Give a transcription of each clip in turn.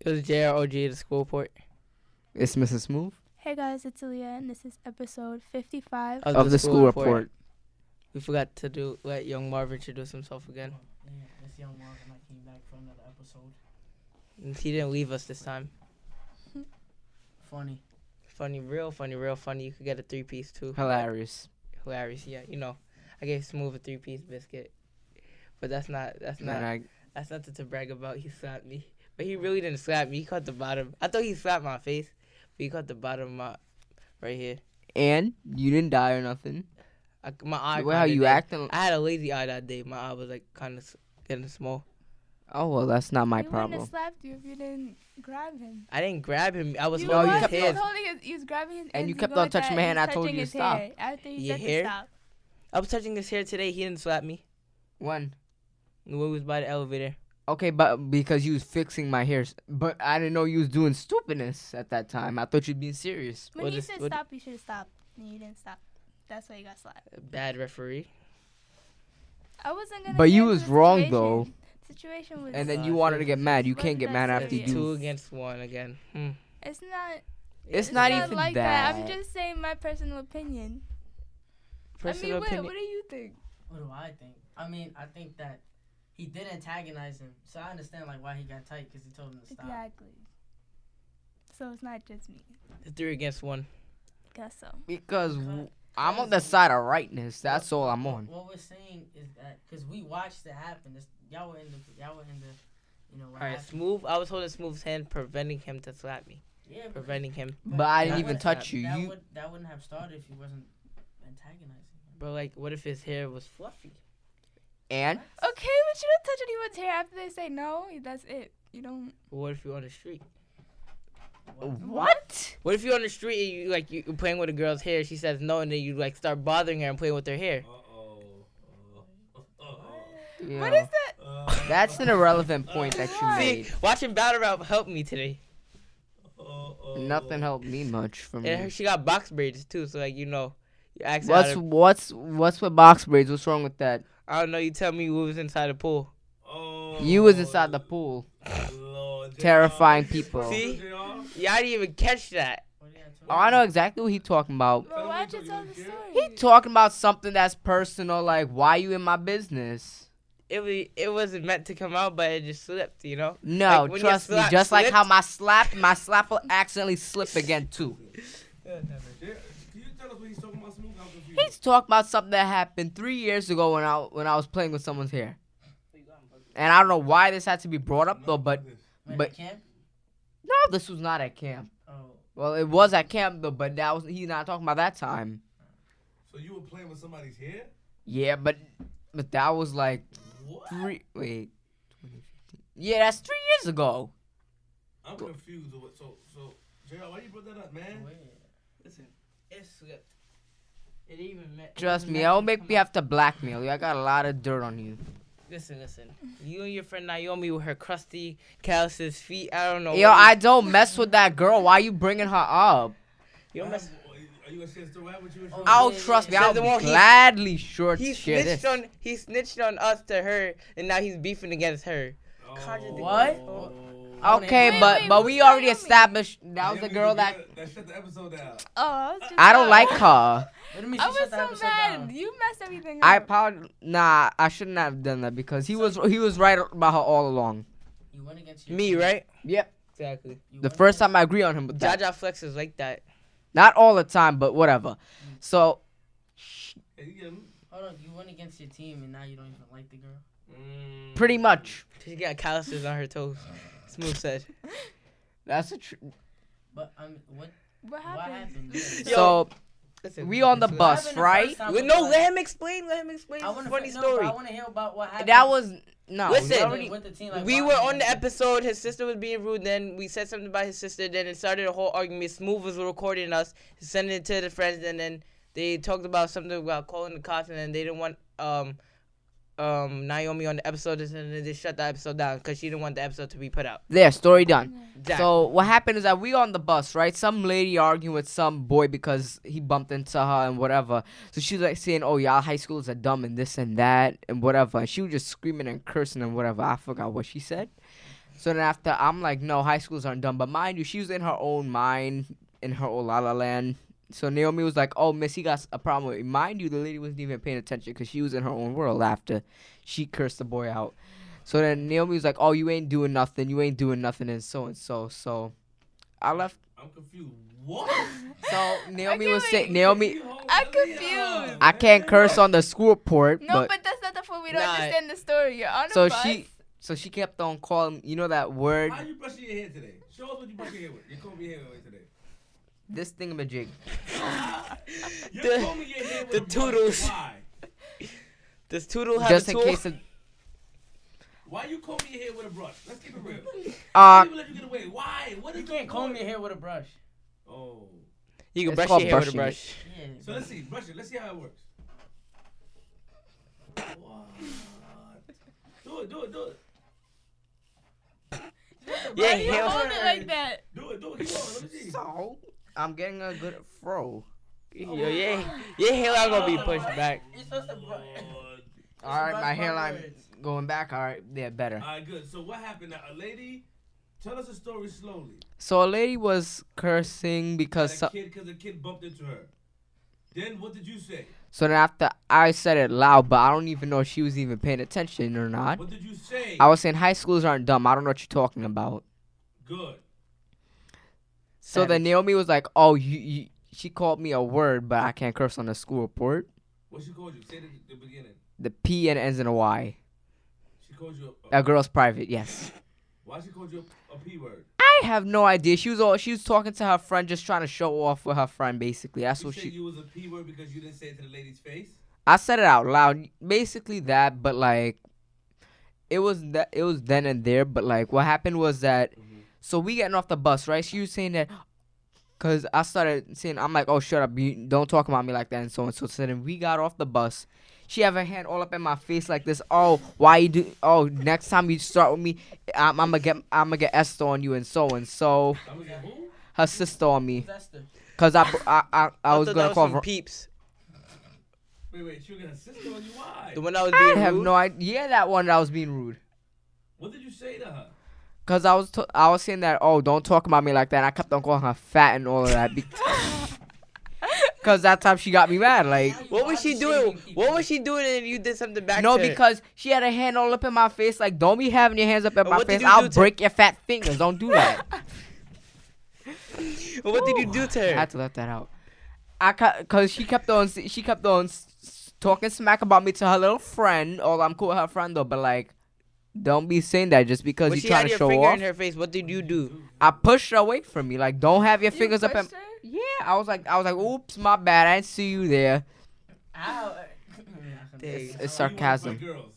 It was JROG, the school report. It's Mrs. Smoove Hey guys, it's Aaliyah, and this is episode 55. of the school report. We forgot to let young Marv introduce himself again. Yeah, this young Marv and I came back for another episode. And he didn't leave us this time. Funny. Funny, real funny. You could get a 3-piece too. Hilarious. Hilarious, yeah. You know, I gave Smoove a 3-piece biscuit, but that's not nothing to brag about. He slapped me, but he really didn't slap me. He caught the bottom. I thought he slapped my face, but he caught the bottom of my right here. And you didn't die or nothing. My eye. Well, how you acting? I had a lazy eye that day. My eye was like kind of getting small. Oh well, that's not my He wouldn't problem. have slapped you if you didn't grab him. I didn't grab him. I was You holding was, his he hand. was holding his, he was grabbing his And you he kept go on like touching that, my and hand. he I was told you touching to his stop. hair after he Your said hair? to stop. I was touching his hair today. He didn't slap me When? when we was by the elevator. Okay, but because you was fixing my hair, but I didn't know you was doing stupidness at that time. I thought you'd be serious. When What he is- said what- stop, you should have stopped. And you didn't stop. That's why you got slapped. Bad referee. I wasn't gonna. But you get into was the wrong, situation. though. Situation was. And then you wanted to get mad. You can't get mad after It's you serious. do. 2 against 1 again. It's not. It's not even like that. I'm just saying my personal opinion. Personal What opinion. do you think? What do I think? I think that he did antagonize him. So I understand like why he got tight because he told him to stop. Exactly. So it's not just me. 3 against 1. Guess so. Because I'm on the side of rightness. That's all I'm on. What we're saying is that because we watched it happen. Y'all were in the. You know what All right, happened. Smoove. I was holding Smoove's hand, preventing him to slap me. Yeah, Preventing him. But I didn't that even would- touch you. That, You that wouldn't have started if he wasn't antagonizing him. But like, what if his hair was fluffy? and Okay, but you don't touch anyone's hair after they say no. That's it. You don't. What if you're on the street? what? What if you're on the street and you're playing with a girl's hair? She says no, and then you like start bothering her and playing with her hair. Yeah. What is that? That's an irrelevant point that you made. See, watching Battle Rap helped me today. Nothing helped me much from And you. she got box braids too, so like you ask her how to- What's with box braids? What's wrong with that? I don't know. You tell me who was inside the pool. You was inside the pool, terrifying people. See? Yeah, I didn't even catch that. Oh, I know exactly what he talking about. Bro, why'd you tell the story? He talking about something that's personal, like why you in my business? It wasn't meant to come out, but it just slipped. You know. No, Like, when trust your me. slap Just like how slipped- my slap will accidentally slip again too. Can you tell us what he's talking about, Smoove? I'm confused. He's talking about something that happened 3 years ago when I was playing with someone's hair. And I don't know why this had to be brought up though, but Wait, But- at camp? no, this was not at camp. Oh, Well, it was at camp though, but he's not talking about that time. So you were playing with somebody's hair? Yeah, but that was like What? 2015. Yeah, that's 3 years ago. I'm confused. So, JR, why you brought that up, man? wait. Listen, it slipped. It even meant. Trust me, that'll make me have to blackmail you. I got a lot of dirt on you. Listen. You and your friend Naomi with her crusty calluses feet. I don't know. Yo, I don't mess with that girl. Why you bringing her up? You don't mess. Are you gonna share a story? What you and Oh, Oh, yeah, trust me, yeah. I'll The one he- gladly share He this. snitched on us to her, and now he's beefing against her. What? Okay, Wait, but wait, we who's already Naomi? established that was the girl that shut the episode down. Oh, I was just. I don't like her. What do you mean I she was shut the so episode mad. down? You messed everything I up. apologize. Nah, I shouldn't have done that because he was right about her all along. You went against your Me, team. right? Yep. Exactly. You The went first against- time I agree on him, but that. Jaja Flex is like that. Not all the time, but whatever. So Hey, you get him? Hold on, you went against your team and now you don't even like the girl? pretty much, She got calluses on her toes. Smoove said. that's a. But what What happened? happened? So Listen, we on the listen. bus, Happened the right? first time Well, with no, the- let him explain. It's I a wanna funny no, story. but I want to hear about what happened. That was no. Listen. we with already- the team, like, We why were he on the didn't- episode. His sister was being rude. Then we said something about his sister. Then it started a whole argument. Smoove was recording us, sending it to the friends, and then they talked about something about calling the cops, and then they didn't want Naomi on the episode, and then they shut the episode down because she didn't want the episode to be put out. There, story done. Exactly. So what happened is that we on the bus, right? Some lady arguing with some boy because he bumped into her and whatever. So she was like saying, "Oh, y'all high schoolers are dumb and this and that and whatever." And she was just screaming and cursing and whatever. I forgot what she said. So then after, I'm like, no, high schools aren't done. But mind you, she was in her own mind, in her own la la land. So Naomi was like, oh, miss, he got a problem with me. Mind you, the lady wasn't even paying attention because she was in her own world after she cursed the boy out. So then Naomi was like, oh, you ain't doing nothing. You ain't doing nothing and so and so. So I left. I'm confused. What? So Naomi was wait. saying, Naomi, I'm confused. I can't curse on the school report. No, but that's not the point. We don't Nah. understand the story. You're on a So bus. she kept on calling, you know that word, How you brushing your hair today? Show us what you brushing your hair with. You comb your hair with today. this thingamajig. You're The- combing your hair with the a brush. toodles. Why? Does Toodle have Just a in tool? case of, Why you combing your hair with a brush? Let's keep it real. uh, I even let you get away. Why? What is You can't comb going- your hair with a brush. Oh. You can It's brush called your hair with a brushing brush. Yeah. So let's see. Brush it. Let's see how it works. What? Do it. Yeah, Why do you hair- hold it like that? Do it. Keep going. Let me see. so I'm getting a good fro. Yo, yeah, your hairline gonna be pushed back. You're supposed to brush. All right, my brush hairline backwards. going back. All right, yeah, better. Alright, good. So what happened now? A lady, tell us a story slowly. So a lady was cursing because Because a kid bumped into her. Then what did you say? so then after I said it loud, but I don't even know if she was even paying attention or not. What did you say? I was saying high schools aren't dumb. I don't know what you're talking about. Good. So then Savage. Naomi was like, "Oh, you." She called me a word, but I can't curse on the school report. What she called you? Say it at the beginning. The P and ends in a Y. She called you A girl's private, yes. Why she called you a P word? I have no idea. She was talking to her friend, just trying to show off with her friend. Basically, that's You what said she. you was a P word because you didn't say it to the lady's face? I said it out loud. Basically that, but like, it was then and there. But like, what happened was that. So we getting off the bus, right? She was saying that. Cause I started saying, I'm like, oh, shut up, you don't talk about me like that, and so on. So then we got off the bus. She have her hand all up in my face like this. Oh, why you do? Oh, next time you start with me, I'm gonna get Esther on you, and so on. So I'm gonna get who? her sister on me, That's the. cause I was thought gonna that call was her. from Peeps. Wait, she was gonna insist on you? Why? The one that was I being have rude? no idea. Yeah, that one that was being rude. What did you say to her? Cause I was saying that, oh, don't talk about me like that. And I kept on calling her fat and all of that. Cause that time she got me mad. Like, What was she doing? What was she doing and you did something back no, to her? because she had her hand all up in my face. Like, don't be having your hands up in my What did face. you I'll do to- break your fat fingers. Don't do that. What did you do to I her? had to let that out. Cause she kept on talking smack about me to her little friend. Oh, I'm cool with her friend though, but like, don't be saying that just because When you she trying had to your show finger off. in her face, what did you do? I pushed her away from me. Like, don't have your You fingers up in. pushed her? Yeah, I was like, oops, my bad. I didn't see you there. Ow. It's So you wanna sarcasm. fight girls.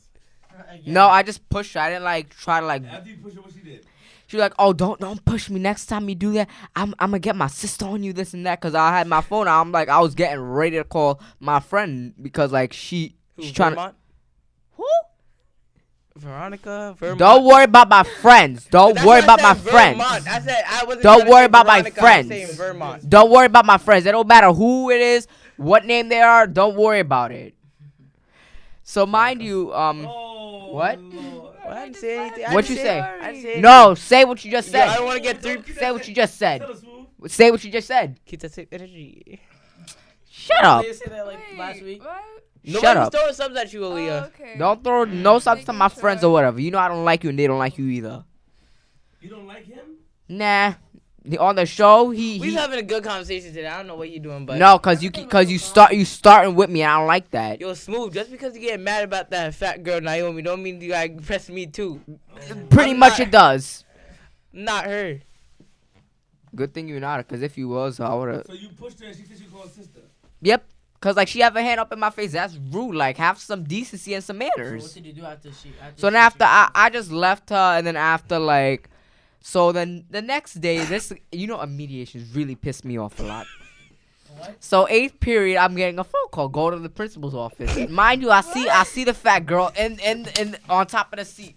No, I just pushed her. I didn't like try to like. After you push her, what she did? She was like, oh, don't push me. Next time you do that, I'm gonna get my sister on you, this and that. Cause I had my phone out. I'm like, I was getting ready to call my friend because like she's trying to. Vermont? Who? Veronica? Vermont? Don't worry about my friends. Don't That's worry why I about my said friends. Vermont. I said I wasn't Don't trying to worry say about my Veronica, I'm friends. saying Vermont. Don't worry about my friends. It don't matter who it is, what name they are. Don't worry about it. So mind you, Oh, what? Lord. Well, I didn't say anything. I What didn't you say? I didn't say no, say what you just anything. Yo, said. I don't want to get three. Say what you just said. Tell us, Smoove. Say what you just said. Keep that same energy. Shut up. Did you say that like last week? What? Shut Nobody's up. throwing subs at you, Oh, Aaliyah. okay. Don't throw no subs to Making my friends sure. or whatever. You know I don't like you and they don't like you either. You don't like him? Nah. On the show, We was he having a good conversation today. I don't know what you doing, but no, cause you starting with me. And I don't like that. Yo, Smoove, just because you get mad about that fat girl Naomi, don't mean you gotta press me too. Pretty I'm much not- it does. Not her. Good thing you're not, cause if you was, I would've. So you pushed her and she said you called sister. Yep. Cause like she have her hand up in my face. That's rude. Like have some decency and some So what manners. did you do after she? So then after I just left her, and then after like, so then the next day, this mediations really pissed me off a lot. What? So 8th period, I'm getting a phone call. Go to the principal's office. Mind you, I see the fat girl in on top of the seat.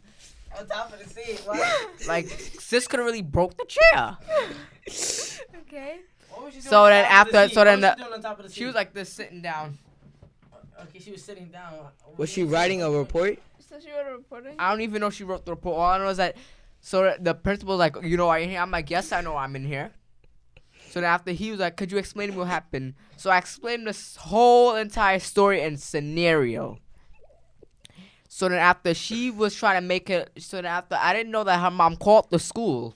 On top of the seat. What? Like sis could have really broke the chair. Okay. What was she doing So on then top of the after- seat? so then What was the- she doing on top of the She was seat? like this sitting down. Okay, she was sitting down. Was she writing a report? So she wrote a report on you? I don't even know if she wrote the report. All I know is that So the principal was like, you know, are you in here? I'm like, yes, I know I'm in here. So then after he was like, could you explain to me what happened? So I explained this whole entire story and scenario. So then after she was trying to make it, so then after I didn't know that her mom called the school.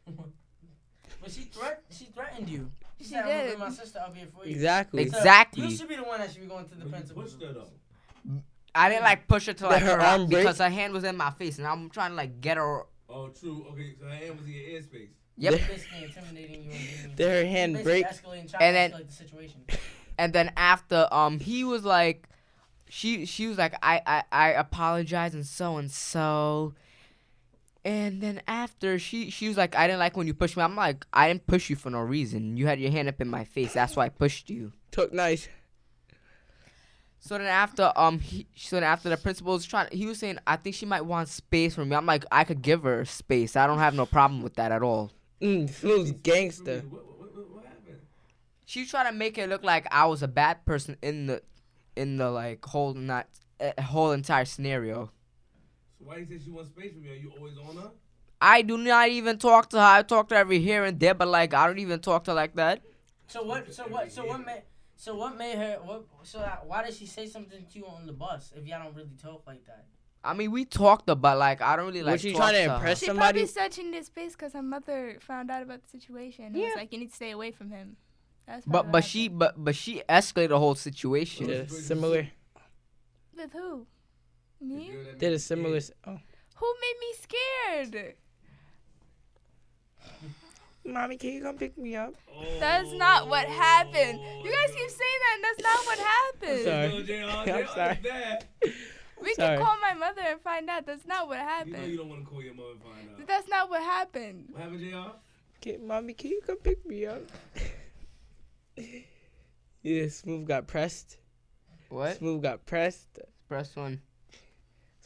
But she threatened you. She She said, I'm gonna did. bring my sister up here for you. Exactly. Exactly. You should be the one that should be going to the principal. Pushed her though. I didn't like push her to like her her arm break? because her hand was in my face and I'm trying to like get her. Oh, true. Okay, so her hand was in your airspace. Yep. Basically intimidating you and getting you. Did her hand Basically break? escalating, trying And to then- escalate the situation. And then after he was like, she was like, I apologize and so. And then after she was like, I didn't like when you pushed me. I'm like, I didn't push you for no reason. You had your hand up in my face. That's why I pushed you. Took nice. So then after the principal was he was saying, I think she might want space from me. I'm like, I could give her space. I don't have no problem with that at all. Smooth's gangster. What happened? She was trying to make it look like I was a bad person in the like whole entire scenario. So why you say she wants space from you? Are you always on her? I do not even talk to her. I talk to her every here and there, but like I don't even talk to her like that. Why did she say something to you on the bus if y'all don't really talk like that? I mean, we talked about like I don't really like. Was she talk trying to her. impress She somebody? probably said she needed space because her mother found out about the situation. And was like, you need to stay away from him. That's probably But what she happened. but she escalated the whole situation. Did a similar. With who? Me? Did a similar. Oh, Who made me scared? mommy, can you come pick me up? That's not what happened. You guys keep saying that, and that's not what happened. Sorry. I'm sorry. We Sorry. can call my mother and find out. That's not what You know you happened. don't want to call your mother and find out. That's not what happened. What happened, JR? Mommy, can you come pick me up? Yeah, Smoove got pressed. What? Smoove got pressed. Press one.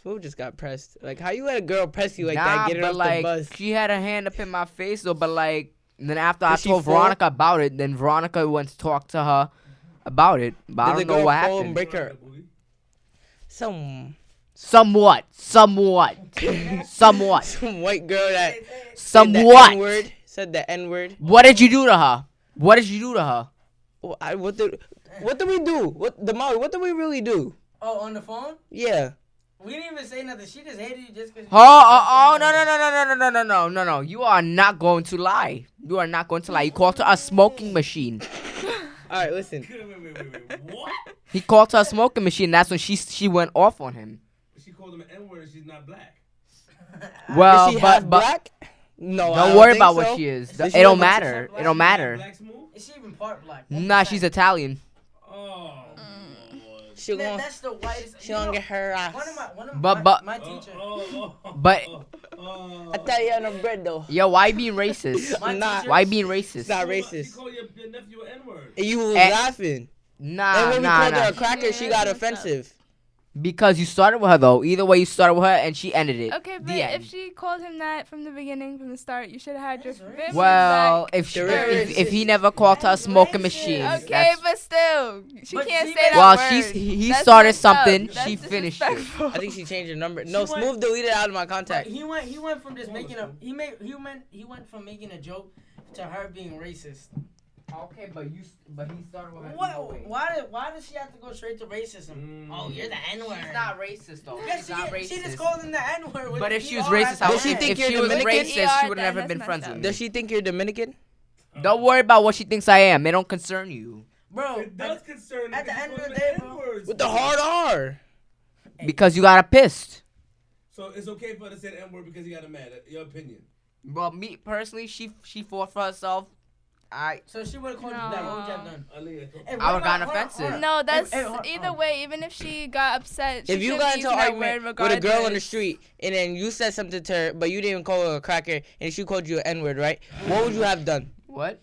Smoove just got pressed. Like, how you let a girl press you like Nah, that? Get her but off like the bus. she had her hand up in my face though. But like then after I Did she told fall? Veronica about it, then Veronica went to talk to her about it. But I Did don't the know girl what fall and happened. break her? Some Somewhat. some white girl that Somewhat. said the N-word. What did you do to her? What did you do to her? What did we do? What did we really do? Oh, on the phone? Yeah. We didn't even say nothing. She just hated you just because. Oh, no. You are not going to lie. You are not going to lie. You called her a smoking machine. All right, listen. Wait. What? He called her a smoking machine. That's when she went off on him. She called him an N-word and she's not black. Well, Is she half but black? No, I don't worry think about so. what she is. Is she It don't like- matter. It don't matter. Black Smoove? Is she even part black? Nah, she's Italian. Oh. She gonna That's the whitest. she gonna get her ass. One of But- my teacher. But I tell you on the bread though. yo, why you being racist? My Nah. teacher- Why you being It's racist? not She racist. called your nephew an N-word. And you was Eh. laughing. Nah, And when we called her nah. a cracker, she got offensive. Because you started with her though. Either way, you started with her and she ended it. Okay, but The end. if she called him that from the beginning, from the start, you should have had your That's racist. feelings Well, back. if he never called her a smoking machine. Okay, that's- but still, she But can't she say made- that Well, word. he That's started messed up. something. That's She finished it. disrespectful. I think she changed her number. No, She went- Smoove deleted it out of my But contact. he went from just making a he went from making a joke to her being racist. Okay, but he started with her. Why does she have to go straight to racism? Oh, you're the N-word. She's not racist though. Yes, She's not racist. she just called him the N-word. But if she was racist, Does she think if you're she was Dominican? racist, she would have Yeah, never that's been messed friends up. with me. Does she think you're Dominican? Don't worry about what she thinks I am. It don't concern you. Bro, It does concern me at the because end you of call the him day, an bro. N-words. With the hard R. Because you got her pissed. So it's okay for her to say the N-word because you got her mad. Your opinion. Well, me personally, she fought for herself. so she would have called you that. What would you have done? Aaliyah, Hey, I what would've gotten about- hold on, offensive. hold on. No, that's Hey, hold on. either way. Even if she got upset, she If you shouldn't got be into an using that argument word with a girl on the regardless. street and then you said something to her, but you didn't call her a cracker and she called you an N-word, right? What would you have done? What?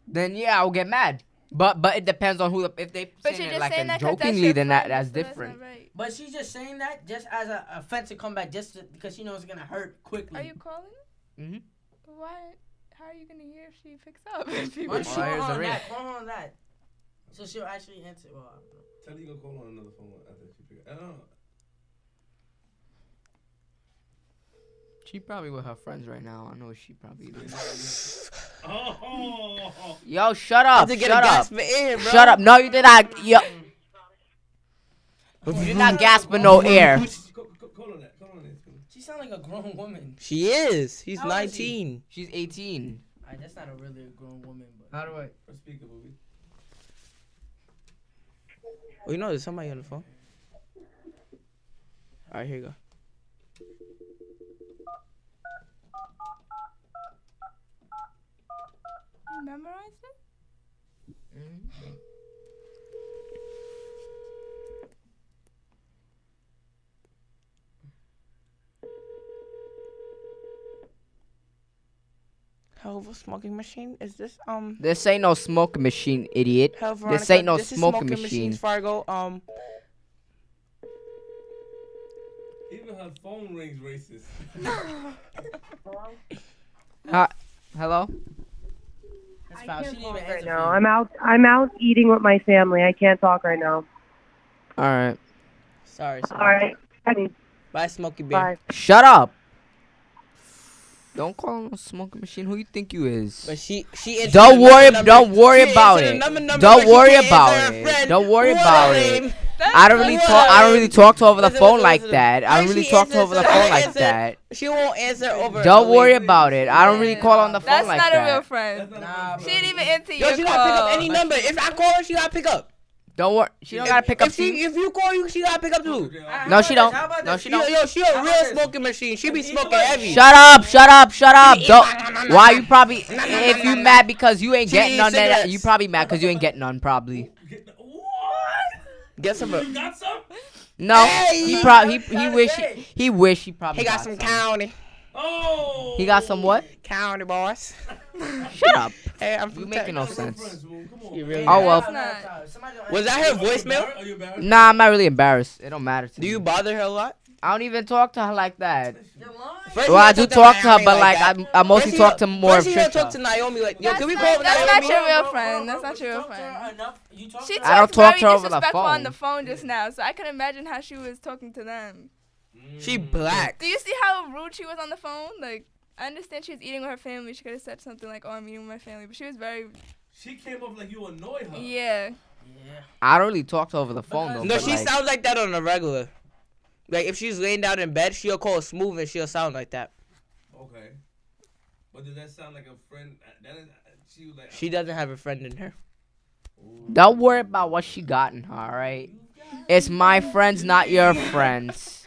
Then yeah, I'll get mad. But it depends on who. If they But saying you're it just like saying a that 'cause that's jokingly, your then friend, that's so not different. right. But she's just saying that just as a offense to come back because she knows it's gonna hurt quickly. Are you calling? Mhm. Why? How are you gonna hear if she picks up? If you Why don't Oh, you here's call the on ring. that? Call on that. So she'll actually answer. Well, I don't know. tell her you gonna call on another phone after she pick it. She probably with her friends right now. I know she probably is. Oh. Yo, shut up. To get Shut a up. gasp for air, bro. Shut up. No, you did not. Yo. You did not gasp for no air. Call on that. She sound like a grown woman. She is. He's How old is 19. She's 18. Alright, that's not a really grown woman, but. How do I? Let's speak the movie. Oh, you know, there's somebody on the phone. All right, here you go. You memorized it? Hell of a smoking machine? Is this This ain't no smoking machine, idiot. Hell, This ain't no this is smoking machine. Fargo. Even her phone rings racist. Hello? That's I foul. She can't didn't talk even right answer now. for you. I'm out eating with my family. I can't talk right now. All right. Sorry. All right. Bye, Smokey Bear. Bye. Shut up. Don't call him a smoking machine. Who you think you is? But she answered Don't the worry. number. Don't worry She about answered it. the number, Don't but she worry can't about answer her it. friend. Don't worry What a about lame. it. I don't really talk. I don't really talk to her over the Listen, phone listen, like listen. that. I don't Why really she talk to her answers over the her phone like answer? that. She won't answer over. Don't the worry lame. about it. I don't really call on the phone That's like not a real that. friend. Nah, She bro. didn't even answer Yo, your she call. gotta pick up any But number. she- If I call her, she gotta pick up. Don't worry. She don't gotta pick up. If you call you, she gotta pick up too. No, she don't. How about No, this? she don't. Yo, she a How real about this? smoking machine. She be If smoking either way- heavy. Shut up. Shut up. Shut up. Don't. Why you probably? If you mad because you ain't She getting eat none, then cigarettes. you probably mad because you ain't getting none. Probably. What? Get some. You got some? No. Hey! He probably. He Trying to wish. say. He wish he probably. He got some some. county. Oh. He got some what? County boss. Shut up. Hey, I'm You from making no Texas. sense. Come She on. really- Oh, well. Somebody don't Was answer. that her voicemail? Are you embarrassed? Nah, I'm not really embarrassed. It don't matter to Do me. you bother her a lot? I don't even talk to her like that. You're lying. First Well, you I don't do talk to her, Naomi but like that. I mostly First talk you- to more of First you don't talk to Trisha. Naomi like, yo, That's can we not- call that's Naomi? not your real Bro, friend. bro, That's not you your real talk to her friend. enough- you talk She to her- I don't talked talk very to her over the disrespectful on phone. the phone just now, so I can imagine how she was talking to them. She black. Do you see how rude she was on the phone? Like, I understand she was eating with her family. She could have said something like, "Oh, I'm eating with my family," but she was very, She came off like you annoyed her. yeah. Yeah. I don't really talk to her over the phone though. No, but, she like, sounds like that on a regular. Like if she's laying down in bed, she'll call Smoove and she'll sound like that. Okay. But does that sound like a friend? That is, she was like. She doesn't have a friend in her. Don't worry about what she got in her, alright? It's my friends, not your friends.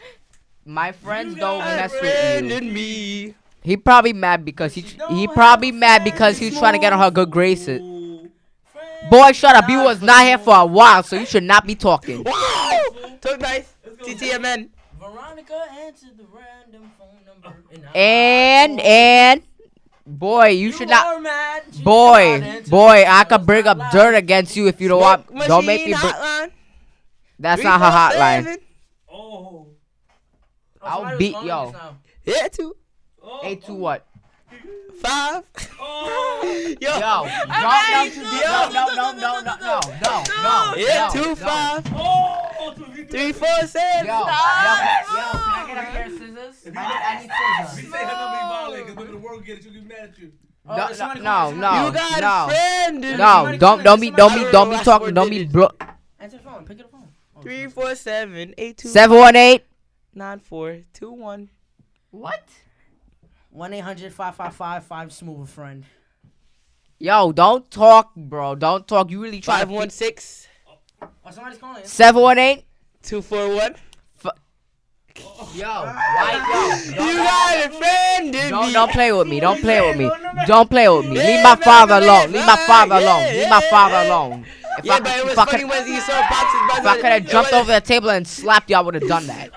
My friends don't mess with you. me. He probably mad because he probably mad because he's trying to get on her good graces. Boy, shut up. You was not here for a while, so you should not be talking. Wow! Talk nice. TTMN. Veronica answered the random phone number. And boy, you should not. are mad. She did not Boy, answer. I could It's bring not up loud. dirt against you if you don't want. Don't make me. Hotline. That's not her hotline. 347. Oh. I'll somebody was beat calling yo. just now. Yeah, 2, Oh. 8 to what? 5. Oh. Yo. Yo, no. Yeah, no, 2, 5. Oh. 3, 4, 7. Can I get a pair of scissors? I need If you scissors. say her number, you violate. Because when the world get it, she'll be mad at you. Oh, there's somebody No, calling. no. You got a friend. in No, me. don't be talking, don't be bro. Answer the phone. Pick up the phone. Oh, 347 82 718. 9421. What? 1-800-555-5 Smoove friend. Yo, don't talk, bro. Don't talk. You really try to 516 Oh, somebody's calling. 718. 241. Yo, why You got a friend in me. Don't play with me. Don't play with me. Don't play with me. Leave my father alone. Leave my father alone. Leave my father alone. If Yeah, but it was funny when you saw Pops' if I could have jumped over the table and slapped you, I would have done that.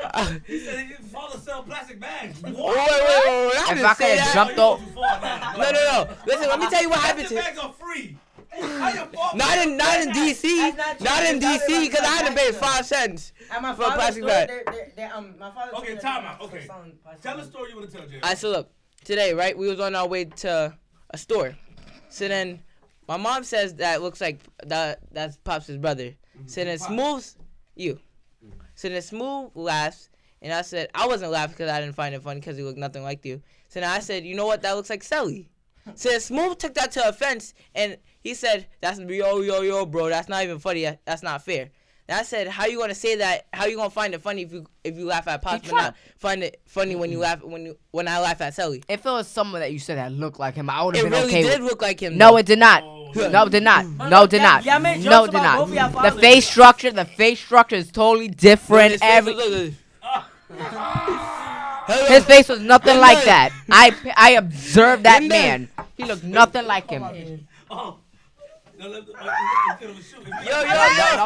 He said his father sell plastic bags. Wait. If I could have jumped over. No. Listen, let me tell you what happened Plastic to bags are free. How your fault? Not in DC. Not in DC because I had to pay 5 cents. At my For a father's plastic store, bag. my father. Okay, time out. Okay. Tell the story you want to tell, Jay. I so look, today, right, we was on our way to a store. So then my mom says that looks like that's Pops' brother. So then Smoove's you. So then Smoove laughs And I said, I wasn't laughing because I didn't find it funny because he looked nothing like you. So now I said, you know what? That looks like Selly. So Smoove took that to offense, and he said, that's yo, bro. That's not even funny. That's not fair. And I said, how you gonna say that? How you gonna find it funny if you laugh at Pops, but not find it funny when you laugh when I laugh at Selly? If it was someone that you said that looked like him, I would have It been really okay did with. look like him. No, though. it did not. No, it did not. No, it did not. Y'all made No, jokes it did about not. both of y'all The fathers. face structure is totally different. His face was like- His face was nothing like that. I observed that man. He looked nothing like him. Oh. No, Yo, Don't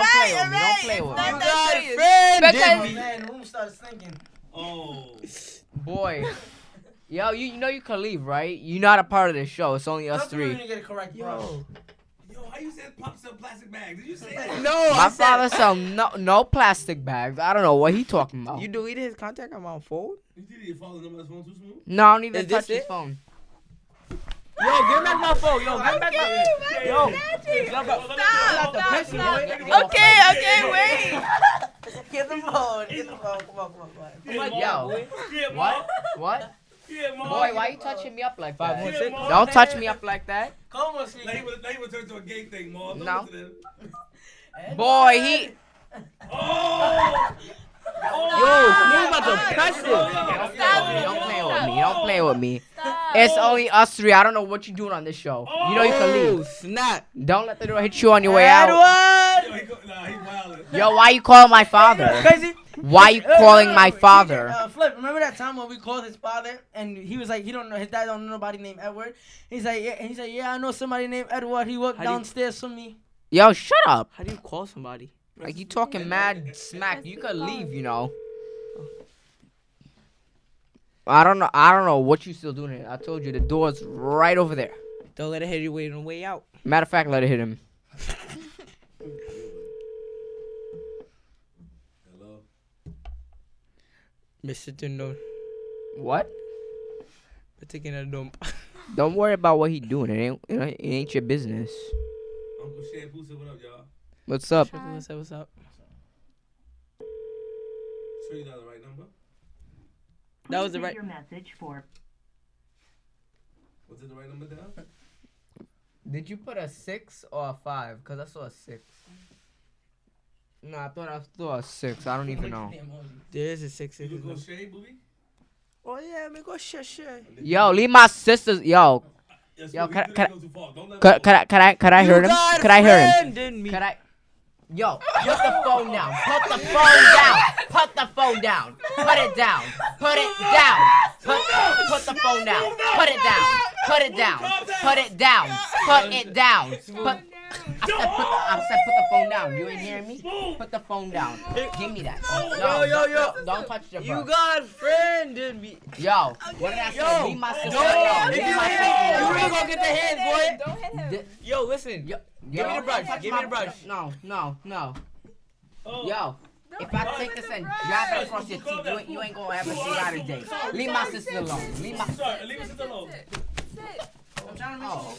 play with me. Don't play with me. You got a friend, Because- didn't Man, the room started stinking. Oh. Boy. Yo, you know you can leave, right? You're not a part of this show. It's only us Don't you three. really get it correct, bro. Yo, how you said Pop sell plastic bags? Did you say that? No, My father sell no plastic bags. I don't know what he talking about. You deleted his contact on my phone? You did your father number on his phone too, Smoove? No, I don't even Is this touch his it? phone. Yo, give back my phone. Yo, give back my phone. Yo, Okay, wait. Get the phone. Get the phone. Come on. Yo, Yeah, what? What? Yeah, Marv. Boy, why you touching me up like that? 516. Don't touch me up like that. Come on, Now he would turn to a gay thing, Marv. Don't No. listen to him. Boy, he. Oh! Yo, Smoove about to press him. Don't play with me. Don't play with me. It's only us three. I don't know what you doing on this show. You know you can Oh, leave. snap. Don't let the door hit you on your way out. Yo, he wildin'. Yo, why you calling my father? Crazy. Why you calling my father? Flip, remember that time when we called his father and he was like, he don't know, his dad don't know nobody named Edward. He's like, yeah, I know somebody named Edward. He worked How do you- downstairs for me. Yo, shut up. How do you call somebody? Like you talking mad smack. You could leave, you know. I don't know what you still doing here. I told you the door's right over there. Don't let it hit you on the way out. Matter of fact, let it hit him. Hello? Mr. Tindon. What? We're taking a dump. Don't worry about what he doing. It ain't your business. Uncle Shampoo said, what up, y'all? What's up? What's up? Sure you got the right number? That was the right. Your message for Was it the right number down? Did you put a 6 or a 5? Cause I saw a 6. No, I thought I saw a 6. I don't even know. There is a 6. You go Shay, booby? Oh yeah, me go shit. Yo, leave my sisters. Yo, Yes, Yo, Smoove, can you I- go too far. Don't let him could I hear him? Could I hear him? Didn't me. Could I? Yo, put the phone down. Put the phone down. Put the phone down. Put it down. Put it down. Put the phone down. Put it down. Put it down. Put it down. Put it down. I said put the phone down. You ain't hearing me? Put the phone down. Give me that. Yo. Don't touch the You brush. got friend, didn't me. Yo, what did I say? Yo, Leave my sister no, alone. if Leave you my hit sister me, you alone. really gonna get the hands, boy. Don't hit him. Yo, listen. Yo, Give me the brush. touch Give me my- the brush. No. Oh. Yo, if I take this and grab it across your teeth, you ain't gonna ever see light of day. Leave my sister alone. Leave my. Sorry, leave us alone. Sit. I'm trying to Oh.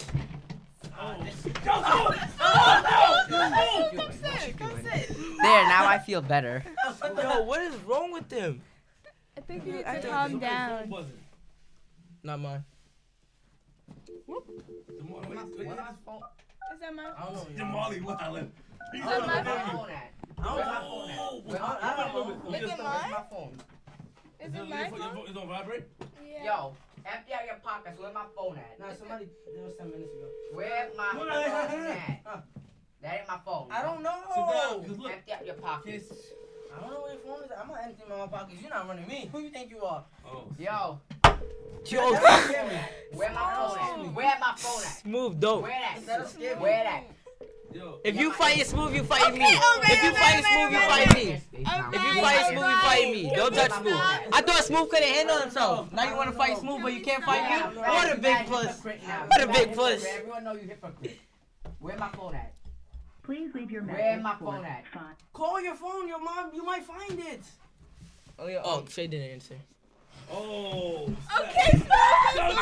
Come sit. There, now I feel better. Yo, what is wrong with them? I think you need to calm down. Not mine. Is that my phone? Jamali wildin'. He's that on my the phone? Oh, Is it mine? phone? Is it my phone? It's on vibrate? Yeah. Yo, empty out your pockets. Where my phone at? Nah, somebody, that was 10 minutes ago. Where my phone at? That ain't my phone. I don't know. Sit down, 'cause look. Empty out your pockets. I don't know where your phone is. I'm gonna empty my pockets. You're not running me. Who you think you are? Oh. Yo, Yo, where my phone at? Where my phone at? Smooth dope. Where that? That'll scare me. Where that? Yo. If you fight it smooth, you fight me. alright, If you fight it smooth, you fight me. Alright, If you fight smooth, you fight me. alright. Don't touch smooth. I thought smooth couldn't handle himself. Now you want to fight smooth, but you can't fight me. What a big plus. What a big plus. Everyone know you hypocrite. Where my phone at? please leave your message Where my for phone at? Call your phone. Your mom, you might find it. Oh, Shay didn't answer. Oh. Okay, stop.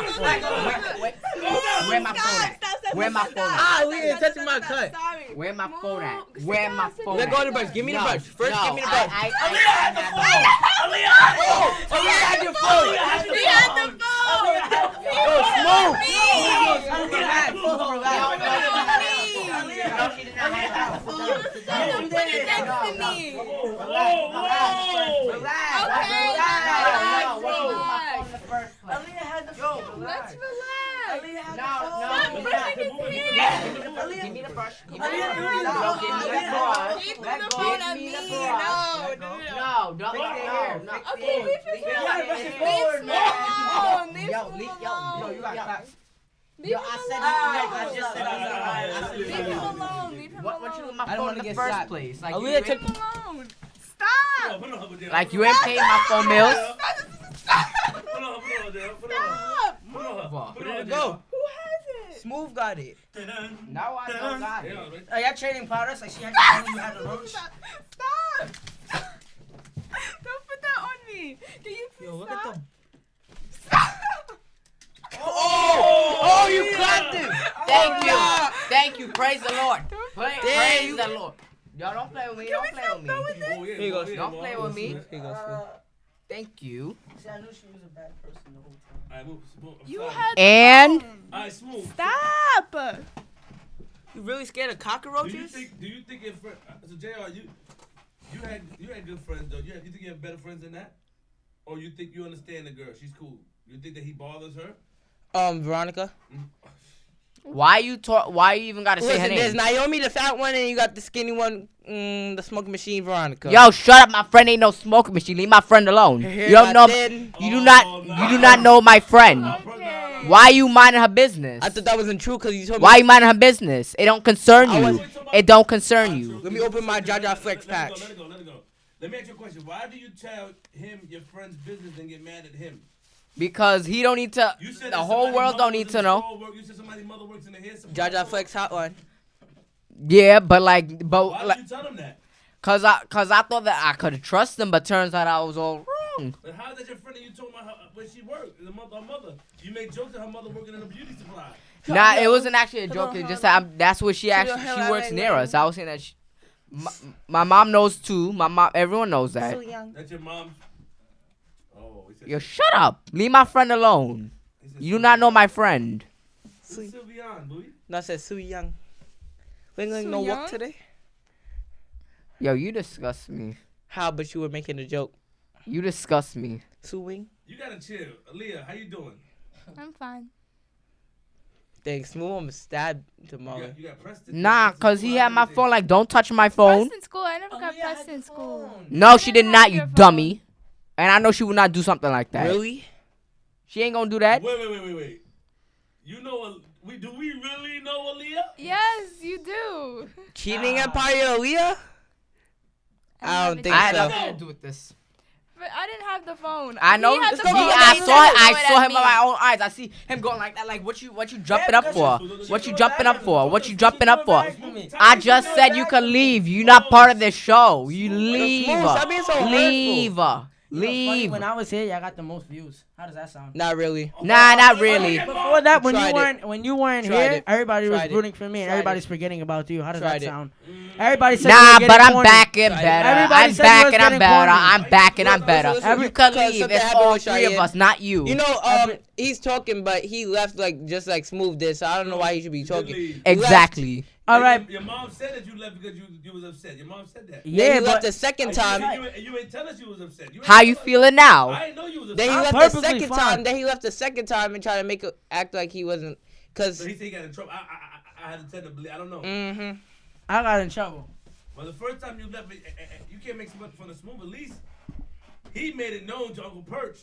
Where my phone at? Where my phone at? Ah, we ain't touching my cut. Sorry. Where my phone at? Where my phone Let at? go of the brush. Give me the No, brush. First, no, give me the brush. I Aaliyah had your phone. He had the phone. Yo, Smoove. Put it next to me. Aaliyah had the phone. Let's relax. Stop pushing his hand. Give me the brush. He threw the phone at me. No. Don't fix it here. Okay, leave his phone. Leave Smoove alone. Leave Smoove alone. You got facts. Leave him I just said I was alright. Leave him alone. Leave him What you alone. in my I don't phone wanna in the get first slapped. place? Like Aaliyah you ain't- Leave him alone. Stop. like you ain't paying my phone bills. Stop. Go. Who has it? Smoove got it. Now I don't got it. Are y'all trading powders? Like she had to you had the roach? Stop. Don't put that on me. Can you please Look stop? at them. Oh, you clapped him. Thank you. Praise the Lord. Praise the Lord. Y'all don't play with me. Don't play with me. Here you go. Don't play with me. Here you go, Smoove. Thank you. See, I knew she was a bad person the whole time. You had the And phone. Alright, Smoove. Stop. You really scared of cockroaches? Do you think if so JR you had good friends though? You think you have better friends than that? Or you think you understand the girl? She's cool. You think that he bothers her? Veronica. why you even gotta say her Listen, there's name? Naomi, the fat one, and you got the skinny one, the smoking machine, Veronica. Yo, shut up. My friend ain't no smoking machine. Leave my friend alone. Here You don't I know. did. You do not know my friend. Okay. Why you minding her business? I thought that wasn't true because you told me. Why you minding her business? It don't concern I you. was- It don't concern you. Let me open my Jaja Flex patch. Let it go. Let me ask you a question. Why do you tell him your friend's business and get mad at him? Because he don't need to. You said The that whole somebody's world mother don't need was to in know. store work. You said somebody's mother works in the hair supply Jaja store. Flex hotline. Yeah, but Why did you tell him that? cause I thought that I could trust him, but turns out I was all wrong. But how is that your friend and you told her where she worked? Her mother. You made jokes at her mother working in a beauty supply. Nah, it wasn't actually a joke. Hello, It's just hello. that that's where she Hello, works hello, near hello. us. I was saying that my mom knows too. Everyone knows that. So young. That's your mom's. Oh, he said. Yo, shut up. Leave my friend alone. he said You do not know my friend. Who's Sylvian, booty? No, I said Sue Young. We ain't Sue no Young? work today. Yo, you disgust me. How? But you were making a joke. You disgust me. Sue Wing. You gotta chill. Aaliyah, how you doing? I'm fine. Dang, Smooth almost stabbed tomorrow. You got Preston. Nah, Preston cause he school, had my everything. phone. Like, don't touch my phone. Pressed in school. I never got pressed in school. No, she did didn't not. have You your phone. dummy. And I know she would not do something like that. Really? She ain't gonna do that. Wait. You know, do we really know Aaliyah? Yes, you do. Cheating Empire Aaliyah? I don't think I had so. nothing to do with this. But I didn't have the phone. I know. He had the go phone. on, I He saw said it. I throw saw at him me. with my own eyes. I see him going like that. Like, what you jumping up because for? she- What she you threw it jumping back up at for? me. What you She jumping threw up it for? back at me. I She just threw it said you back could at me. leave. You not part of this show. You leave. Smooth, stop being so Leave. You know, funny, Leave. when I was here, y'all got the most views. How does that sound? Not really. Nah, not really. Before that, when Tried you weren't Tried here, it. everybody was Tried it. rooting for me, and Tried everybody's it. forgetting about you. How does Tried that it. sound? Everybody said you Nah, were but getting I'm corny. back and Tried it. better. Everybody I'm said you back was and I'm getting better. corny. I'm back and I'm better. Listen, You could because leave. something It's happened all with three of Cheyenne. us, not you. You know, he's talking, but he left like just like Smooth did, so I don't know why he should be talking. leave. Exactly. All right. Your mom said that you left because you was upset. Your mom said that. Then Yeah, he left but the second time. You ain't tell us you was upset. You ain't How tell you us. feeling now? I didn't know you was upset. Then he I'm left the perfectly second fine. time. Then he left the second time and tried to make it act like he wasn't. Cause. So he said he got in trouble. I had to tell the believe. I don't know. Mm-hmm. I got in trouble. But the first time you left, you can't make so much fun of Smoove. At least he made it known to Uncle Perch,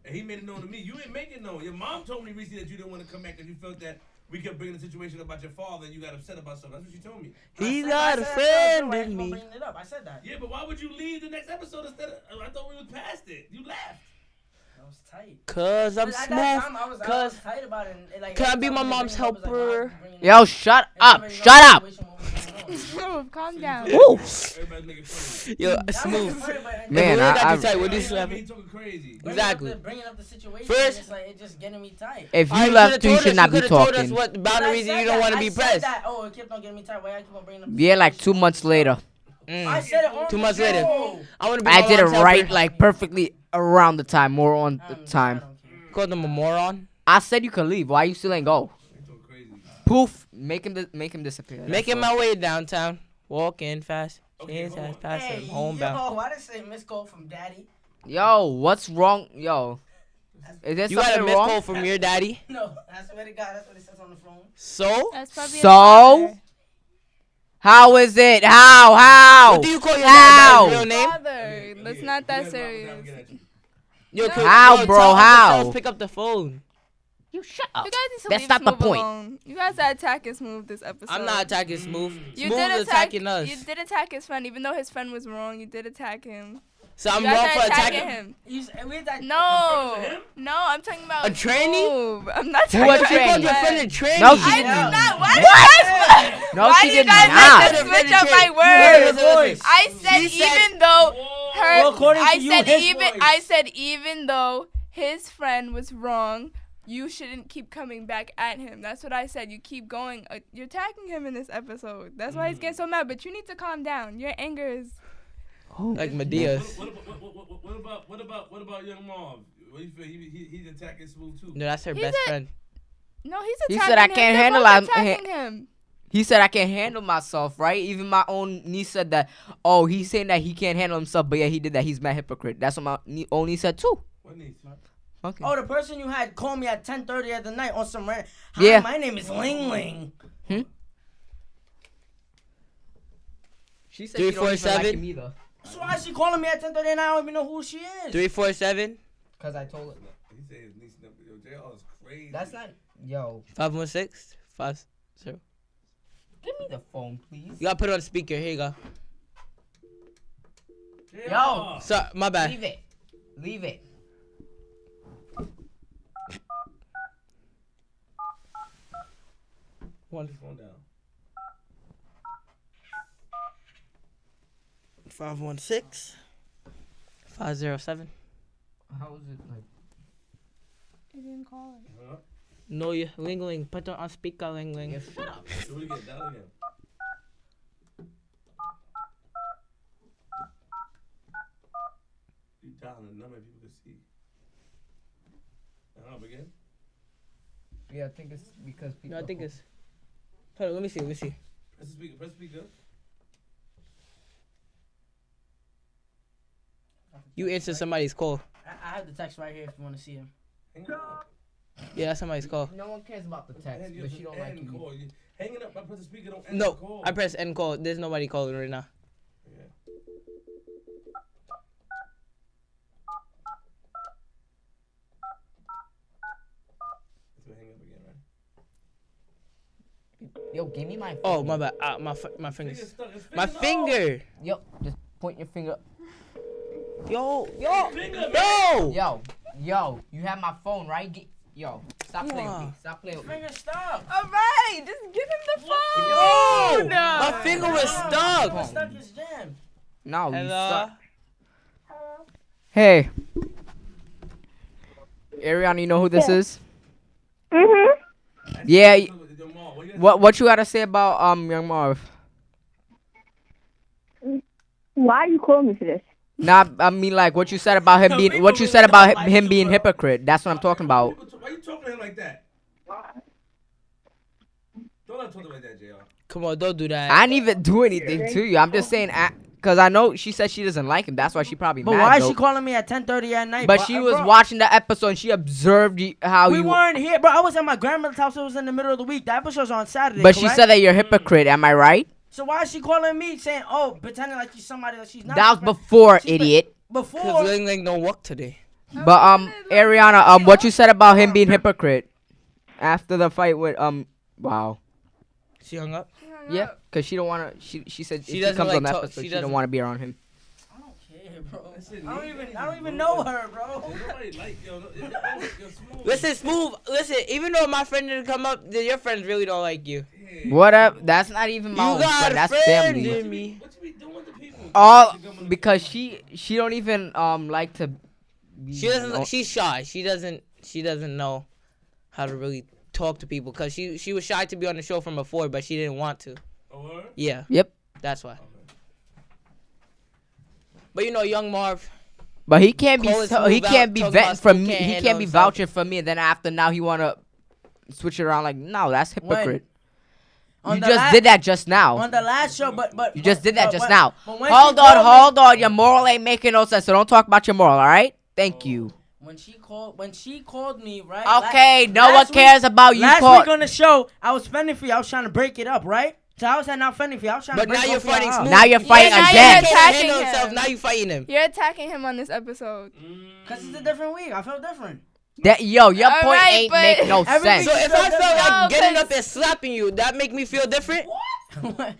and he made it known to me. You didn't make it known. Your mom told me recently that you didn't want to come back because you felt that we kept bringing the situation about your father, and you got upset about something. That's what she told me. He's I not said a that friend too. I in ain't gonna me. bring it up. I said that. Yeah, but why would you leave the next episode instead of? I thought we was past it. You left. I was tight. Cause I'm At that smooth. time, I was Cause tight about it. And, like, Can I every be time my they mom's bring it up, it's like, why helper? are you bringing it Yo, up? shut If you up. already know Shut the up. situation, what was going on. Smooth, calm down. Woo. Everybody's making fun of yo, That wasn't Smooth. funny, but- Man, If we got I- you tight, what you. this happen? He talking crazy. Exactly. Bringing up the situation, First- it's like, it's just getting me tight. If you Alright, left could've too, you told should us- not be could've told us talking. what But I boundaries said you don't that. want to I be said pressed. that. Oh, it kept on getting me tight. Why I keep on bringing up the Yeah, like situation? 2 months later. I said it on 2 the months later. show. I want to be. I my did it mom's right, helper. like perfectly around the time, more on the time. Called him a moron. I said you could leave. Why you still ain't go? Poof. Make him disappear. Making my way downtown. Walking fast. Okay, Change hold fast, on. past Hey, him. Homebound. yo, why did it say missed call from daddy? Yo, what's wrong? Yo, is there You got a something missed wrong? call from your daddy? No, I swear to God, that's what it says on the phone. So? That's probably his So? father. How is it? How? What do you call your How? dad's real name? Father. That's not that serious. Yo, No. How, bro? tell Uncle How? Charles pick up the phone. You shut You up. guys need to That's leave not the Smoove point. alone. You guys are attacking Smoove this episode. I'm not attacking Smoove. You Smoove did is attack. attacking us. You did attack his friend, even though his friend was wrong. You did attack him. So I'm You guys wrong are for attacking attacking him. No. No, I'm talking about A tranny? Smoove. I'm not Who talking a about You called your tranny? friend a tranny. No, she I did did not. not. Why do you guys? No, why she do you did guys not. like to switch up my words? Listen. I said She said- even though her. Well, according to I you, said his even. voice. I said even though his friend was wrong. You shouldn't keep coming back at him. That's what I said. You keep going. You're attacking him in this episode. That's why he's getting so mad. But you need to calm down. Your anger is. Like Medea's. What about young Marv? What do you feel? He's attacking Smoove too. No, that's her He's best a- friend. No, he's He attacking said I him. can't They're handle both him. attacking him. He said I can't handle myself, right? Even my own niece said that. Oh, he's saying that he can't handle himself, but yeah, he did that. He's mad hypocrite. That's what my own niece said too. What niece? Okay. Oh, the person you had call me at 10:30 at the night on some rant. Hi, Yeah. my name is Ling Ling. She said 347? either. So why is she calling me at 10:30 and I don't even know who she is? 347 Cause I told her. He said his niece number. Yo, JR is crazy. That's not. Yo, 516 50. give me the phone, please. You gotta put it on speaker. Here you go. Yo. So my bad. Leave it. Leave it. Put his phone down. 516 507. How is it like? You didn't call it. Huh? No, you Ling Ling. Put it on speaker, Ling Ling. Shut up. Do it again. Dial again. You dialing the number people can see. Again. Yeah, I think it's because people. No, I think it's. Hold on, let me see. Let me see. Press the speaker. Press the speaker. You answer somebody's call. I have the text right here if you want to see him. Hang up. Yeah, that's somebody's call. No one cares about the text, And but she don't like you. call. Hang it up. I press the speaker. Don't end the No, call. I press end call. There's nobody calling right now. Yeah. So hang up again, right? Yo, give me my. Oh, phone. my bad. My Finger's fingers. stuck. It's My finger. Yo, just point your finger. Yo. Finger, Yo. Yo, you have my phone, right? Yo, stop playing with me. Yeah. Stop playing with me. Finger stop. All right, just give him the phone. Yo. No. My finger was stuck. Finger stuck is jammed. No, you Hello. suck. Hey. Ariana, you know who this is? Yeah. What you gotta say about young Marv? Why are you calling me for this? Nah, I mean like what you said about him being what you said about him being hypocrite. That's what I'm talking about. Why you talking to him like that? Don't let him talk to him like that, JR. Come on, don't do that. I didn't even do anything to you. I'm just saying, cause I know she said she doesn't like him. That's why she probably But mad. why is though. she calling me at 10:30 at night? But she was bro, watching the episode and she observed how We you. weren't here, bro. I was at my grandmother's house. It was in the middle of the week. The episode's on Saturday. But she correct? said that you're a hypocrite. Am I right? So why is she calling me saying, "Oh, pretending like she's somebody that she's not"? That was She's before, she's idiot. Cause before. Ling Ling don't work today. But Ariana, what you said about him being hypocrite after the fight with wow. She hung up. Yeah, cause she don't wanna. She said She if doesn't she comes like on that talk- episode, she she don't doesn't- want to be around him. I don't care, bro. Listen, I don't even know her, bro. Nobody like yo. Smooth. Listen, Smoove. Listen, even though my friend didn't come up, your friends really don't like you. What up? That's not even my You own got friend. a That's friend family. in me. What you be doing with the people? All because she don't even like to. Be, She doesn't. She's shy. She doesn't know how to really talk to people because she was shy to be on the show from before, but she didn't want to. Oh, her? Yeah. Yep. That's why. But you know, young Marv. But he can't be Call it so, he Smoove can't out, be talking vetting about for Smoove me. can't He handle can't be himself. vouching for me, and then after now he wanna switch it around. Like, no, that's hypocrite. On You the just did that just now. On the last show, but You just did that but just when- now. but when Hold she called me- on. Your moral ain't making no sense. So don't talk about your moral, all right? Thank you. When she called me, right? Okay, no one last cares about you. Last week on the show, I was fending for you. I was trying to break it up, right? So I was not fending for you. I was trying But to break now you're both of y'all fighting up. Smoove. Now you're fighting now again. you're He can't attacking handle himself. him. Now you fighting him. You're attacking him on this episode. Cause it's a different week. I felt different. Your All point right, ain't but- make no Everything- sense. So if I felt like No, getting 'cause- up and slapping you, that make me feel different?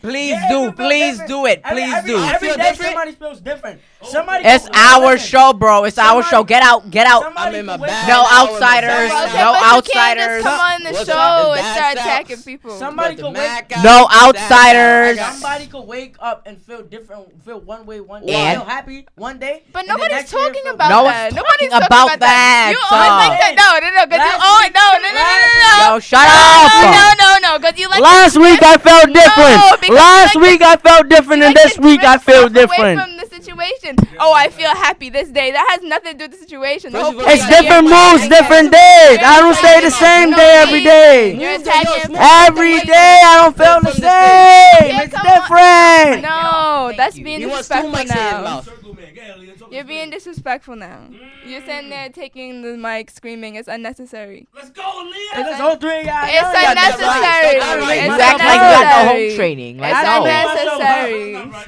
Please Yeah, do. you feel Please different. do it. Please do. Every feel day different? somebody feels different. Somebody. It's our show, bro. It's our Somebody- show. Get out. I'm in my bag. No now, I'm in my outsiders. bag Okay, now. No but you outsiders. can't just come on the What's show up? and That's start out. attacking people. Somebody Got the could Mac wake. out, No that's out. outsiders. I got- Somebody could wake up and feel different, feel one way one day, And? feel happy one day. But and the nobody's next day talking feel about No that. one's Nobody's talking talking about that, You always like that. No, because you Last always week- no. Yo, shut up. No, because you like Last week I felt different. because Last you like week I felt different, and this week I feel away different. from the situation. Oh, I feel happy this day. That has nothing to do with the situation. The First whole of all, It's point is different you're moods, attacking different him. days. I don't stay the same day every day. You're Move that, yo, attacking Smoove. Every day I don't feel the From the same. Yeah, It's come on. different. No, that's you. being He wants two disrespectful mics in his now. mouth. Circle man. Go ahead, Aaliyah, talk You're to being me. disrespectful now. You're sitting there taking the mic, screaming. It's unnecessary. Let's go, Aaliyah. And it's all three of y'all. It's y'all got that right. unnecessary. Y'all got that right. It's You It's act like you got the unnecessary. home training. Like, It's I know. no. unnecessary. Not right.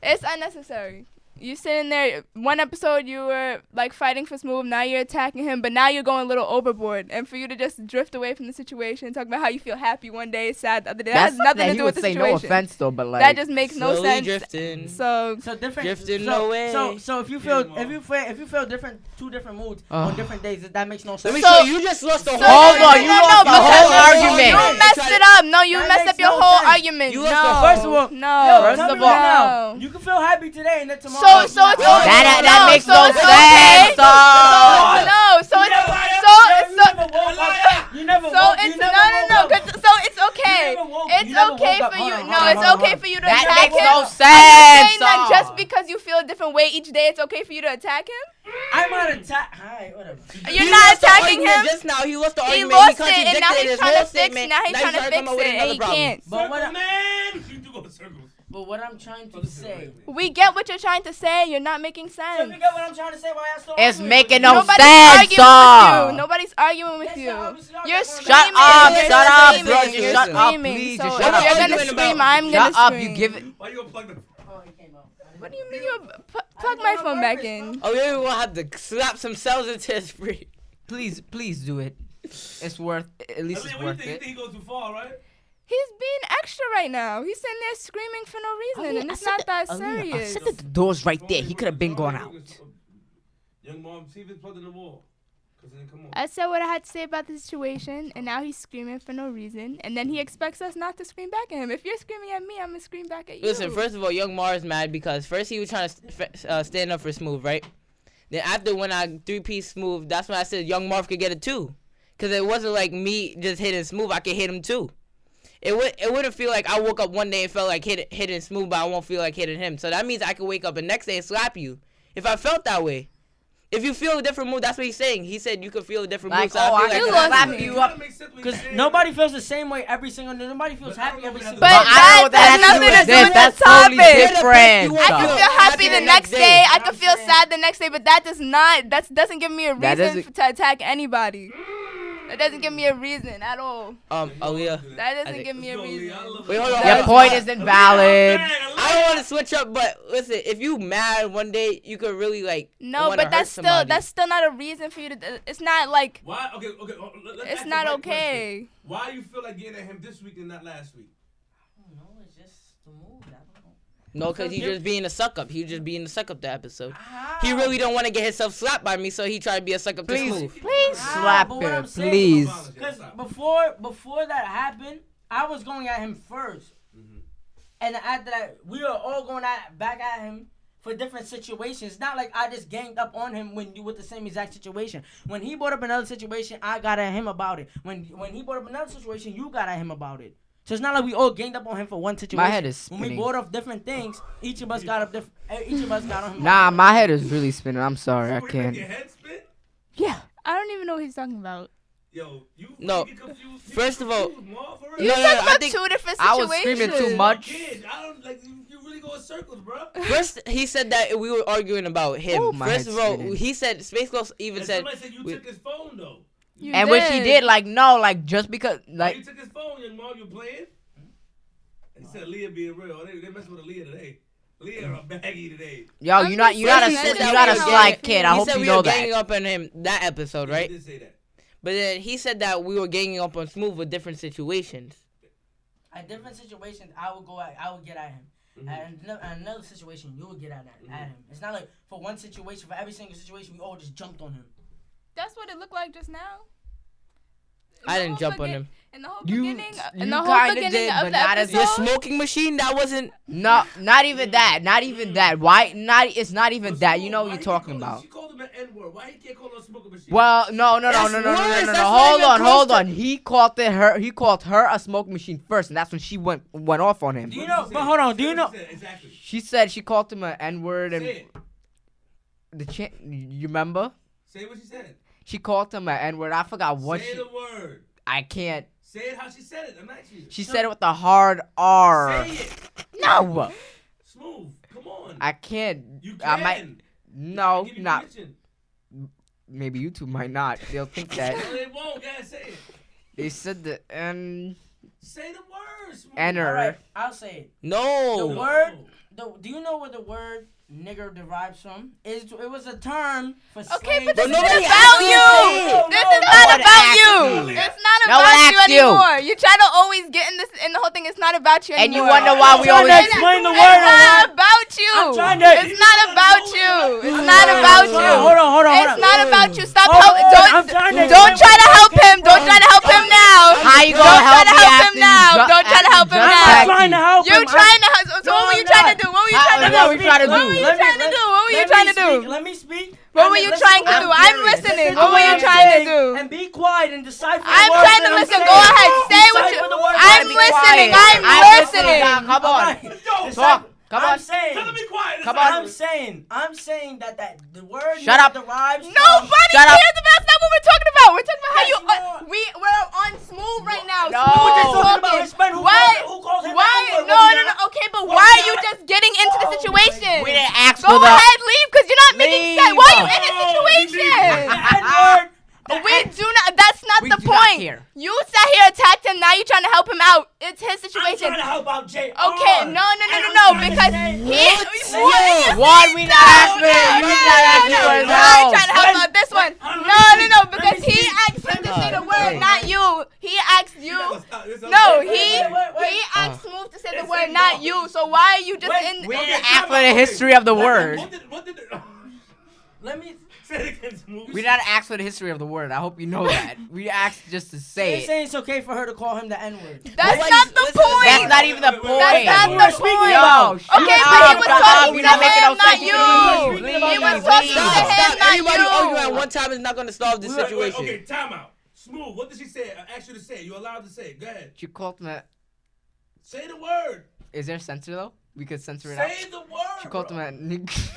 It's unnecessary. You sitting there. One episode you were like fighting for Smoove. Now you're attacking him, but now you're going a little overboard. And for you to just drift away from the situation, talk about how you feel happy one day, sad the other day. That has nothing to do with the say situation. no offense though, but like That just makes no Slowly sense. drifting. So So different. Drifting so, away. So if you feel different, two different moods on different days, that makes no Let sense. me So- show you. You just lost the whole. Hold no, on, no, you no, lost no, the whole because argument. You messed it up. No, you That messed up makes your no whole sense. argument. You no. lost the First of all, no. First tell of me all- right now, you can feel happy today and then tomorrow. So it's okay. That makes no it's sense. okay. dog. No, so You it's never liar. You never so woke. it's You never no. woke up. So it's okay. You never woke- It's you never okay woke up. for Hold you. on, No, hold on, it's hold on. okay for you to That attack makes him. no Are you sense. saying that dog. just because you feel a different way each day, it's okay for you to attack him? I'm not attack. Alright, whatever. You're He not lost the attacking argument him. Just now, he lost the He argument. lost it, and contradicted now he's his trying whole to fix. statement. Now he's trying to trying fix come up with it, and another he problem. can't. But what Circle I- man. You do go in circles. But what I'm trying to say. We get what you're trying to say. You're not making So sense. you get what I'm trying to say? Why I still It's arguing making with no you? Nobody's sense, arguing dog. with you. Nobody's arguing with Yes, you. y'all, obviously y'all You're got one. screaming. Shut up, You're shut up, screaming. bro, just You're shut up, screaming. please, So just if shut you're up. gonna Arguing scream, about- I'm gonna Shut up. scream. You give it. Why you unplug the? Oh, he came out. What do you mean you plug my phone back in? Oh, yeah, we'll have to slap some cells into his brain. Please do it. It's worth. At least it's Aaliyah, what worth you think? You it. think he goes too far, right? He's being extra right now. He's sitting there screaming for no reason, and it's not that I serious. said that the door's right there. He could have been gone out. Young mom, see if it's plugged in the wall. 'Cause it didn't come on. I said what I had to say about the situation, and now he's screaming for no reason, and then he expects us not to scream back at him. If you're screaming at me, I'm gonna scream back at you. Listen, first of all, young Mar's mad because first he was trying to stand up for Smoove, right? Then after when I three-piece Smoove, that's when I said young Marv could get it too. Because it wasn't like me just hitting Smoove. I could hit him too. It wouldn't feel like I woke up one day and felt like hitting Smoove, but I won't feel like hitting him. So that means I could wake up the next day and slap you if I felt that way. If you feel a different mood, that's what he's saying. He said you could feel a different mood. Like, So oh, I I feel You can like lost slap me. you up. Because nobody feels the same way every single day. Nobody feels happy every single But day. I don't know what that has has to do nothing to with do this. with That's the totally topic. different. I can feel happy the next day. I can I'm feel saying- sad the next day, but that doesn't give me a That reason doesn't- to attack anybody. That doesn't give me a reason at all. Aaliyah. That I doesn't think- give me a Let's go, reason. Aaliyah. I love Wait, it. hold on. Your hold on. point isn't valid. I don't want to switch up, but listen, if you mad one day, you could really like. No, wanna but hurt that's somebody. still not a reason for you to. It's not like Why? Okay. Let's it's ask not the right okay. question. Why you feel like getting at him this week and not last week? No, it's just the mood. I don't know. No, because he's just being a suck up. He was just being a suck up that episode. How? He really don't want to get himself slapped by me, so he tried to be a suck up to Please. Smoove. please. Slap But what him, I'm saying- please. Because before that happened, I was going at him first, and after that, we were all going back at him for different situations. It's not like I just ganged up on him when you with the same exact situation. When he brought up another situation, I got at him about it. When he brought up another situation, you got at him about it. So it's not like we all ganged up on him for one situation. My head is When we spinning. bought off different things, each of us got up different. Each of us got on him. Nah, my head is really spinning. I'm sorry, I Smoove, you can't. make your head spin? Yeah. I don't even know what he's talking about. Yo, you No. get confused. First of all- Marv, for real? You No, talking I about think- two different I situations. was screaming too much. Kid, I don't like you really go in circles, bro. First, he said that we were arguing about him. Oh, my First head's of all, spinning. he said Space Ghost even And said. somebody said you we- took his phone though. You And when she did, like, no, like, just because, Why like, you took his phone, young Marv? You playing? And he said Aaliyah being real. They messing with Aaliyah today. Aaliyah a baggy today. yo, I'm you're not just a saying that you're not a we sly were kid. I he hope said you we know were ganging that. up on him that episode, right? He did say that. But then he said that we were ganging up on Smoove with different situations. At different situations, I would get at him. And another situation, you would get at him. It's not like for one situation, for every single situation, we all just jumped on him. That's what it looked like just now. I didn't jump on him. In the whole You- beginning, you in the whole kinda beginning did, of but the not as episode. Your smoking machine, that wasn't. No, not even that. Not even that. Why? Not. It's not even But that. Smoove, You know why what you're he talking called him- about. She called him an N-word. Why he can't call her a smoking machine? Well, no. That's worse. That's not Hold even on. close to- He called her a smoke machine first, and that's when she went off on him. Do you What know? did she But say? hold on. Do Say you what know? she said, exactly. She said she called him an N-word, and Say it. you remember? Say what she said. She called him an N-word. I forgot what Say the word. I can't. Say it how she said it. I'm asking you. She said it with a hard R. Say it. No, Smooth. Come on. I can't. You I can. might. No, Give you not. permission. Maybe YouTube might not. They'll think that. No, they won't. Gotta say it. They said the N. Say the word. Smooth. Enter. All right, I'll say it. No. The word. Do you know where the word nigger derives from? It was a term for Okay, slaves. but this But is nobody about asked you. you. This No, is no not one about asked you. you. It's not No one about you asked you. anymore. You try to always get in this, and the whole thing is not about you And you anymore. wonder why we I'm trying always. to explain the It's word. not about you. I'm trying to- It's not about you. It's not about you. Hold on. It's not about you. Stop Hold help. on, I'm Don't trying to don't try to help him. Don't try to help him now. How you Don't gonna try help to me help after him you now. ju- Don't try to after help him you now. I'm trying to help You him. trying to help? So No, what were you I'm trying not. to do? What were you trying to What were do? you trying to What do? were you trying to do? What were you trying to do? Let me speak. What were you Listen trying to what do? I'm I'm curious. listening. Listen What were you I'm trying to saying do? And be quiet and decipher the I'm words trying to that I'm listen. saying. Go ahead. Say what Decipher you. the words I'm that listening. quiet. I'm I'm listening. listening. Come on. Yo, Talk. Come on. I'm saying. Tell her to be quiet. Come It's on. like- I'm saying that the word Shut up. derives from. Nobody Shut up. cares about. That's not what we're talking about. We're talking about how Yes, you. you are. We're on Smoove right now. No. Smoove We're is just talking about talking. his friend who Why? calls him Why? that N-word. No. Okay, but What why was are you that? just getting into the Oh, situation? We didn't ask Go for the. ahead, leave, because you're not making sense. Why are you in this Oh, situation? N-word. We do not. That's not We the do not point. care. You sat here, attacked him. Now you're trying to help him out. It's his I'm situation. trying to help out J.R. Okay, no, because he. One, we not asked for it. You not asked for I it. ain't No. trying to help out this one. No, because he asked him to say the word, not you. He asked you. No, he asked Smoove to say the word, not you. So why are you just in? We didn't ask for the history of the word. What did Let me. say it again, Smooth? We didn't ask for the history of the word. I hope you know that. We asked just to say They're it. saying it's okay for her to call him the N-word. That's Wait, not the listen, point. That's not even the point. That's not We're the speaking point. about. Okay, Shut but he up, was shut up. talking You're to not making no him, not sense. you. Leave, He was leave, talking leave. to Stop. him, not Everybody arguing at you. one time is not going to solve the situation. Okay, time out. Smooth, what did she say? I asked you to say it. You're allowed to say it. Go ahead. She called him a. Say the word. Is there censor though? We could censor it out. Say the word. She called him bro. a nigga. Say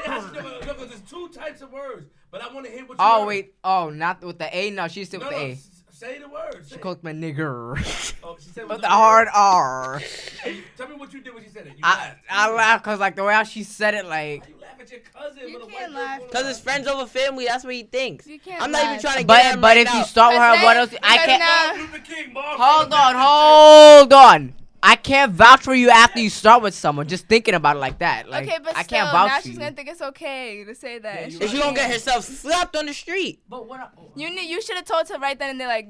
how she no, because there's two types of words, but I want to hear what you Oh heard. wait. Oh, not with the A. No, she said with the A. Say the word. Say She it. called him a nigger. Oh, she said With the hard R. Hey, tell me what you did when she said it. You I laughed. laugh because like the way how she said it, like. Why you laugh at your cousin? You with a can't white laugh. girl Because it's friends over family, that's what he thinks. You can't I'm not even laugh. trying to get at him But right if now. you start with her, what else? I Because can't. now- Martin Luther King, Marv. Hold on. I can't vouch for you after you start with someone. Just thinking about it like that. Like, Okay, but I still, can't vouch now for she's you. gonna think it's okay to say that. Yeah, And you she If you don't get can't. herself slapped on the street. But what? You should have told her right then and there, like,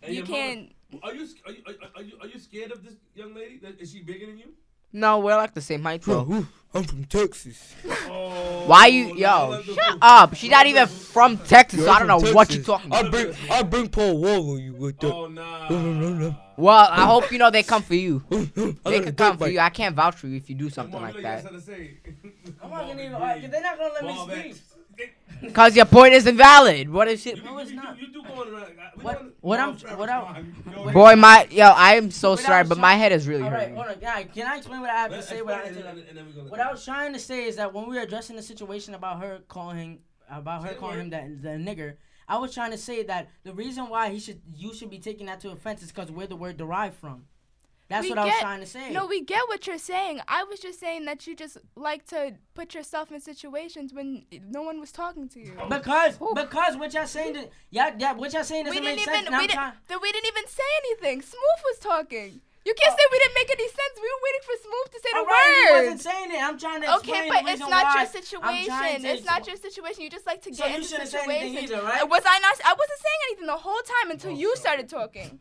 And you your can't. mother- Are you scared of this young lady? Is she bigger than you? No, we're like the same height, though. I'm from Texas. Oh, Why you, yo, shut up. She's not even from Texas, so I don't know what you're talking about. I'll bring Paul Wall on you with that. Oh nah. Well, I hope you know they come for you. They gotta can come for bite. you. I can't vouch for you if you do something Marv, like you got that. something to say. I'm not gonna even. They're not gonna let me Marv speak. X. Cause your point is invalid. What is it? No, it's not. You do go on around. Boy, I am so What I sorry, was but trying- my head is really All right, hurting. hold on. Can I explain what I have to Let's say? explain What I it, have to- and then we're gonna What I was trying to say is that when we were addressing the situation about her calling him the nigger, I was trying to say that the reason why you should be taking that to offense is because where the word derived from. That's what I was trying to say. No, we get what you're saying. I was just saying that you just like to put yourself in situations when no one was talking to you. Because what y'all saying, what y'all saying doesn't make sense. We didn't even say anything. Smoove was talking. You can't say we didn't make any sense. We were waiting for Smoove to say the He words. wasn't saying it. I'm trying to explain Okay, but the it's reason not why your situation. It's not your situation. You just like to So get you into shouldn't say anything situations. either, right? Was I not? I wasn't saying anything the whole time until you started talking.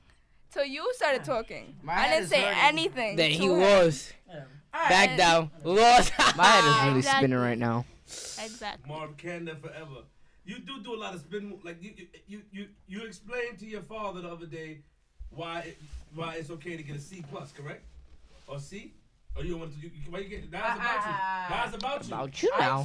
Till you started talking. I didn't say anything. Then he to him. was. Alright. Back down. Lost. My head is really Exactly. spinning right now. Exactly. Marv Canada forever. You do a lot of spin. Like you explained to your father the other day why it's okay to get a C plus, correct? Or C? Or you don't want to? Why you get? That's about you. That's about you. About you I now.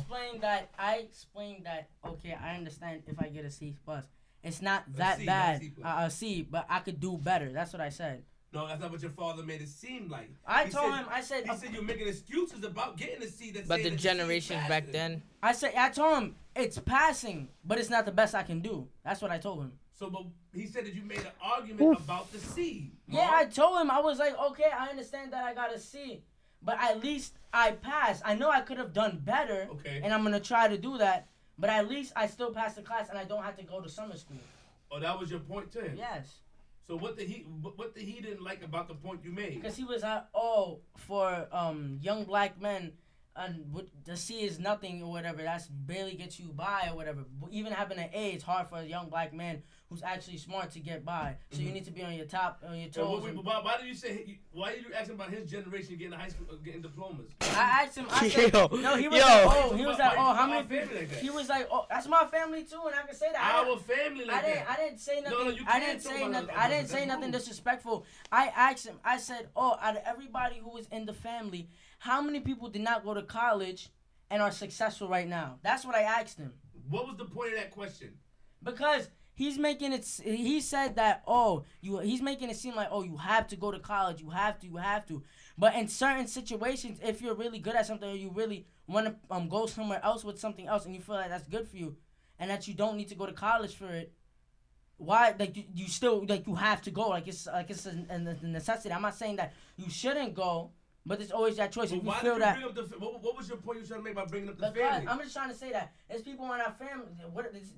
explained that. Okay, I understand if I get a C plus, it's not A that C, not a bad. C plus. A C, but I could do better. That's what I said. No, that's not what your father made it seem like. I told him. I said you're making excuses about getting a C. But the generations back then. I told him it's passing, but it's not the best I can do. That's what I told him. So, but he said that you made an argument about the C. Yeah, I told him. I was like, okay, I understand that I got a C, but at least I passed. I know I could have done better, Okay. and I'm gonna try to do that. But at least I still passed the class, and I don't have to go to summer school. Oh, that was your point to him. Yes. So what did he didn't like about the point you made? Because he was for young black men, and the C is nothing or whatever. That's barely gets you by or whatever. Even having an A, it's hard for a young black man who's actually smart to get by. So you need to be on your toes. Why did you say? Why did you ask him about his generation getting high school, getting diplomas? I asked him. I said, no. He was like, how many people? He was like, that's my family too, and I can say that. Our family like that. I didn't say nothing. No, you I can't didn't talk say about nothing. it. I didn't say nothing disrespectful. I asked him. I said, out of everybody who was in the family, how many people did not go to college and are successful right now? That's what I asked him. What was the point of that question? Because he's making it. He said that he's making it seem like you have to go to college. You have to. But in certain situations, if you're really good at something or you really want to go somewhere else with something else and you feel like that's good for you and that you don't need to go to college for it, why you still you have to go it's a necessity. I'm not saying that you shouldn't go. But there's always that choice. But if you why feel did that. you bring up what was your point you were trying to make by bringing up the Because family? I'm just trying to say that there's people in our family.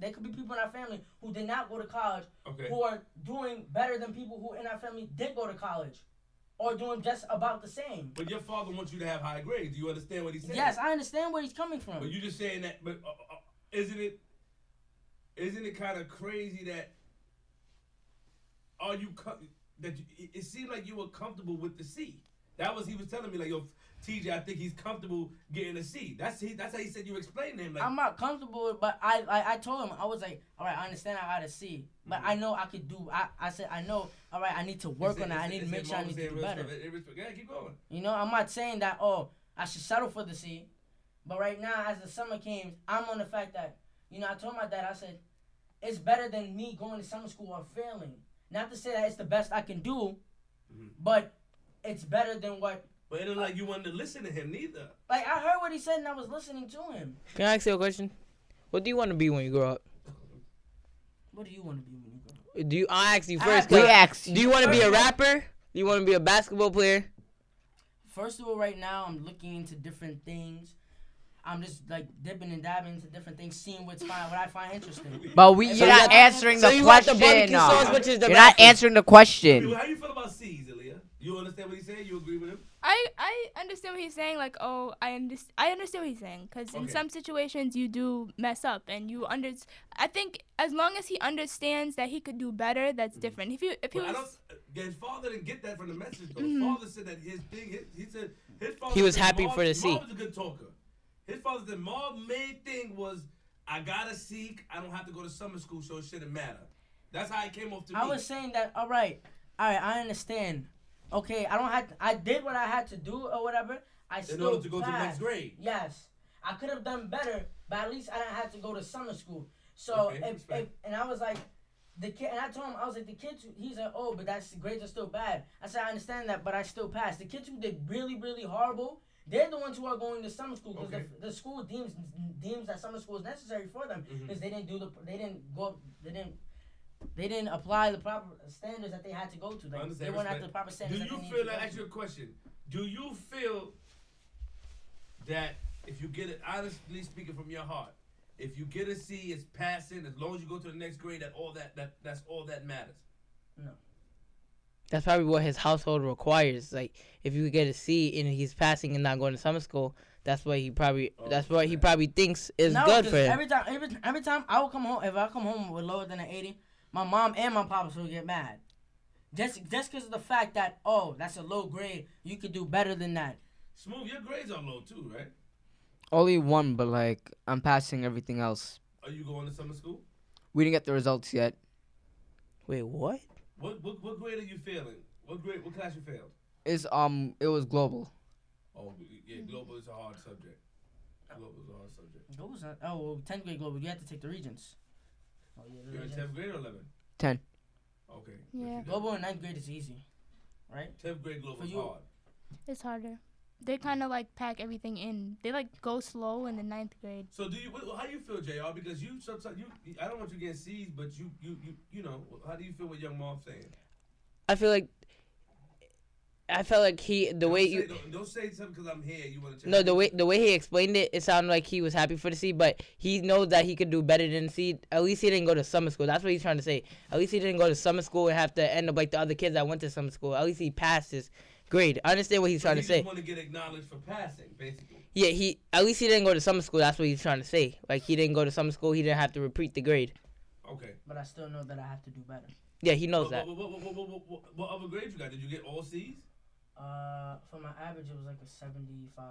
There could be people in our family who did not go to college, who are doing better than people who in our family did go to college, or doing just about the same. But your father wants you to have high grades. Do you understand what he's saying? Yes, I understand where he's coming from. But you just saying that. But isn't it kind of crazy that it seemed like you were comfortable with the C? That was he was telling me like, yo, TJ, I think he's comfortable getting a C. That's how he said you explained to him. Like, I'm not comfortable, but I told him, I was like, all right, I understand I got a C, but I know I could do. I said I know, all right, I need to work on that. I need to make sure I need to do better. Yeah, keep going. You know, I'm not saying that I should settle for the C, but right now as the summer came, I'm on the fact that I told my dad, I said it's better than me going to summer school or failing. Not to say that it's the best I can do, but it's better than what. But it ain't like you wanted to listen to him neither. Like I heard what he said and I was listening to him. Can I ask you a question? What do you want to be when you grow up? What do you want to be when you grow up? I'll ask you first. We asked you. Do you want to be a rapper? Do you want to be a basketball player? First of all, right now I'm looking into different things. I'm just like dipping and dabbing into different things, seeing what I find interesting. But you're not answering the question. You're not answering the question. How you feel about C's, Aaliyah? You understand what he's saying? You agree with him? I understand what he's saying. Like, I understand what he's saying. Because in some situations, you do mess up. And I think as long as he understands that he could do better, that's different. His father didn't get that from the message, though. His father said that his thing, he said his father he was said happy for the C. Marv was a good talker. His father said Marv's main thing was, I got a C, I don't have to go to summer school, so it shouldn't matter. That's how it came off to me. I was saying that, all right, I understand. Okay, I did what I had to do or whatever. I still in order to go to the next grade. Yes. I could have done better, but at least I didn't have to go to summer school. So and I was like, the kid, and I told him, I was like, the kids, he's like, oh, but that's grades are still bad. I said, I understand that, but I still passed. The kids who did really, really horrible, they're the ones who are going to summer school because the school deems that summer school is necessary for them because they didn't apply the proper standards that they had to go to. Like, they weren't at the proper standards. Do you feel that? Ask you a question. Do you feel that if you get it, honestly speaking from your heart, if you get a C, it's passing. As long as you go to the next grade, that's all that matters. No. That's probably what his household requires. Like, if you get a C and he's passing and not going to summer school, that's what he probably thinks is good for him. Every time I will come home, if I come home with lower than an 80, my mom and my papa will get mad. Just because of the fact that, oh, that's a low grade, you could do better than that. Smoove, your grades are low too, right? Only one, but like I'm passing everything else. Are you going to summer school? We didn't get the results yet. Wait, what? What grade are you failing? What class you failed? It was global. Oh yeah, global is a hard subject. Global's not. Oh, well, 10th grade global. You have to take the regents. Oh yeah, You're in 10th grade or 11? 10. Okay. Yeah. Global in 9th grade is easy, right? 10th grade global is hard. It's harder. They kind of like pack everything in. They like go slow in the 9th grade. So how do you feel, JR? Because you sometimes I don't want you getting C's, but you know, how do you feel with young Marv saying? I felt like Don't say something because I'm here. You want to? No, the way he explained it, it sounded like he was happy for the C, but he knows that he could do better than C. At least he didn't go to summer school. That's what he's trying to say. At least he didn't go to summer school and have to end up like the other kids that went to summer school. At least he passed his grade. I understand what he's trying to say. He just want to get acknowledged for passing, basically. Yeah, at least he didn't go to summer school. That's what he's trying to say. Like, he didn't go to summer school. He didn't have to repeat the grade. Okay. But I still know that I have to do better. Yeah, he knows that. What other grades you got? Did you get all C's? For my average, it was like a 75.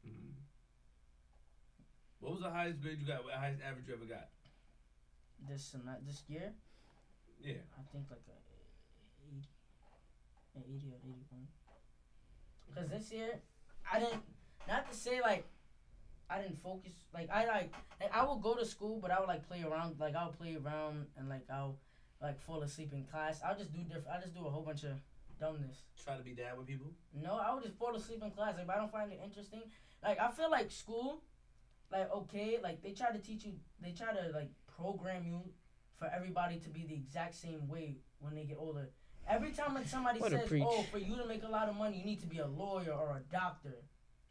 Mm-hmm. What was the highest grade you got? What highest average you ever got? This year? Yeah. I think like an 80 or 81. Because this year, I didn't, not to say like, I didn't focus, like I will go to school, but I would like play around, like I'll play around and like I'll like fall asleep in class. I'll just do a whole bunch of dumbness. Try to be down with people? No, I would just fall asleep in class. Like, if I don't find it interesting, like I feel like school, like okay, like they try to like program you for everybody to be the exact same way when they get older. Every time when somebody says, oh, for you to make a lot of money, you need to be a lawyer or a doctor.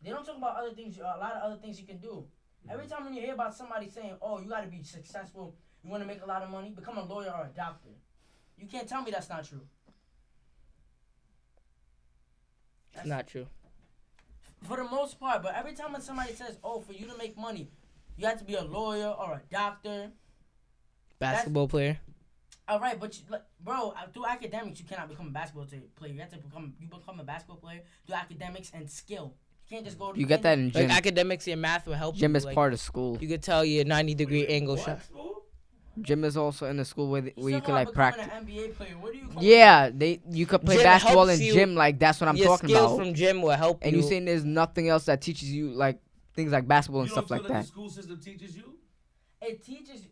They don't talk about other things, a lot of other things you can do. Mm-hmm. Every time when you hear about somebody saying, oh, you got to be successful, you want to make a lot of money, become a lawyer or a doctor. You can't tell me that's not true. That's not true. For the most part, but every time when somebody says, oh, for you to make money, you have to be a lawyer or a doctor. Basketball player. All right, but bro, through academics, you cannot become a basketball player. You have to become a basketball player through academics and skill. You can't just go to You get that in gym. Like academics and math will help Gym you. is like, part of school. You could tell your 90-degree angle shot. Gym is also in the school where you can like practice. An NBA player. What do you call you could play Gym basketball in you, gym. Like that's what I'm talking Your about. skills from gym will help and you. And you saying there's nothing else that teaches you like things like basketball and stuff like that. The school system teaches you? It teaches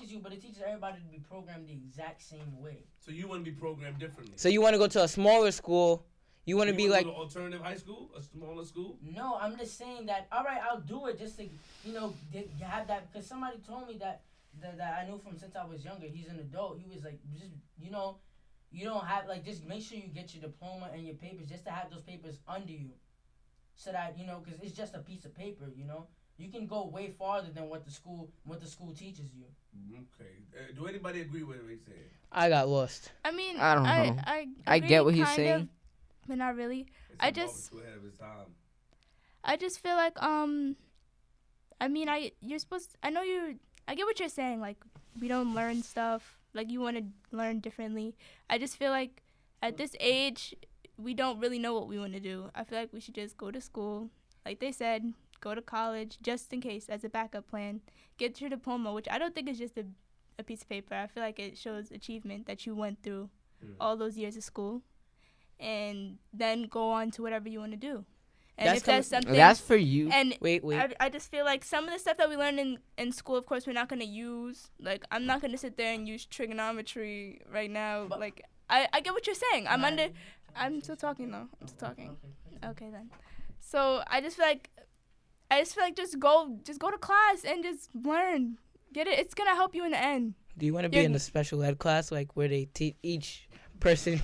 you, but it teaches everybody to be programmed the exact same way. So you want to be programmed differently? So you want to go to a smaller school? You want to be like an alternative high school, a smaller school? No, I'm just saying that. All right, I'll do it just to have that, because somebody told me that I knew from since I was younger. He's an adult. He was like, just you don't have like just make sure you get your diploma and your papers just to have those papers under you, so that because it's just a piece of paper. You can go way farther than what the school teaches you. Okay. Do anybody agree with what he's saying? I got lost. I mean, I don't know. I get what he's saying, but not really. I just feel like I mean I get what you're saying. Like we don't learn stuff. Like you want to learn differently. I just feel like at this age we don't really know what we want to do. I feel like we should just go to school, like they said. Go to college just in case as a backup plan. Get your diploma, which I don't think is just a piece of paper. I feel like it shows achievement that you went through all those years of school. And then go on to whatever you want to do. And if there's something, that's for you. And wait. I just feel like some of the stuff that we learn in school, of course, we're not gonna use. Like, I'm not gonna sit there and use trigonometry right now. But like, I get what you're saying. I'm still talking though. I'm still talking. Okay then. So I just feel like just go to class and just learn. Get it? It's gonna help you in the end. Do you want to be in the special ed class, like where they teach each person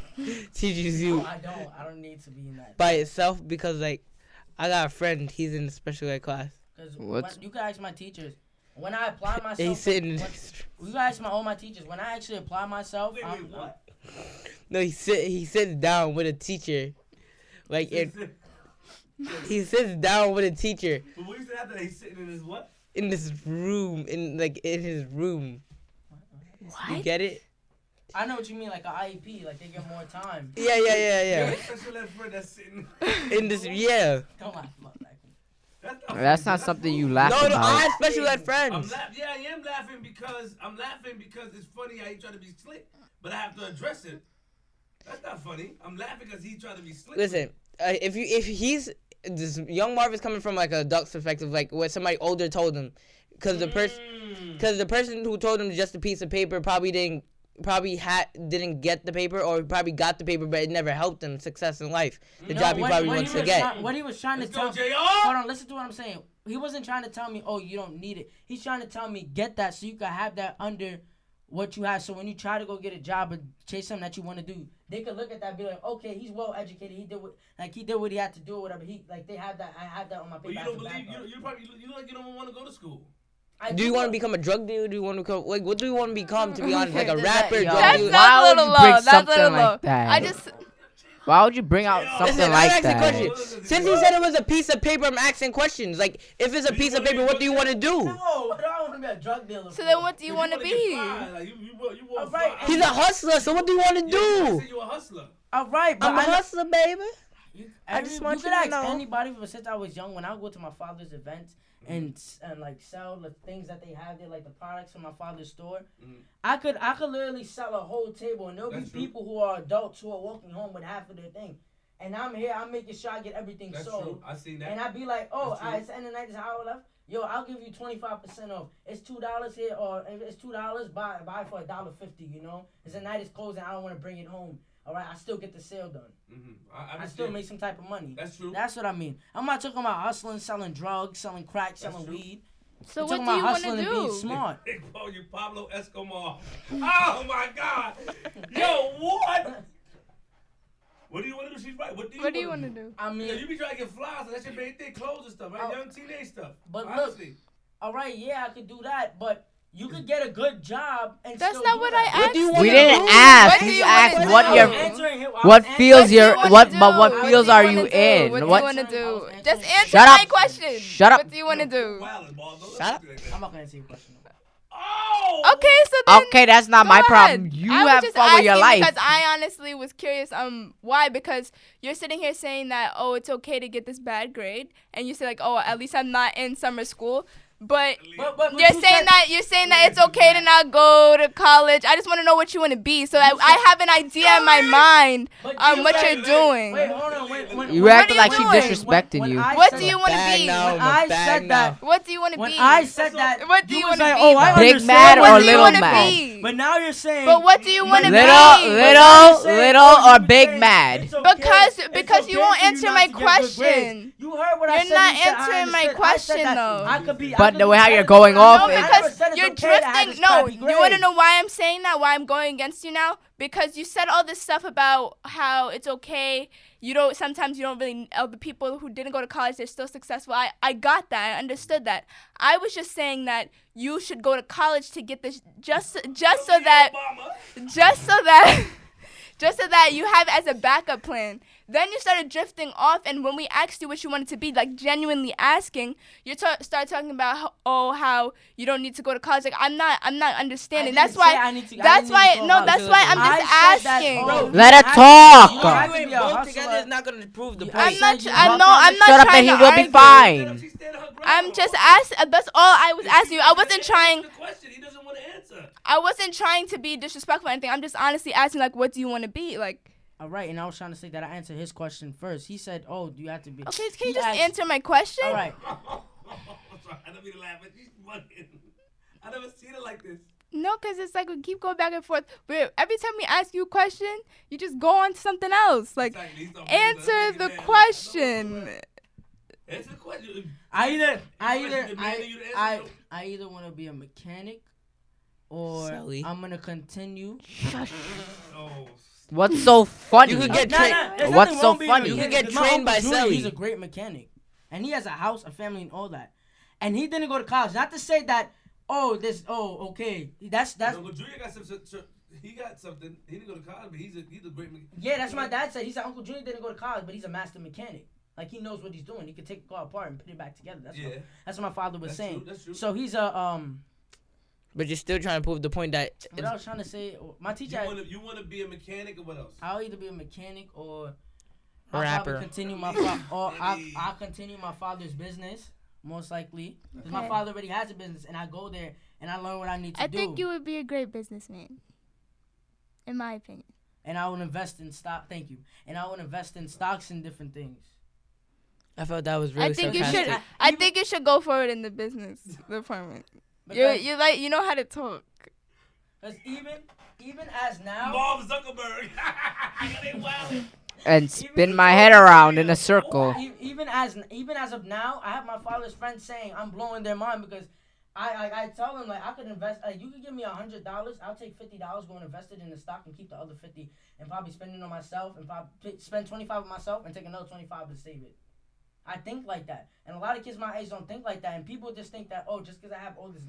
teaches you? No, I don't. I don't need to be in that. By itself, because like I got a friend, he's in the special ed class. Because you can ask my teachers. When I apply myself, He's sitting. You can ask all my teachers. When I actually apply myself, what? No, he sits down with a teacher, like he sits down with a teacher. But what you said after that, he's sitting in his what? In this room, in his room. What? You get it? I know what you mean, like an IEP, like they get more time. Yeah. You're a special ed friend that's sitting In this, yeah. Don't laugh about that. That's not something you laugh No, about. I have special ed friends. I am laughing because it's funny how he tried to be slick, but I have to address it. That's not funny. I'm laughing because he tried to be slick. Listen, if he's this young Marv is coming from like a adult's perspective, like what somebody older told him, because the person who told him just a piece of paper probably didn't get the paper, or probably got the paper but it never helped him success in life. The job he probably wants to get. What he was trying to tell me. JR! Hold on, listen to what I'm saying. He wasn't trying to tell me, oh, you don't need it. He's trying to tell me, get that so you can have that under what you have. So when you try to go get a job or chase something that you want to do, they could look at that and be like, okay, he's well educated. He did what he had to do or whatever. They have that. I have that on my paper. But you don't believe you don't want to go to school. Do you want to become a drug dealer? Do you want to become what do you want to become? To be honest, like a rapper, drug That's dealer. Why would you bring That's a something little like low. that? Why would you bring out something Listen, like I asked that? a question. Since he said it was a piece of paper, I'm asking questions. Like, if it's a piece of paper, what do you want to do? No, I don't want to be a drug dealer. So then what do you want to be? He's a hustler, so what do you want to do? You're a hustler. All right, but I'm a hustler, baby. I just want you you could to know. ask anybody since I was young. When I would go to my father's events and like sell the things that they have there, like the products from my father's store, I could literally sell a whole table, and there'll be people who are adults who are walking home with half of their thing. And I'm here, I'm making sure I get everything sold. True. I seen that. And I'd be like, oh, it's the end of the night, it's an hour left. Yo, I'll give you 25% off. It's $2 here, or if it's $2, buy for $1.50. You know, it's the night is closing. I don't want to bring it home. All right, I still get the sale done. I still make some type of money. That's true. That's what I mean. I'm not talking about hustling, selling drugs, selling crack, selling weed. So I'm what talking do you about want to hustling and being do? smart. They call you Pablo Escobar. Oh my God. Yo, what? What do you want to do? She's right. What do you want to do? I mean, you be trying to get flies. That's your main thing, clothes and stuff, right? Young teenage stuff. But honestly. look, all right, yeah, I could do that, but you could get a good job and That's still not do what that. I asked. We didn't ask. What do We you wanna asked do? what your What fields you're What do you what wanna do? fields What are do you wanna do? in? What do What? you want to do? Just answer Shut my up. question. Shut up. What do you want to do? Shut up. I'm not gonna answer your question. Oh! Okay, so then Okay, that's not go my ahead. problem. You I was have just fun with your asking life. because I honestly was curious. Why? Because you're sitting here saying that it's okay to get this bad grade, and you say like, at least I'm not in summer school. But you're saying that it's okay to not go to college. I just want to know what you want to be, so I have an idea in my mind on what you're doing. Wait, hold on, wait. You acting like she doing? disrespecting you. What do you want to be? now. When I said that, What do you want to when be? I said that, What do you was wanna like, be? oh, I Big understand mad what or what do you little wanna mad? be? But now you're saying. But what do you want to be? Little or big mad? Because you won't answer my question. You heard what I said. You're not you said, I answering my understood. I question, said that though. I could be. But the way how you're going off No, is- because I never said it's you're okay to have drifting. this No, crappy you want to grade. know why I'm saying that? Why I'm going against you now? Because you said all this stuff about how it's okay. Sometimes you don't really. The people who didn't go to college, they're still successful. I got that. I understood that. I was just saying that you should go to college to get this, just so that you have as a backup plan. Then you started drifting off, and when we asked you what you wanted to be, like genuinely asking, you start talking about how you don't need to go to college. Like I'm not understanding. That's why I'm just asking. Let her talk. Arguing both together is not going to prove the point. I'm not Shut up trying and he to will argue. be fine. I'm just asking. That's all I was asking you. I wasn't trying. He doesn't want to answer. I wasn't trying to be disrespectful or anything. I'm just honestly asking, like, what do you want to be? Like, All right, and I was trying to say that I answered his question first. He said, "Oh, do you have to be?" Okay, can you just answer my question? All right. Sorry, I don't mean to laugh, but she's bugging. I never seen it like this. No, because it's like we keep going back and forth. But every time we ask you a question, you just go on to something else. Like, answer the question. Answer the question. I either want to be a mechanic or Sally. I'm gonna continue. Oh. What's so funny? You could get trained. What's so funny? You could get trained by Sally. He's a great mechanic, and he has a house, a family, and all that. And he didn't go to college. Not to say that. Okay. That's. No, Junior got some. He got something. He didn't go to college, but he's a great mechanic. Yeah, that's what my dad said. He said Uncle Junior didn't go to college, but he's a master mechanic. Like he knows what he's doing. He could take a car apart and put it back together. That's what my father was saying. True, that's true. So he's But you're still trying to prove the point that. What I was trying to say, my teacher. You want to be a mechanic or what else? I'll either be a mechanic or rapper. I'll continue my I'll continue my father's business most likely because my father already has a business, and I go there and I learn what I need to do. I think you would be a great businessman, in my opinion. And I will invest in stock. Thank you. And I will invest in stocks and different things. I felt that was really sarcastic. I think you should go for it in the business department. You know how to talk. Because even as now, Marv Zuckerberg. And spin my head around in a circle. Even as of now, I have my father's friends saying I'm blowing their mind because I tell them like I could invest. You could give me $100. I'll take $50, go and invest it in the stock, and keep the other 50, and probably spend it on myself, and probably spend 25 on myself, and take another 25 to save it. I think like that, and a lot of kids my age don't think like that, and people just think that just because I have all this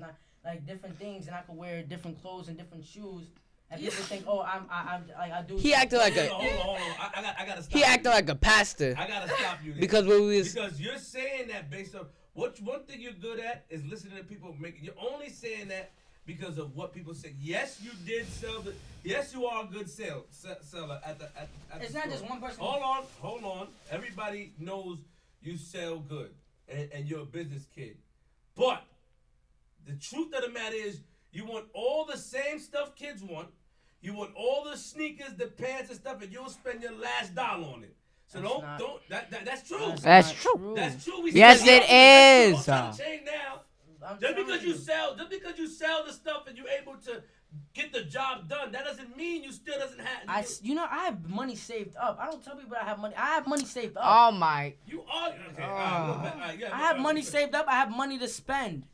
like different things and I could wear different clothes and different shoes, and people think I do. He acted like a. Hold on. I gotta stop. He acted like a pastor. I gotta stop you there. Because you're saying that based on one thing you're good at is listening to people making. You're only saying that because of what people say. Yes, you did sell the. Yes, you are a good seller at the. It's the not store. just one person. Hold on. Everybody knows you sell good, and you're a business kid. But the truth of the matter is, you want all the same stuff kids want. You want all the sneakers, the pants, and stuff, and you'll spend your last dollar on it. So that's true. That's true. That's true. Yes, it is. I'm trying to change now. Just because you sell the stuff and you're able to get the job done, that doesn't mean you still doesn't have. I have money saved up. I don't tell people I have money. I have money saved up. Oh my. You are okay. I have money saved up. I have money to spend.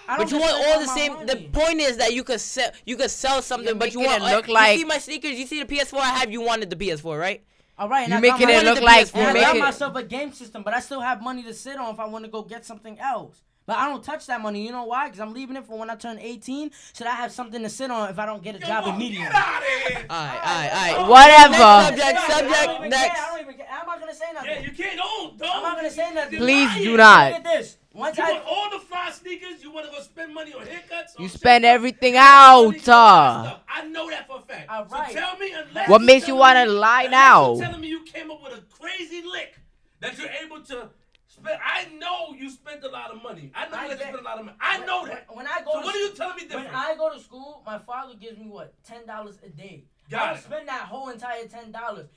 But you want all the same. Money. The point is that you could sell something, but you want it look like. You see my sneakers. You see the PS4 I have. You wanted the PS4, right? All right. You making it look like. I got myself a game system, but I still have money to sit on if I want to go get something else. But I don't touch that money. You know why? Because I'm leaving it for when I turn 18. So that I have something to sit on if I don't get a job immediately. Get out of here. All right. Whatever. Next subject. Next. I don't even care. I'm not going to say nothing. Yeah, you can't. Don't. I'm not going to say nothing. Please do not. Look at this. Want all the fly sneakers? You want to go spend money on haircuts? You spend everything out. I know that for a fact. All right. So tell me, what makes you want to lie now? You're telling me you came up with a crazy lick that you're able to spend. I know you spent a lot of money. I know you spent a lot of money. I know that. When I go what are you telling me different? When I go to school, my father gives me $10 a day. I don't spend that whole entire $10.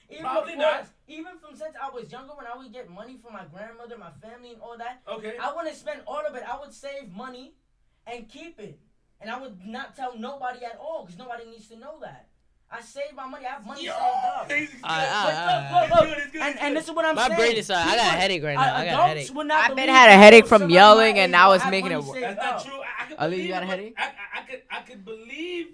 Even from since I was younger, when I would get money from my grandmother, my family, and all that. Okay. I wouldn't spend all of it. I would save money and keep it, and I would not tell nobody at all because nobody needs to know that. I save my money. I have money saved up. Look. And this is what I'm saying. My brain is I got a headache right now. I got a headache. I've been had a headache from yelling, and now it's making it worse. That's not true. Aaliyah, you got a headache? I could believe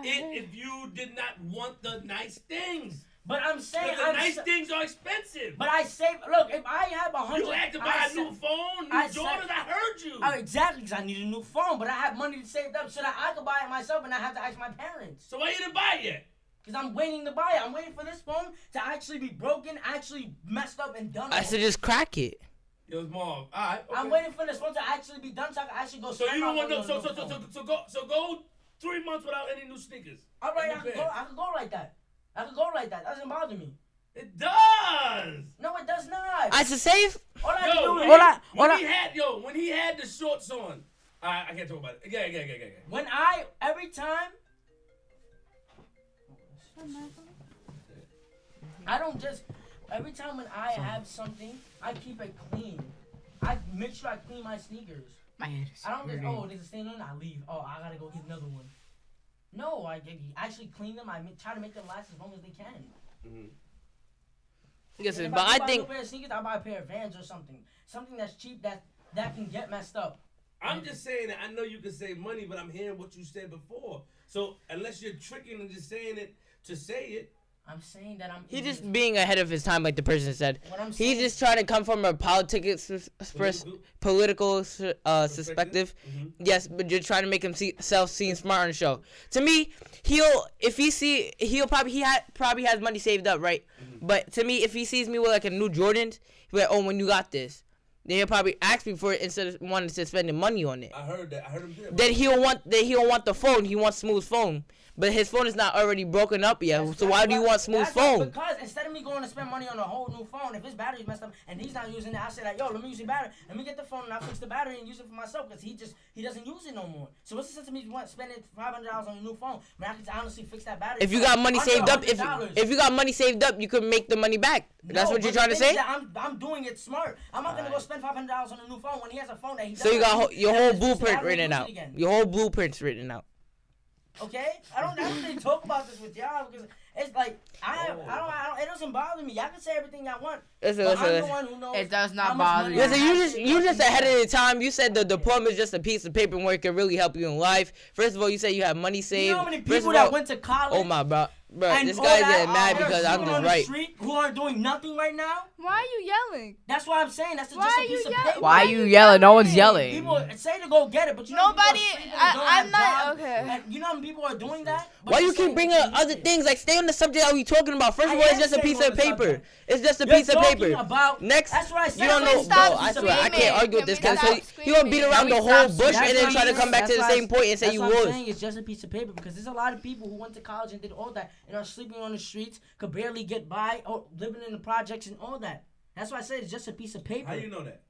it if you did not want the nice things. But I'm saying the nice things are expensive. But I save. Look, if I have 100, you had to buy a new phone, new Jordans. I heard you. Exactly, because I need a new phone. But I have money to save up so that I could buy it myself and not have to ask my parents. So why you didn't buy it yet? Because I'm waiting to buy it. I'm waiting for this phone to actually be broken, actually messed up and done. I said just crack it. Yo, Marv. All right. Okay. I'm waiting for this phone to actually be done so I can actually go. So you don't want no. So go 3 months without any new sneakers. All right, I can go like that. That doesn't bother me. It does. No, it does not. I should save. All I can do when he had the shorts on. I can't talk about it. Yeah. Every time. I don't just every time when I have something, I keep it clean. I make sure I clean my sneakers. My head is I don't just hurting. there's a stain on it, I leave. Oh, I gotta go get another one. No, I actually clean them. Try to make them last as long as they can. Listen, If but I I buy think a pair of sneakers, I buy a pair of Vans or something that's cheap that can get messed up. I'm just saying that I know you can save money, but I'm hearing what you said before. So unless you're tricking and just saying it to say it, I'm saying that he's just being ahead of his time, like the person said. What I'm He's saying, just trying to come from a political perspective. Yes, but you're trying to make himself seem smart on the show. To me, he probably has money saved up, right? But to me, if he sees me with like a new Jordans, he'll be like, "Oh, when you got this?" Then he'll probably ask me for it instead of wanting to spend the money on it. I heard that. I heard him do that. Then he'll want the phone. He wants Smoove's phone. But his phone is not already broken up yet, so why do you want Smoove's phone? Because instead of me going to spend money on a whole new phone, if his battery's messed up and he's not using it, I say like, yo, let me use your battery. Let me get the phone and I fix the battery and use it for myself because he doesn't use it no more. So what's the sense of me spending $500 on a new phone when I can honestly fix that battery? If you got money saved up, if you got money saved up, you could make the money back. That's what you're trying to say? I'm doing it smart. I'm not gonna go spend $500 on a new phone when he has a phone that he doesn't. So you got your whole blueprint written out. Your whole blueprint's written out. Okay, I don't really talk about this with y'all because it's like it doesn't bother me. Y'all can say everything y'all want. Listen. I'm the one who knows. It does not bother you. Listen, you just ahead of the time. You said the diploma is just a piece of paper where it can really help you in life. First of all, you said you have money saved. You know how many people that went to college? Oh my bro, and this guy's getting mad are because I'm sleeping just on the right. street who aren't doing nothing right now. Why are you yelling? That's what I'm saying. That's Why just a are you piece of yelling? paper. Why are you yelling? No one's yelling. People say to go get it, but you know Nobody. I'm not jobs, okay. and you know how many people are doing that? But Why you're you keep saying bringing that up you other need it. things? Like, stay on the subject that we talking about. First of all, I it's am just a staying piece on of the paper. subject. It's just a You're piece of talking paper. about- Next, That's what I said. you don't know, Can we stop bro. I swear, I screaming? can't argue with Can this we because stop he gonna beat screaming? around the Can we whole stop bush screaming? and then try to That's come back to the what same point and say that's you what I'm was. saying. It's just a piece of paper because there's a lot of people who went to college and did all that and are sleeping on the streets, could barely get by, or living in the projects and all that. That's why I said it's just a piece of paper. How do you know that?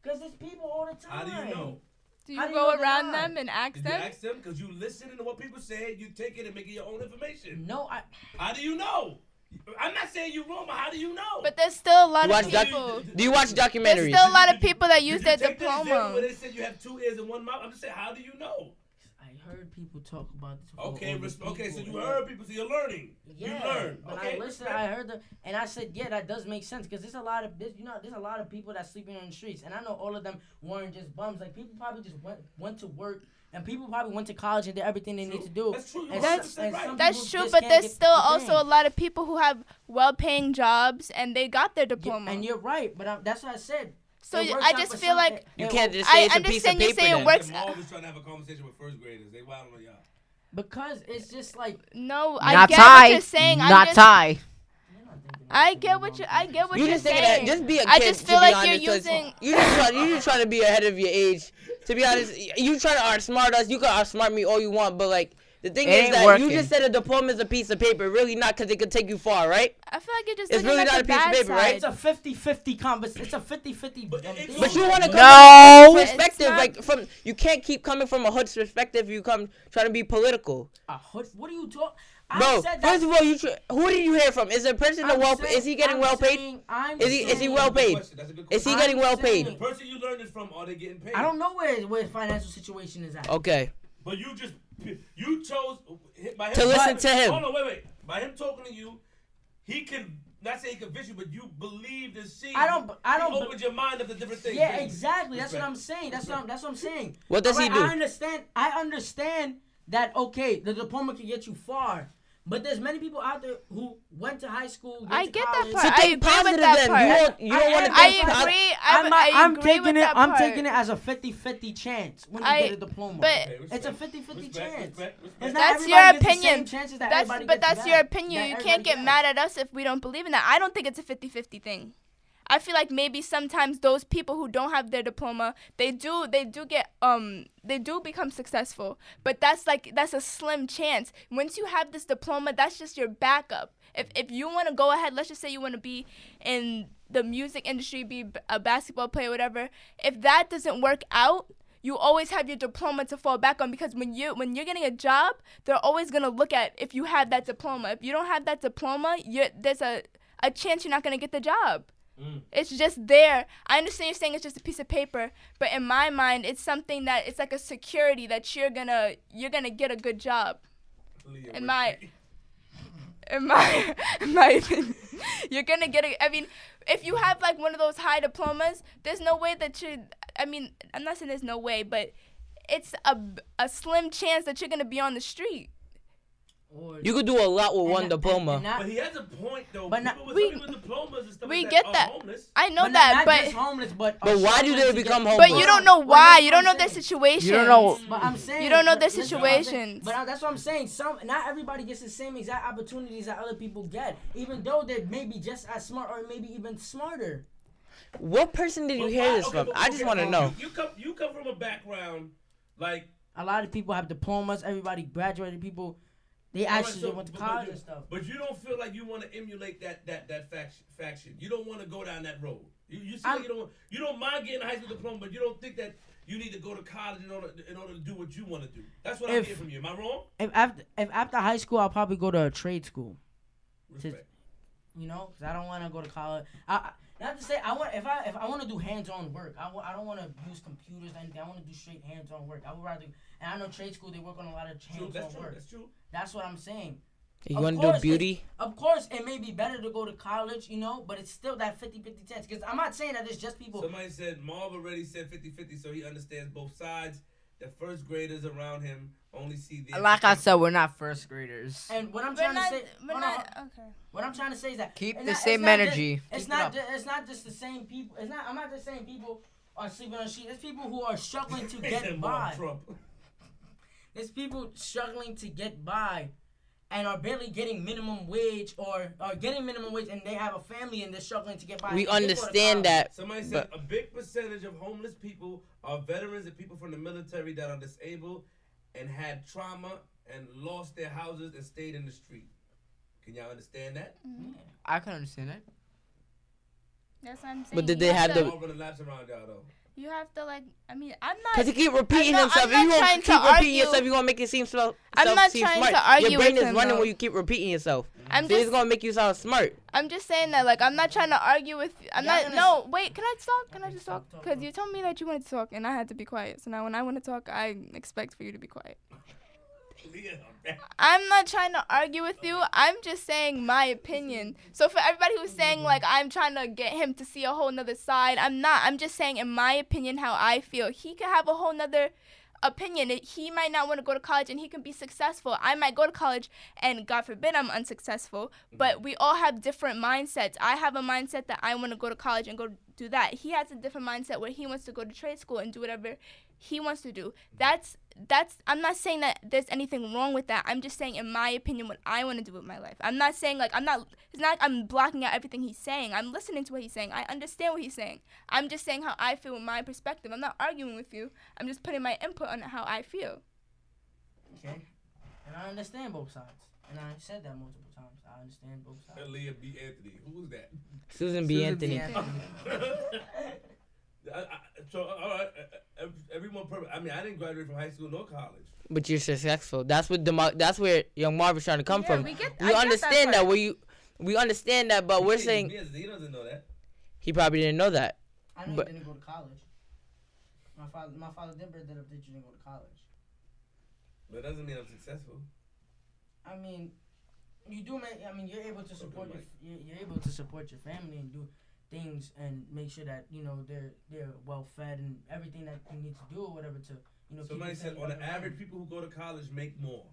Because there's people all the time. How do you know? Do How you do you go know they're around not? them and ask Did you them? ask them? Because you listen to what people say, you take it and make it your own information. No, How do you know? I'm not saying you're wrong, but how do you know? But there's still a lot You of watch doc- people. Do you watch There's documentaries? still a lot of people that use Did their you take the example diploma. where they said you have 2 ears and 1 mouth? I'm just saying, how do you know? I heard people talk about this. Okay, before, okay, so people, you and- heard people, so you're learning. Yeah, you learn. but Okay, I listened. I heard and I said, yeah, that does make sense because there's a lot of there's a lot of people that's sleeping on the streets, and I know all of them weren't just bums. Like people probably just went to work, and people probably went to college and did everything they need to do. That's true. And That's- some people That's true, just but can't there's get still the also thing. a lot of people who have well-paying jobs and they got their diploma. And you're right, but that's what I said. So It works I out just for feel some- like You it- can't just I say it's a piece of understand you paper say it then. works- Marv is trying to have a conversation with first graders. They wild on y'all. because it's just like no, I Not get Ty. what you're saying. Not Ty. I get what you're You just thinking saying. that just be a kid. I just to feel be like honest, you're 'cause using. You just trying to be ahead of your age. To be honest, you try to outsmart us. You can outsmart me all you want, but like the thing It is ain't that working. you just said a diploma is a piece of paper. Really not, because it could take you far, right? I feel like you're just It's looking really at not the a piece of bad paper, right? it's a 50-50 conversation. It's a 50-50. But you want to come No. from a It's perspective, not- like from you can't keep coming from a hood's perspective. You come trying to be political, What are you talking? bro. First of all, who did you hear from? Is the person is he getting well paid? Is he well paid? That's a good Is he question. getting well The paid? person you learned it from, are they getting paid? I don't know where his financial situation is at. Okay. But you chose by him To listen to him. Hold on, wait. By him talking to you, he can not say he convinced you, but you believed and see. I don't He opened your mind up to different things. Yeah, Basically. exactly. That's what Respect. I'm saying. That's what I'm saying. What does he do? I understand that. Okay, the diploma can get you far, but there's many people out there who went to high school. Went I to get that college. part. So I think agree with positive that then. part. You don't want to I think positive. agree. I'm agree taking with it. that I'm part. taking it as a 50-50 chance when you I- get a diploma. but- Okay, it's a respect. 50-50 Respect, chance. respect. It's not That's everybody your gets the same opinion. chances that That's everybody but gets that's your back. opinion. That You everybody can't get gets. mad at us if we don't believe in that. I don't think it's a 50-50 thing. I feel like maybe sometimes those people who don't have their diploma, they do become successful. But that's a slim chance. Once you have this diploma, that's just your backup. If you want to go ahead, let's just say you want to be in the music industry, be a basketball player, whatever. If that doesn't work out, you always have your diploma to fall back on, because when you're getting a job, they're always gonna look at if you have that diploma. If you don't have that diploma, there's a a chance you're not gonna get the job. It's just there. I understand you're saying it's just a piece of paper, but in my mind, it's something that it's like a security that you're gonna get a good job. In my opinion, you're gonna get I mean, if you have like one of those high diplomas, there's no way that I mean, I'm not saying there's no way, but it's a slim chance that you're gonna be on the street. You could do a lot with one diploma. But he has a point, though. But people with diplomas and stuff we like get that that. are homeless. I know But that, not but just homeless, but why do they become homeless? but you don't know why. You don't know their situation. You don't know. But I'm saying You don't know their listen, what I'm saying. situations. But that's what I'm saying. Not everybody gets the same exact opportunities that other people get, even though they're maybe just as smart or maybe even smarter. What person did you hear this from? I just want to know. You come from a background like A lot of people have diplomas. Everybody graduated. People, they actually went to college and stuff. But you don't feel like you want to emulate that faction. You don't want to go down that road. You don't mind getting a high school diploma, but you don't think that you need to go to college in order to do what you want to do. That's what I'm hearing from you. Am I wrong? If after high school, I'll probably go to a trade school. Respect. You know, because I don't want to go to college. Not to say if I want to do hands-on work, I don't want to use computers or anything. I want to do straight hands-on work. I would rather, and I know trade school, they work on a lot of hands-on work. That's true. That's what I'm saying. You want to do beauty? Of course, it may be better to go to college, you know, but it's still that 50-50 chance. Because I'm not saying that it's just people. Somebody said Marv already said 50-50, so he understands both sides. The first graders around him only see the. Like I said, we're not first graders. And what I'm trying to say, okay. What I'm trying to say is that Keep the same energy. It's not just the same people. I'm not just saying people are sleeping on sheets. It's people who are struggling to get by. There's people struggling to get by, and are barely getting minimum wage or getting minimum wage, and they have a family and they're struggling to get by. We understand that. Somebody said a big percentage of homeless people are veterans and people from the military that are disabled and had trauma and lost their houses and stayed in the street. Can y'all understand that? Mm-hmm. I can understand that. That's what I'm saying. But did they have the? You have to I'm not. Because he keep repeating himself. I'm not If you trying keep to repeating argue. yourself, you're gonna make it seem slow. I'm not seem trying smart. to argue Your brain with is him, running though. when you keep repeating yourself. I'm So it's just. gonna make you sound smart. I'm just saying that I'm not trying to argue with. No, wait. Can I talk? Can I just talk? Because you told me that you wanted to talk, and I had to be quiet. So now when I want to talk, I expect for you to be quiet. I'm not trying to argue with you. I'm just saying my opinion. So for everybody who's saying I'm trying to get him to see a whole nother side, I'm not. I'm just saying in my opinion how I feel. He could have a whole nother opinion. He might not want to go to college and he can be successful. I might go to college and God forbid I'm unsuccessful. But we all have different mindsets. I have a mindset that I want to go to college and go do that. He has a different mindset where he wants to go to trade school and do whatever he wants to do. That's I'm not saying that there's anything wrong with that. I'm just saying in my opinion what I want to do with my life. I'm not saying it's not like I'm blocking out everything he's saying. I'm listening to what he's saying. I understand what he's saying. I'm just saying how I feel with my perspective. I'm not arguing with you. I'm just putting my input on how I feel. Okay. And I understand both sides. And I said that multiple times. I understand both sides. Aaliyah B. Anthony. Who was that? Susan B. Anthony. So, all right, everyone perfect. I mean, I didn't graduate from high school nor college. But you're successful. That's where young Marv is trying to come from. We understand that. We understand that, but we're saying he doesn't know that. He probably didn't know that. I know he didn't go to college. My father did bring that up that you didn't go to college. But it doesn't mean I'm successful. I mean, you do make. I mean, you're able to support you're able to support your family and do things and make sure that they're well fed and everything that you need to do or whatever to Somebody said on the average, people who go to college make more.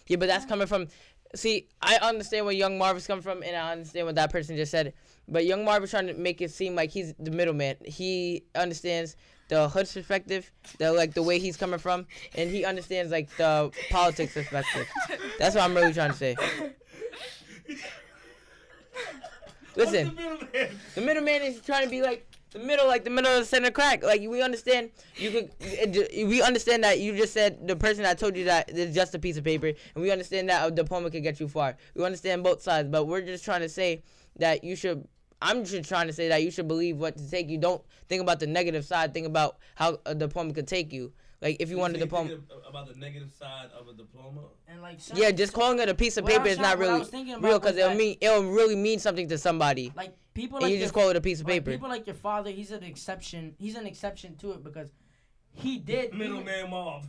Yeah, but that's coming from. See, I understand where young Marv is coming from, and I understand what that person just said. But young Marv is trying to make it seem like he's the middleman. He understands the hood's perspective, the way he's coming from, and he understands the politics perspective. That's what I'm really trying to say. Listen, the middleman is trying to be the middle of the center crack. We understand we understand that you just said the person that told you that is just a piece of paper, and we understand that a diploma can get you far. We understand both sides, but we're just trying to say that you should. I'm just trying to say that you should believe what to take you. Don't think about the negative side. Think about how a diploma could take you. Like if you want a diploma. About the negative side of a diploma. And like Yeah, just calling it a piece of paper is not really real because it'll really mean something to somebody. Like people, and you just call it a piece of paper. People like your father, he's an exception. He's an exception to it because he did. Middleman Marv.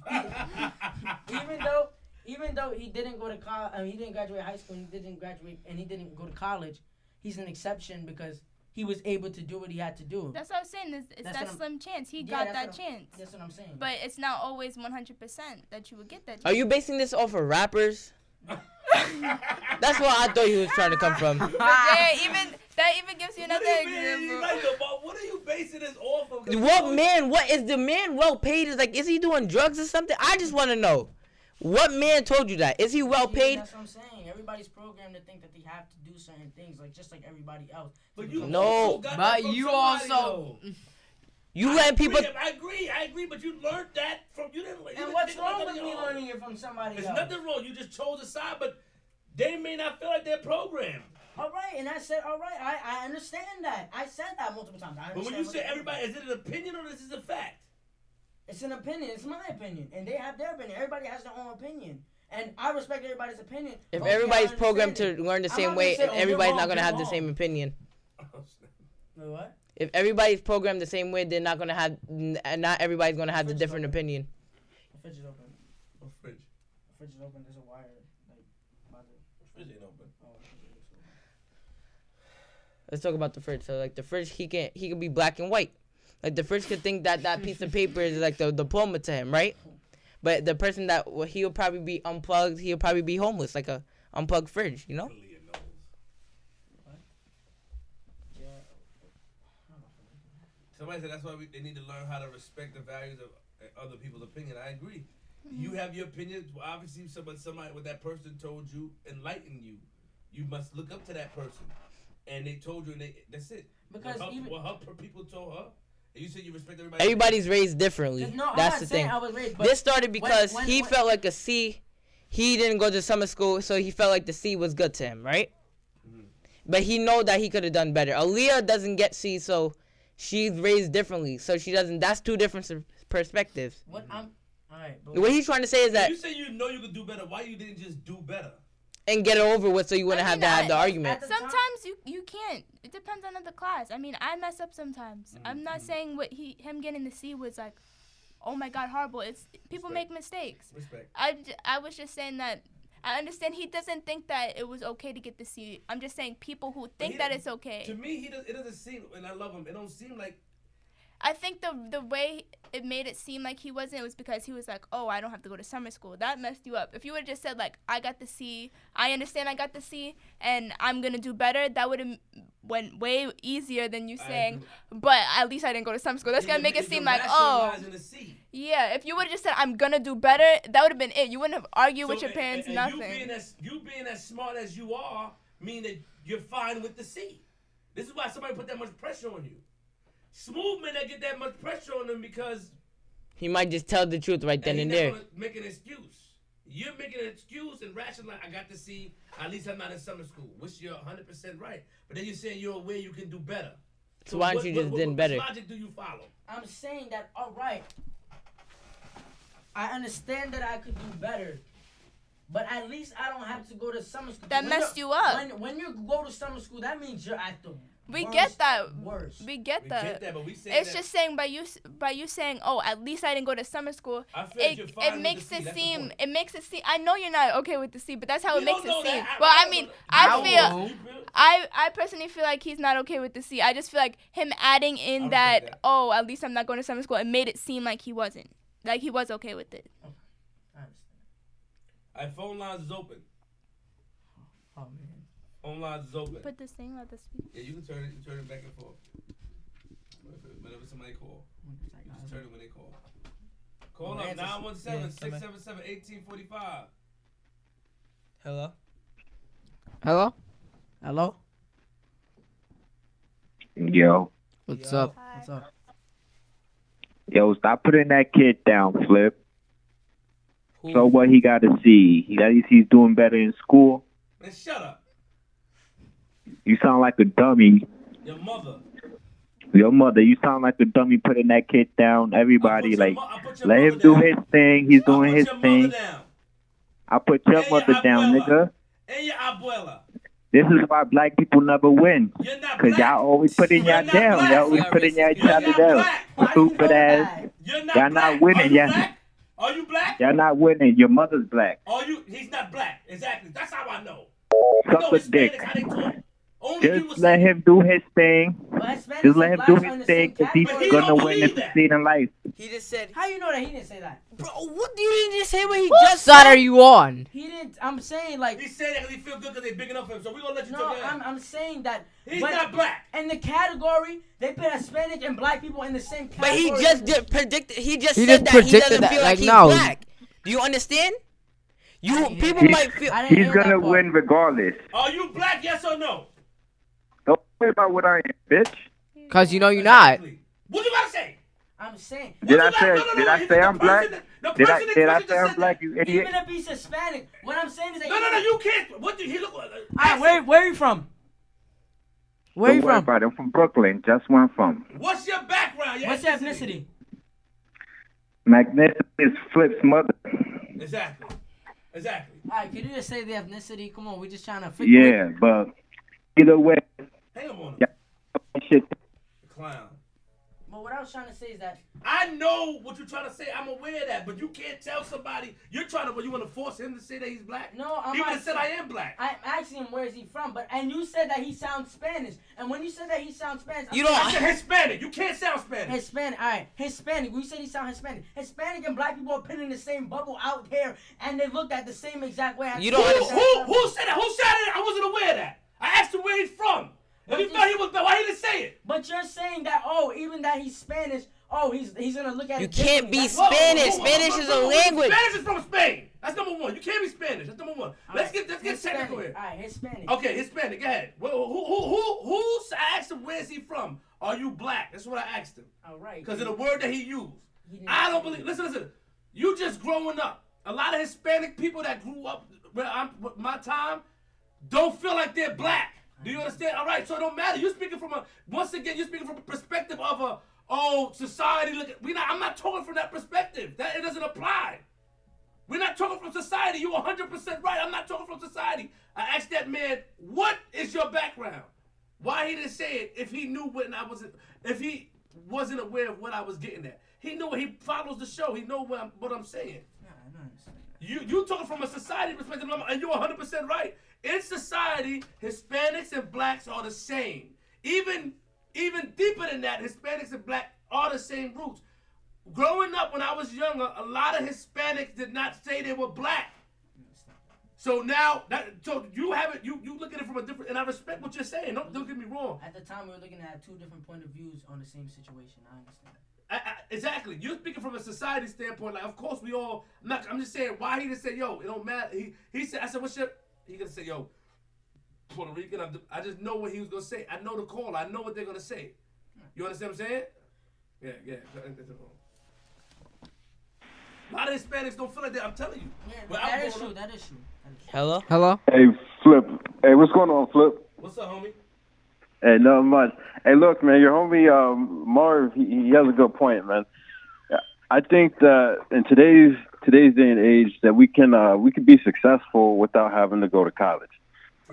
Even though he didn't go to college, he didn't graduate high school, and he didn't graduate, and he didn't go to college. He's an exception because he was able to do what he had to do. That's what I was saying. It's that slim chance. He got that chance. That's what I'm saying. But it's not always 100% that you would get that chance. Are you basing this off of rappers? That's where I thought he was trying to come from. But that even gives you another example. What are you basing this off of? What is the man well paid? Is he doing drugs or something? I just want to know. What man told you that? Is he well paid? That's what I'm saying. Everybody's programmed to think that they have to do certain things, just like everybody else. But you also. You let people. I agree, but you learned that from you didn't. And what's wrong with me learning it from somebody else? There's nothing wrong. You just chose a side, but they may not feel like they're programmed. All right, and I said, all right, I understand that. I said that multiple times. But when you say everybody, is it an opinion or this is a fact? It's an opinion. It's my opinion, and they have their opinion. Everybody has their own opinion, and I respect everybody's opinion. If everybody's programmed to learn the same way, everybody's not gonna have the same opinion. What? If everybody's programmed the same way, they're not gonna have. Not everybody's gonna have the different opinion. The fridge is open. What fridge? The fridge is open. There's a wire by the. The fridge ain't open. Oh, Let's talk about the fridge. So like the fridge, he can be black and white. Like the fridge could think that piece of paper is like the diploma to him, right? But the person he'll probably be unplugged. He'll probably be homeless, like a unplugged fridge, you know? What? Yeah. Somebody said that's why they need to learn how to respect the values of other people's opinion. I agree. You have your opinion. Obviously, somebody what that person told you enlightened you. You must look up to that person, and they told you, and that's it. Because what her people told her. And you said you respect everybody. Everybody's raised differently. No, that's the thing. This started because he felt like a C. He didn't go to summer school, so he felt like the C was good to him, right? Mm-hmm. But he know that he could have done better. Aaliyah doesn't get C, so she's raised differently, so she doesn't. That's two different perspectives. What all right. What he's trying to say is that you say you know you could do better. Why you didn't just do better? And get it over with, so you wouldn't have to have the argument. Sometimes you can't. It depends on the class. I mean, I mess up sometimes. Mm-hmm. I'm not saying him getting the C was like, oh my God, horrible. It's people make mistakes. Respect. I was just saying that I understand he doesn't think that it was okay to get the C. I'm just saying people who think that it's okay. To me, it doesn't seem, and I love him. It don't seem like. I think the way it made it seem like he wasn't, it was because he was like, oh, I don't have to go to summer school. That messed you up. If you would have just said, like, I got the C, I understand I got the C, and I'm going to do better, that would have went way easier than you saying, but at least I didn't go to summer school. That's going to make it seem like, oh. Yeah, if you would have just said, I'm going to do better, that would have been it. You wouldn't have argued with your parents, nothing. You being as smart as you are mean that you're fine with the C. This is why somebody put that much pressure on you. Smoove may not get that much pressure on him because he might just tell the truth right then and there. Make an excuse. You're making an excuse and rationalize. I got to see. At least I'm not in summer school, which you're 100% right. But then you're saying you're aware you can do better. So why don't you just do better? What logic do you follow? I'm saying that. All right. I understand that I could do better, but at least I don't have to go to summer school. That messed you up. When you go to summer school, that means you're at the. We get that. Worse. We get that. But we say it's just saying by you saying, oh, at least I didn't go to summer school. It makes it seem. It makes it seem. I know you're not okay with the C, but that's how it makes it seem. Well, I mean, I personally feel like he's not okay with the C. I just feel like him adding in that, oh, at least I'm not going to summer school. It made it seem like he wasn't. Like he was okay with it. Okay. I understand. Phone lines is open. Oh man. Phone lines is open. Put this thing on the speaker. Yeah, you can turn it back and forth. Whenever somebody call. You just turn it when they call. Call up 917-677-1845. Hello? Hello? Hello? Yo. What's up? Hi. What's up? Yo, stop putting that kid down, Flip. Who? So what he got to see? He's doing better in school? Man, shut up. You sound like a dummy. Your mother. Your mother, you sound like the dummy putting that kid down. Everybody, like, I put your let mother him do down. his thing. He's I doing put his your mother thing. down. I put your And your mother down, abuela. nigga. And your abuela. This is why black people never win. You're not Cause black. y'all always putting You're y'all not down. black. Y'all always See how putting racist each people You're other not down. black. Why do you Stupid know ass. that? You're not Y'all black. not winning. Are you Yeah. black? Are you black? Y'all not winning. Your mother's black. Are you? He's not black. Exactly. That's how I know. I Suck know a dick. Hispanics how they talk. Only you Just will let say him do his thing. But Hispanics Just let and him do blacks are in his the same thing. Cause he's But he category. gonna don't win and believe that. succeed in life. He just said, How you know that he didn't say that? bro, what do you didn't just say what he Whose just side said? are you on? He didn't. I'm saying like. He said that because he feel good because they big enough for him. So we're gonna let you No, talk that. I'm saying that. He's when- not black. In the category, they put Hispanic and black people in the same But category. he just did predict. He just He said just that he predicted doesn't that, feel like, like he's no. black. Do you understand? You didn't hear people that. might feel. I didn't He's hear that gonna part. win regardless. Are you black? Yes or no? Don't worry about what I am, bitch. Cause you know you're not. Exactly. What you gotta say? I'm saying. Did I What you say? got- no, Did I it's say the I'm black? person that- Did I person that say just I'm said black? that. You idiot. Even if he's Hispanic, what I'm saying is that. No, you can't. What did he look like? Alright, where are you from? Where you Don't worry from? about it. I'm from Brooklyn. Just where I'm from. What's your background? What's your ethnicity? Magnificent is Flip's mother. Exactly. Alright, could you just say the ethnicity? Come on, we're just trying to figure it. Yeah, but either way, Hang on him. yeah, shit. Clown. But what I was trying to say is that. I know what you're trying to say. I'm aware of that, but you can't tell somebody. You're trying to. What, you want to force him to say that he's black? No, I'm He would not have said I am black. I'm asking him where is he from, and you said that he sounds Spanish. And when you said that he sounds Spanish, You I'm don't- I said Hispanic. You can't sound Spanish. Hispanic, alright, Hispanic. We said he sound Hispanic. Hispanic and black people are put in the same bubble out here, and they looked at the same exact way. You don't understand. Who said that? Who said it? I wasn't aware of that. I asked him where he's from. If he thought he was black, why he didn't say it? But you're saying that even that he's Spanish, he's gonna look at You it. can't be differently. Spanish. Spanish is a language. Spanish is from Spain. That's number one. You can't be Spanish. That's number one. Let's get technical here. Alright, Hispanic. Okay, Hispanic. Go ahead. Who? I asked him where is he from? Are you black? That's what I asked him. Alright. Because of the word that he used. He didn't I don't say believe. Listen. You just growing up. A lot of Hispanic people that grew up with my time don't feel like they're black. Do you understand? All right, so it don't matter. You're speaking from you're speaking from a perspective of society. I'm not talking from that perspective. It doesn't apply. We're not talking from society. You're 100% right. I'm not talking from society. I asked that man, what is your background? Why he didn't say it if he knew if he wasn't aware of what I was getting at. He knew he follows the show. He knows what I'm saying. Nah, I don't understand. You talking from a society perspective, and you're 100% right. In society, Hispanics and blacks are the same. Even deeper than that, Hispanics and black are the same roots. Growing up when I was younger, a lot of Hispanics did not say they were black. So now, you have it. You look at it from a different, and I respect what you're saying. Don't get me wrong. At the time, we were looking at two different point of views on the same situation. I understand. Exactly. You're speaking from a society standpoint. Like, of course, we all. I'm just saying why he didn't say, yo, it don't matter. He said, I said, what's your? He gonna say, yo, Puerto Rican. I just know what he was gonna say. I know the call. I know what they're gonna say. You understand what I'm saying? Yeah. A lot of Hispanics don't feel like that. I'm telling you. Yeah, Well, that I'm is growing true. up- That is true. Hello? Hey, Flip. Hey, what's going on, Flip? What's up, homie? Hey, not much. Hey, look, man, your homie Marv, he has a good point, man. I think that in today's day and age, that we can be successful without having to go to college.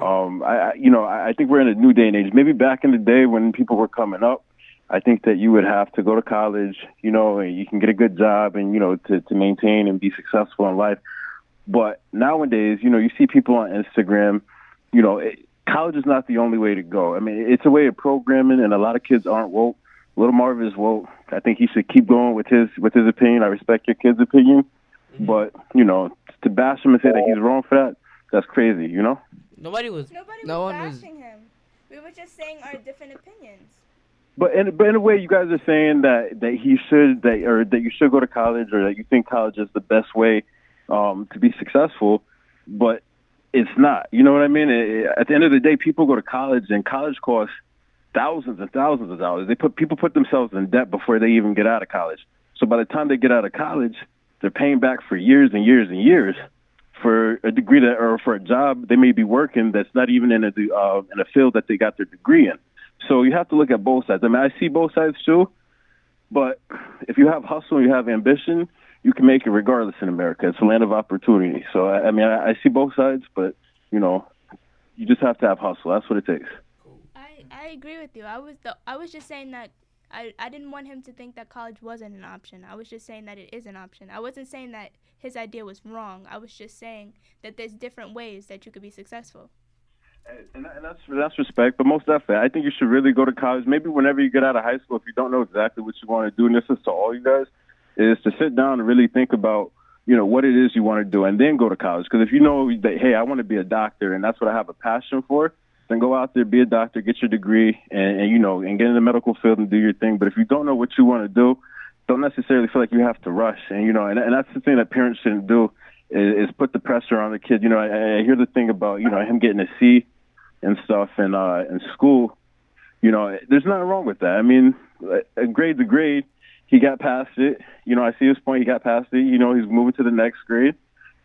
I think we're in a new day and age. Maybe back in the day when people were coming up, I think that you would have to go to college, and you can get a good job and, to maintain and be successful in life. But nowadays, you see people on Instagram, college is not the only way to go. I mean, it's a way of programming, and a lot of kids aren't woke. Little Marv is woke. I think he should keep going with his opinion. I respect your kid's opinion. Mm-hmm. But, to bash him and say that he's wrong for that, that's crazy, Nobody was. Nobody No was one was- bashing him. We were just saying our different opinions. But in a way, you guys are saying that you should go to college, or that you think college is the best way to be successful, but it's not. You know what I mean? At the end of the day, people go to college, and college costs thousands and thousands of dollars. People put themselves in debt before they even get out of college. So by the time they get out of college, they're paying back for years and years and years for a degree or for a job they may be working that's not even in a field that they got their degree in. So you have to look at both sides. I mean, I see both sides too, but if you have hustle and you have ambition, you can make it regardless in America. It's a land of opportunity. So I mean, I see both sides, but you know, you just have to have hustle. That's what it takes. I agree with you. I was just saying that I didn't want him to think that college wasn't an option. I was just saying that it is an option. I wasn't saying that his idea was wrong. I was just saying that there's different ways that you could be successful. And that's respect, but most definitely, I think you should really go to college. Maybe whenever you get out of high school, if you don't know exactly what you want to do, and this is to all you guys, is to sit down and really think about, you know, what it is you want to do, and then go to college. Because if you know that, hey, I want to be a doctor, and that's what I have a passion for, then go out there, be a doctor, get your degree, and you know, and get in the medical field and do your thing. But if you don't know what you want to do, don't necessarily feel like you have to rush. And you know, and that's the thing that parents shouldn't do is put the pressure on the kid. You know, I hear the thing about, you know, him getting a C and stuff in school. You know, there's nothing wrong with that. I mean, a grade's a grade. He got past it. You know, I see his point. He got past it. You know, he's moving to the next grade.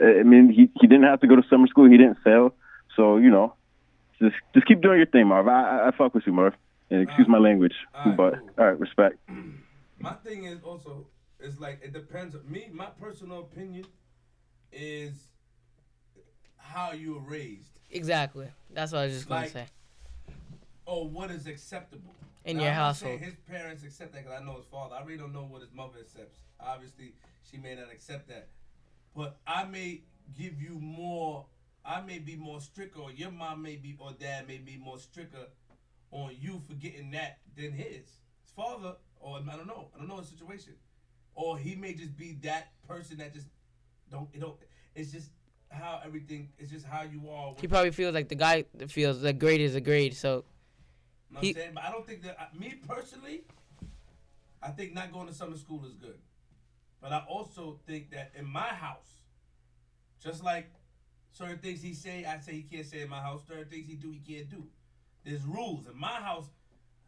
I mean, he didn't have to go to summer school. He didn't fail. So, you know, just keep doing your thing, Marv. I fuck with you, Marv. And excuse my language, but cool. All right, respect. My thing is also, it's like, it depends. Me, my personal opinion is how you were raised. Exactly. That's what I was just going to say. Or what is acceptable. In your household. His parents accept that because I know his father. I really don't know what his mother accepts. Obviously, she may not accept that. But I may give you more, I may be more stricter, or your mom may be, or dad may be more stricter on you for getting that than his father, or I don't know the situation. Or he may just be that person that just it's just how everything, it's just how you are. He probably feels like the guy feels that grade is a grade, so. You know what I'm saying? But I don't think that, me personally, I think not going to summer school is good. But I also think that in my house, just like certain things he say, I say he can't say in my house. Certain things he do, he can't do. There's rules. In my house,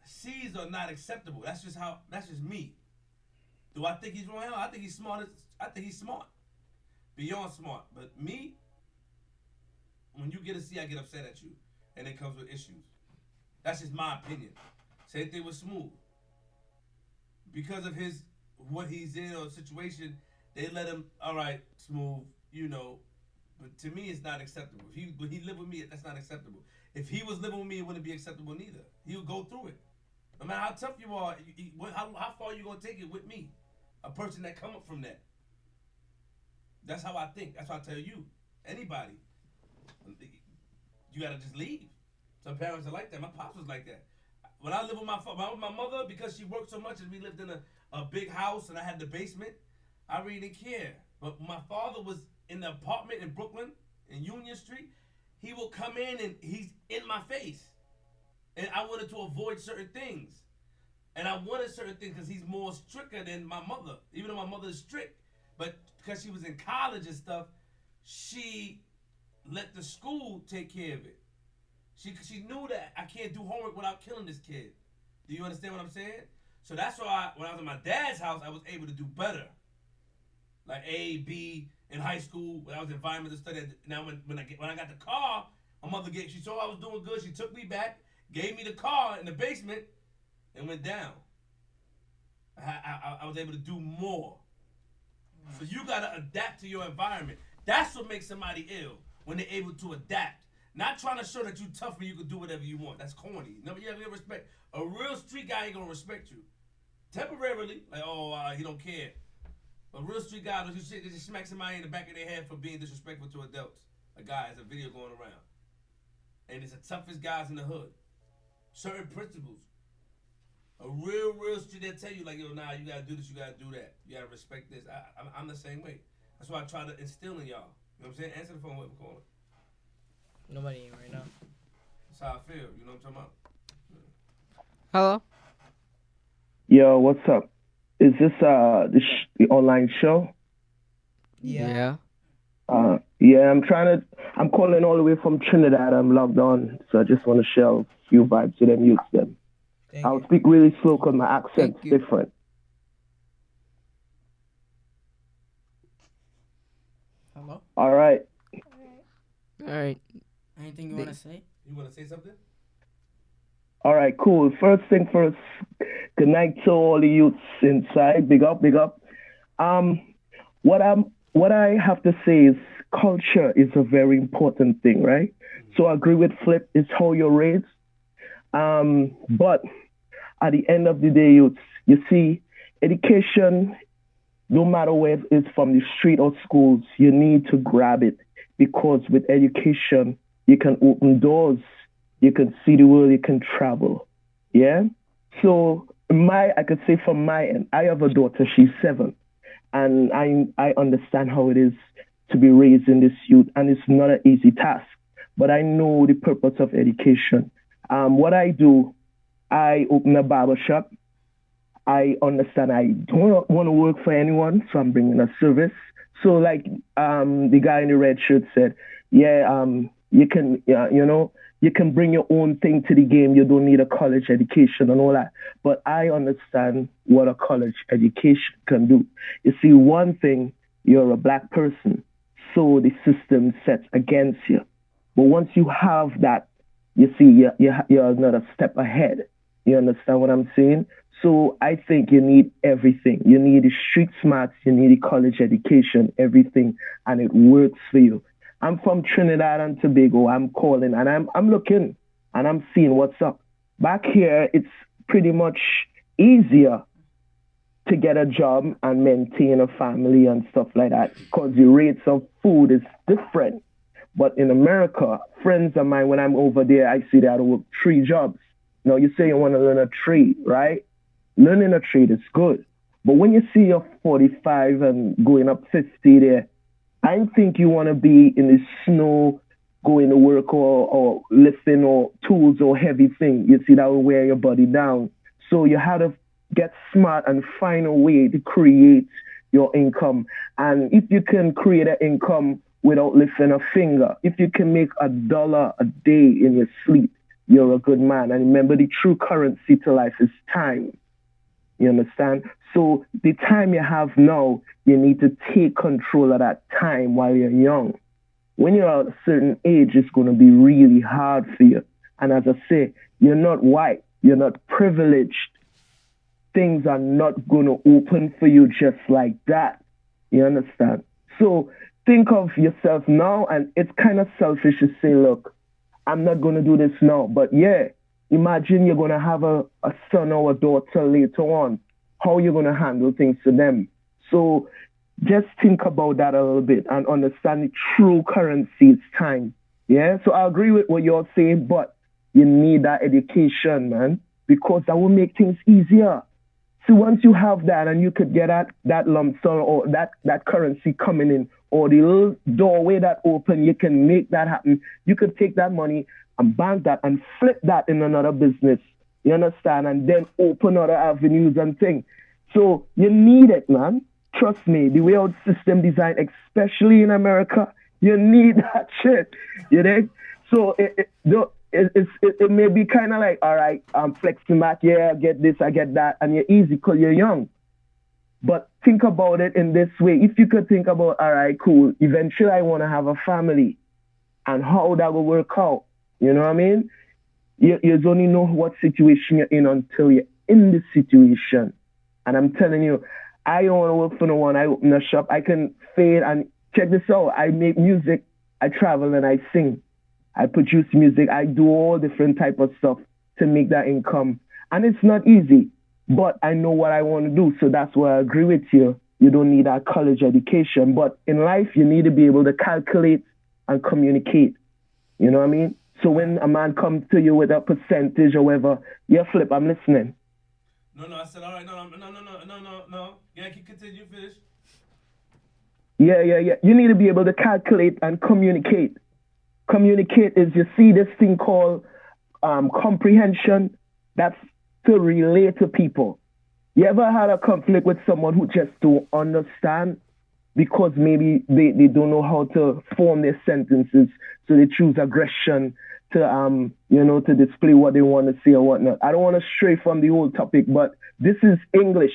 C's are not acceptable. That's just me. Do I think he's wrong? I think he's smart. I think he's smart. Beyond smart. But me, when you get a C, I get upset at you. And it comes with issues. That's just my opinion. Same thing with Smoove. Because of what he's in or situation, they let him, all right, Smoove, you know. But to me, it's not acceptable. When he lived with me, that's not acceptable. If he was living with me, it wouldn't be acceptable neither. He would go through it. No matter how tough you are, how far are you going to take it with me? A person that come up from that. That's how I think. That's why I tell you, anybody, you got to just leave. Some parents are like that. My pops was like that. When I lived with my mother, because she worked so much and we lived in a big house and I had the basement, I really didn't care. But when my father was in the apartment in Brooklyn, in Union Street, he will come in and he's in my face. And I wanted to avoid certain things. And I wanted certain things because he's more stricter than my mother. Even though my mother is strict. But because she was in college and stuff, she let the school take care of it. She knew that I can't do homework without killing this kid. Do you understand what I'm saying? So that's why when I was in my dad's house, I was able to do better. Like A, B, in high school, when I was in environmental study. Now when I got the car, my mother she saw I was doing good. She took me back, gave me the car in the basement, and went down. I was able to do more. So you gotta adapt to your environment. That's what makes somebody ill, when they're able to adapt. Not trying to show that you tough and you can do whatever you want. That's corny. Nobody ever respect. A real street guy ain't gonna respect you. Temporarily, like, he don't care. But real street guys, they just smack somebody in the back of their head for being disrespectful to adults. A guy has a video going around. And it's the toughest guys in the hood. Certain principles. A real street, they'll tell you, like, yo, nah, you gotta do this, you gotta do that. You gotta respect this. I'm the same way. That's why I try to instill in y'all. You know what I'm saying? Answer the phone, whoever calling. Nobody in right now. That's how I feel. You know what I'm talking about? Hello? Yo, what's up? Is this the online show? Yeah. Yeah, I'm calling all the way from Trinidad. I'm logged on, so I just want to share a few vibes with them, youths them. I'll speak really slow because my accent's different. Hello? All right. All right. Anything you want to say? You want to say something? All right, cool. First thing first, good night to all the youths inside. Big up, big up. Um, what I have to say is culture is a very important thing, right? So I agree with Flip. It's how you're raised. But at the end of the day, youths, you see, education, no matter where it's from the street or schools, you need to grab it because with education, you can open doors, you can see the world, you can travel. Yeah. So I could say from my end, I have a daughter. She's 7, and I understand how it is to be raised in this youth, and it's not an easy task. But I know the purpose of education. What I do, I open a barber shop. I understand I don't want to work for anyone, so I'm bringing a service. So like the guy in the red shirt said, yeah, you can, you can bring your own thing to the game. You don't need a college education and all that. But I understand what a college education can do. You see, one thing, you're a black person, so the system sets against you. But once you have that, you see, you're another step ahead. You understand what I'm saying? So I think you need everything. You need the street smarts, you need the college education, everything, and it works for you. I'm from Trinidad and Tobago. I'm calling and I'm looking and I'm seeing what's up. Back here, it's pretty much easier to get a job and maintain a family and stuff like that because the rates of food is different. But in America, friends of mine, when I'm over there, I see they have to work 3 jobs. Now, you say you want to learn a trade, right? Learning a trade is good. But when you see you're 45 and going up 50 there, I think you want to be in the snow, going to work or lifting or tools or heavy thing. You see, that will wear your body down. So you have to get smart and find a way to create your income. And if you can create an income without lifting a finger, if you can make $1 a day in your sleep, you're a good man. And remember, the true currency to life is time. You understand? So the time you have now, you need to take control of that time while you're young. When you're at a certain age, it's going to be really hard for you. And as I say, you're not white. You're not privileged. Things are not going to open for you just like that. You understand? So think of yourself now, and it's kind of selfish to say, look, I'm not going to do this now. But yeah, imagine you're going to have a son or a daughter later on. How are you going to handle things to them? So just think about that a little bit and understand the true currency is time. Yeah, so I agree with what you're saying, but you need that education, man, because that will make things easier. So once you have that and you could get that lump sum or that currency coming in or the little doorway that open, you can make that happen. You could take that money and bank that and flip that in another business. You understand? And then open other avenues and things. So you need it, man. Trust me, the way our system designed, especially in America, you need that shit. You know? So it may be kind of like, all right, I'm flexing back, yeah, I get this, I get that, and you're easy because you're young. But think about it in this way. If you could think about, all right, cool, eventually I want to have a family, and how that will work out. You know what I mean? You only know what situation you're in until you're in the situation. And I'm telling you, I don't want to work for no one. I open a shop. I can fade and check this out. I make music. I travel and I sing. I produce music. I do all different type of stuff to make that income. And it's not easy, but I know what I want to do. So that's why I agree with you. You don't need a college education. But in life, you need to be able to calculate and communicate. You know what I mean? So when a man comes to you with a percentage or whatever, yeah, Flip, I'm listening. No, I said, all right, no. Yeah, continue, finish. Yeah. You need to be able to calculate and communicate. Communicate is, you see this thing called comprehension. That's to relate to people. You ever had a conflict with someone who just don't understand because maybe they don't know how to form their sentences, so they choose aggression to to display what they want to say or whatnot. I don't want to stray from the whole topic, but this is English,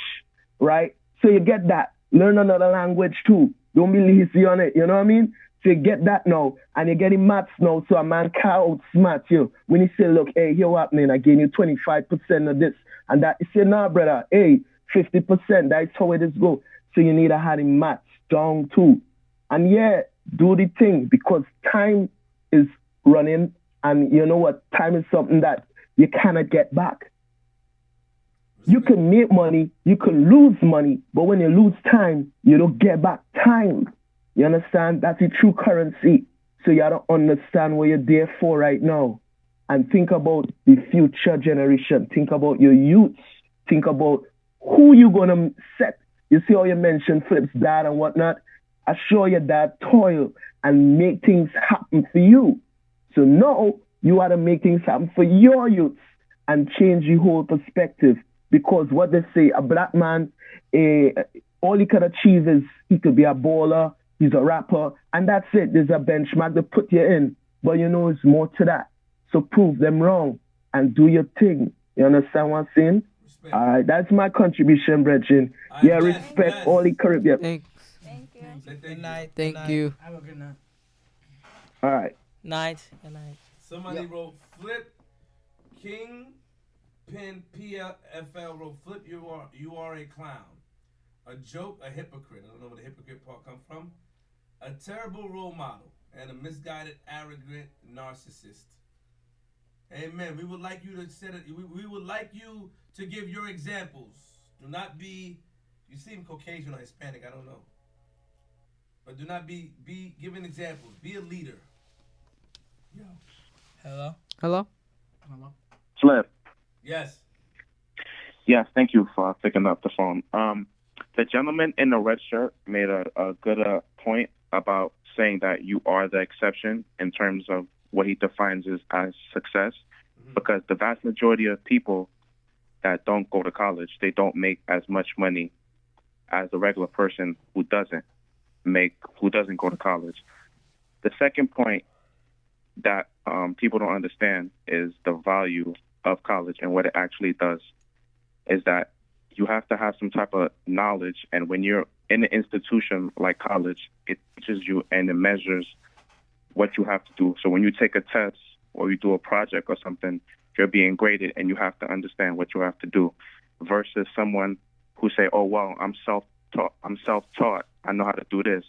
right? So you get that. Learn another language too. Don't be lazy on it. You know what I mean? So you get that now, and you're getting maths now, so a man can't outsmart you. When you say, look, hey, here what happening, I gave you 25% of this, and that, you say, nah, brother, hey, 50%, that's how it is go. So you need to have in maths down too. And yeah, do the thing, because time is running, and you know what, time is something that you cannot get back. You can make money, you can lose money, but when you lose time, you don't get back time. You understand? That's the true currency. So you don't understand what you're there for right now. And think about the future generation. Think about your youths. Think about who you're going to set. You see how you mentioned Flip's dad and whatnot? Assure your dad toil and make things happen for you. So now you ought to make things happen for your youths and change the whole perspective. Because what they say, a black man, all he could achieve is he could be a baller, he's a rapper, and that's it. There's a benchmark to put you in. But you know, it's more to that. So prove them wrong and do your thing. You understand what I'm saying? Respect. All right, that's my contribution, Brethren. Yeah, respect all the Caribbean. Thanks. Thank you. Good night. Thank you. Have a good night. All right. Night. Good night. Somebody wrote Flip King Pin PLFL wrote Flip. You are a clown, a joke, a hypocrite. I don't know where the hypocrite part comes from. A terrible role model and a misguided, arrogant narcissist. Amen. We would like you to set it. We would like you to give your examples. Do not be. You seem Caucasian or Hispanic. I don't know. But do not be giving examples. Be a leader. Yo. Hello. Hello. Hello. Flip. Yes. Yes, thank you for picking up the phone. The gentleman in the red shirt made a good point about saying that you are the exception in terms of what he defines as success, because the vast majority of people that don't go to college, they don't make as much money as a regular person who doesn't go to college. The second point that people don't understand is the value of college and what it actually does is that you have to have some type of knowledge, and when you're in an institution like college, it teaches you and it measures what you have to do. So when you take a test or you do a project or something, you're being graded and you have to understand what you have to do, versus someone who say, oh, well, I'm self-taught, I know how to do this.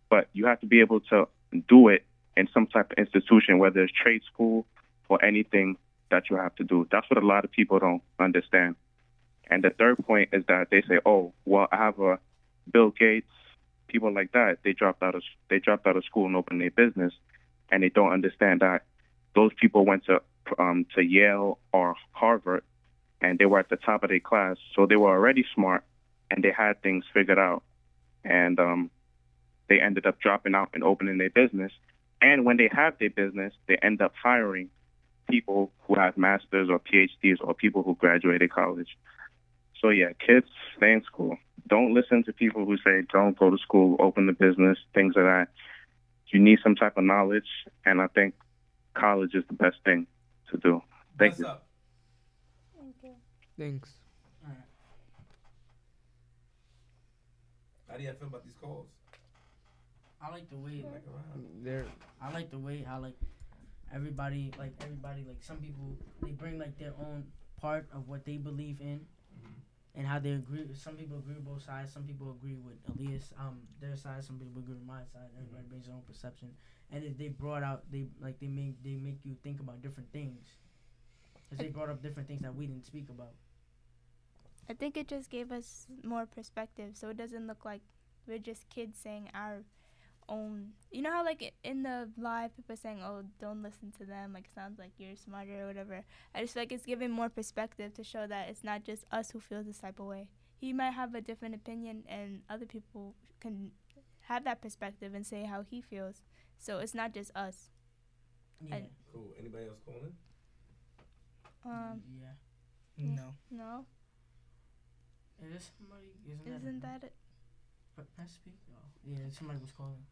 But you have to be able to do it in some type of institution, whether it's trade school or anything that you have to do. That's what a lot of people don't understand. And the third point is that they say, oh, well, I have a Bill Gates, people like that, they dropped out of school and opened their business, and they don't understand that those people went to Yale or Harvard, and they were at the top of their class, so they were already smart, and they had things figured out, and they ended up dropping out and opening their business. And when they have their business, they end up hiring people who have masters or PhDs or people who graduated college. So yeah, kids, stay in school. Don't listen to people who say don't go to school, open the business, things like that. You need some type of knowledge, and I think college is the best thing to do. Thank you. Up? Thank you. Thanks. All right. How do you feel about these calls? I like the way They're I like the way how everybody some people they bring their own part of what they believe in, and how they agree. Some people agree with both sides. Some people agree with Aaliyah's their side. Some people agree with my side. Everybody brings their own perception, and they brought out they make you think about different things, because they brought up different things that we didn't speak about. I think it just gave us more perspective, so it doesn't look like we're just kids saying our own. You know how in the live people saying, oh, don't listen to them, it sounds like you're smarter or whatever. I just feel like it's giving more perspective to show that it's not just us who feel this type of way. He might have a different opinion, and other people can have that perspective and say how he feels, so it's not just us. Yeah. Cool. Anybody else calling? Yeah. No. Is there somebody? Isn't that it? Can I speak? Oh, yeah, somebody was calling.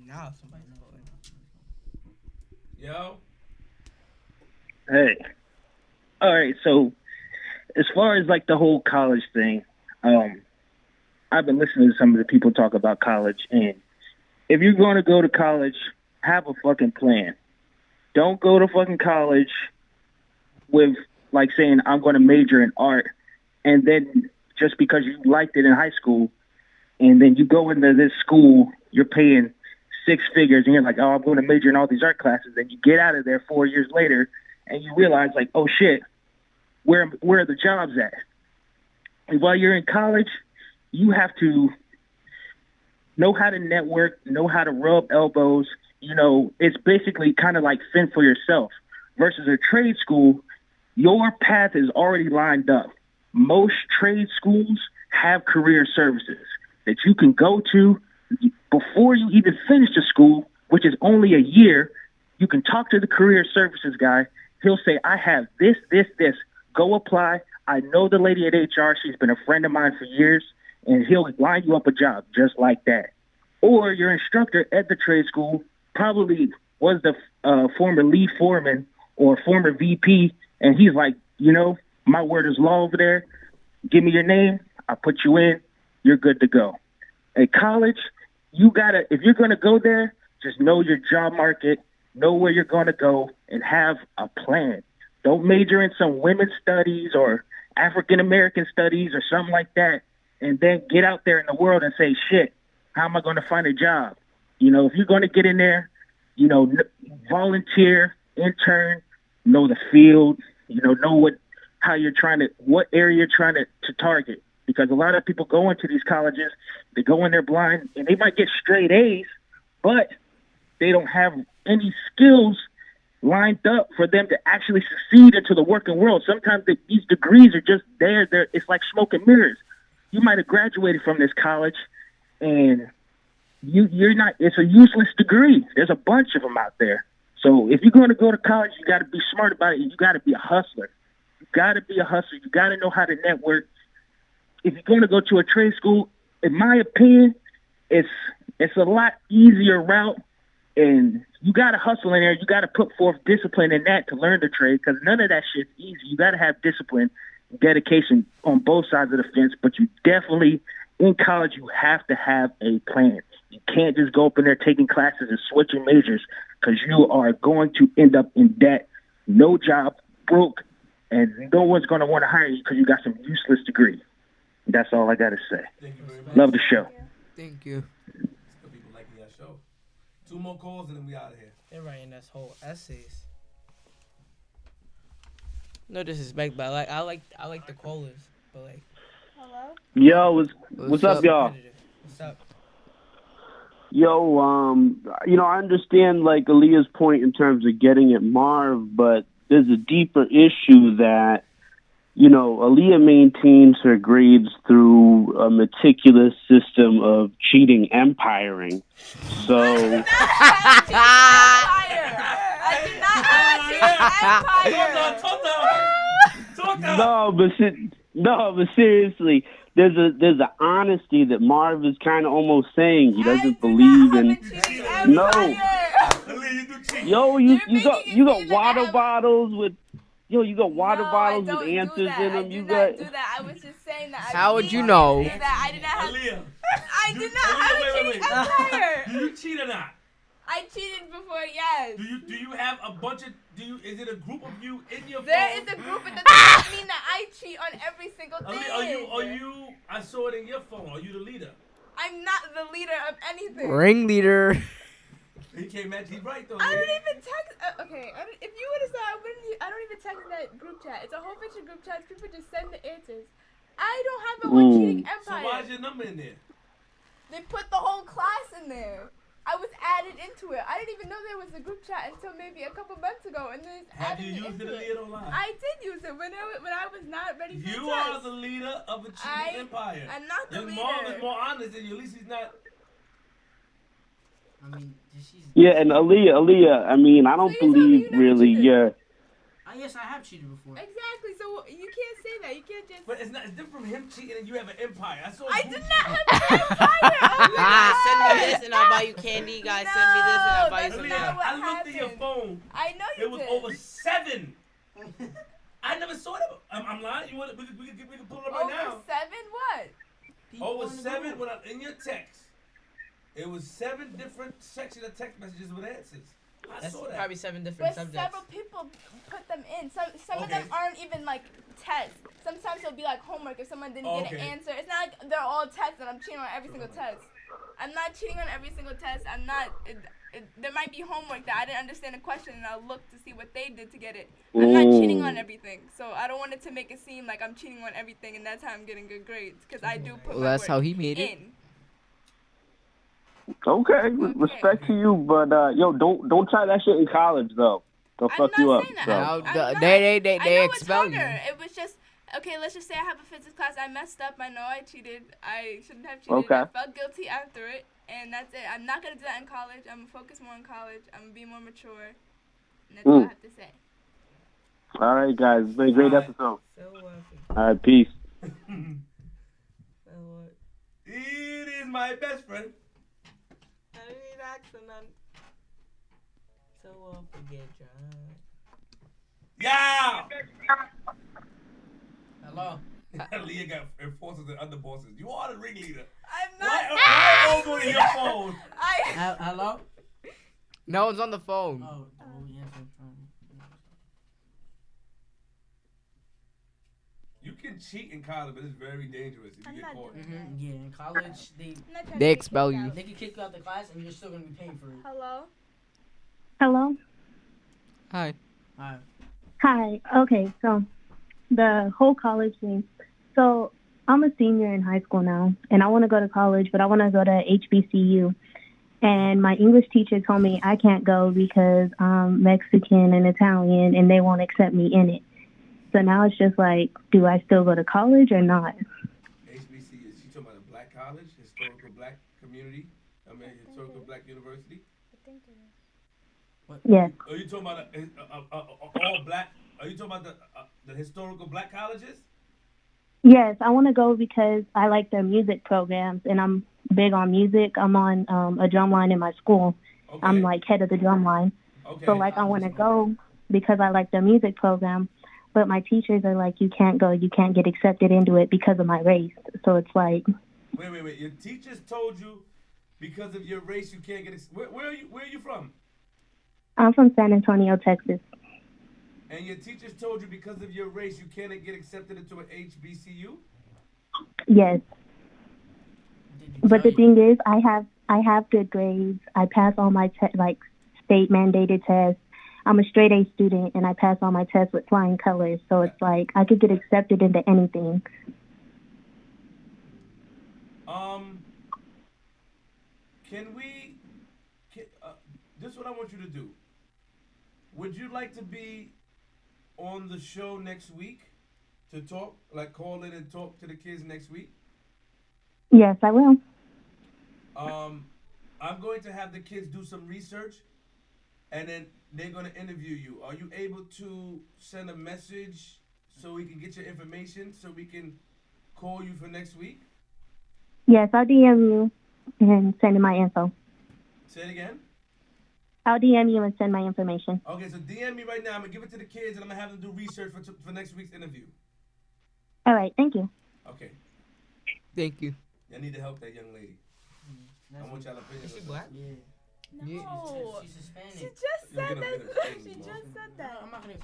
Now somebody's calling. Yo. Hey. All right. So, as far as the whole college thing, I've been listening to some of the people talk about college, and if you're going to go to college, have a fucking plan. Don't go to fucking college with like saying I'm going to major in art, and then just because you liked it in high school, and then you go into this school, you're paying 6 figures, and you're like, oh, I'm going to major in all these art classes. Then you get out of there 4 years later, and you realize like, oh shit, where are the jobs at? And while you're in college, you have to know how to network, know how to rub elbows. You know, it's basically kind of like fend for yourself. Versus a trade school, your path is already lined up. Most trade schools have career services that you can go to before you even finish the school, which is only a year. You can talk to the career services guy. He'll say, I have this. Go apply. I know the lady at HR. She's been a friend of mine for years, and he'll line you up a job just like that. Or your instructor at the trade school probably was the former lead foreman or former VP, and he's like, you know, my word is law over there. Give me your name. I'll put you in. You're good to go. At college, if you're going to go there, just know your job market, know where you're going to go, and have a plan. Don't major in some women's studies or African-American studies or something like that, and then get out there in the world and say, shit, how am I going to find a job? You know, if you're going to get in there, you know, volunteer, intern, know the field, you know what area you're trying to target. Because a lot of people go into these colleges, they go in there blind, and they might get straight A's, but they don't have any skills lined up for them to actually succeed into the working world. Sometimes these degrees are just there. It's like smoke and mirrors. You might have graduated from this college, and you're not. It's a useless degree. There's a bunch of them out there. So if you're going to go to college, you got to be smart about it. You got to be a hustler. You got to be a hustler. You got to know how to network. If you're going to go to a trade school, in my opinion, it's a lot easier route. And you got to hustle in there. You got to put forth discipline in that to learn the trade, because none of that shit's easy. You got to have discipline, dedication on both sides of the fence. But you definitely, in college, you have to have a plan. You can't just go up in there taking classes and switching majors, because you are going to end up in debt, no job, broke, and no one's going to want to hire you because you got some useless degree. That's all I got to say. Thank you very much. Love the show. Thank you. Some people liking that show. 2 more calls and then we out of here. They're writing us whole essays. No disrespect, but I like the callers, but like. Hello. Yo, what's up, y'all? What's up? Yo, you know, I understand like Aaliyah's point in terms of getting at Marv, but there's a deeper issue that, you know, Aaliyah maintains her grades through a meticulous system of cheating empiring. So. No, but seriously, there's an honesty that Marv is kind of almost saying he doesn't believe in. No. Yo, you got water bottles with. Yo, you got water bottles with answers in them. You got. Do that. I was just saying that. How would you know? That I did not have. Aaliyah. I did not have a cheating empire. Do you cheat or not? I cheated before, yes. Do you have a bunch of? Is it a group of you in your phone? There is a group, but that doesn't mean that I cheat on every single thing. Are you? I saw it in your phone. Are you the leader? I'm not the leader of anything. Ringleader. He came at. He's right though. I don't even text. Okay, if you would have said I don't even text in that group chat. It's a whole bunch of group chats. People just send the answers. I don't have my own cheating empire. So why is your number in there? They put the whole class in there. I was added into it. I didn't even know there was a group chat until maybe a couple months ago, and then have you used it, Aaliyah, or not? I did use it when I was not ready for You are the leader of a cheating empire. I'm not the leader. Marv is more honest than you. At least he's not. I mean, yeah, and Aaliyah, I mean, I don't believe really you're. Yes, I have cheated before. Exactly, so you can't say that. You can't just. But it's different from him cheating and you have an empire. I did not have an empire. Oh guys, send me this and I'll buy you candy. Guys, send me this and I'll buy you some candy. I looked at your phone. I know you did. It was over 7. I never saw that. I'm lying. We can pull it up right now. Over 7 what? Over 7 in your text. It was 7 different sections of text messages with answers. I saw that. Probably 7 different But subjects. several people put them in. Some of Okay. them aren't even like tests. Sometimes it'll be like homework if someone didn't get an Okay. answer. It's not like they're all tests and I'm cheating on every single test. I'm not cheating on every single test. I'm not. There might be homework that I didn't understand a question and I'll look to see what they did to get it. I'm not cheating on everything. So I don't want it to make it seem like I'm cheating on everything and that's how I'm getting good grades. Because I do put Well, my that's work how he made it. in. Okay, respect to you, but yo, don't try that shit in college though. They'll fuck you up. So. They expel you. It was just, okay, let's just say I have a physics class. I messed up. I know I cheated. I shouldn't have cheated. Okay. I felt guilty after it. And that's it. I'm not going to do that in college. I'm going to focus more on college. I'm going to be more mature. And that's all I have to say. All right, guys. It's been a great episode. All right, peace. It is my best friend. I ain't asking none. So I'll forget drunk. Yeah! Hello. Aaliyah got enforcers and underbosses. You are the ringleader. I'm not. Why over your phone? Hello? No one's on the phone. Oh, yeah. You can cheat in college, but it's very dangerous if you get caught. Yeah, in college, They expel you. They can kick you out the class and you're still going to be paying for it. Hello? Hello? Hi. Alright. Hi. Okay, so the whole college thing. So I'm a senior in high school now, and I want to go to college, but I want to go to HBCU. And my English teacher told me I can't go because I'm Mexican and Italian, and they won't accept me in it. So now it's just like, do I still go to college or not? HBC, is she talking about a black college, historical black community? I mean, historical black university? I think it is. What? Yes. Are you talking about all black? Are you talking about the historical black colleges? Yes, I want to go because I like their music programs, and I'm big on music. I'm on a drum line in my school. Okay. I'm like head of the drum line. Okay. So like I want to go because I like their music program, but my teachers are like, you can't go, you can't get accepted into it because of my race. So it's like. Wait. Your teachers told you because of your race you can't get. Where are you? Where are you from? I'm from San Antonio, Texas. And your teachers told you because of your race you can't get accepted into an HBCU? Yes. But the thing is, I have good grades. I pass all my state mandated tests. I'm a straight A student, and I pass all my tests with flying colors. So it's like I could get accepted into anything. This is what I want you to do. Would you like to be on the show next week to talk, like call in and talk to the kids next week? Yes, I will. I'm going to have the kids do some research, and then they're going to interview you. Are you able to send a message so we can get your information, so we can call you for next week? Yes, I'll DM you and send in my info. Say it again? I'll DM you and send my information. Okay, so DM me right now. I'm going to give it to the kids, and I'm going to have them do research for next week's interview. All right, thank you. Okay. Thank you. I need to help that young lady. I want y'all to opinion. Is she black? Yeah. No. She's Hispanic. She just said that. She just said that. I'm not gonna.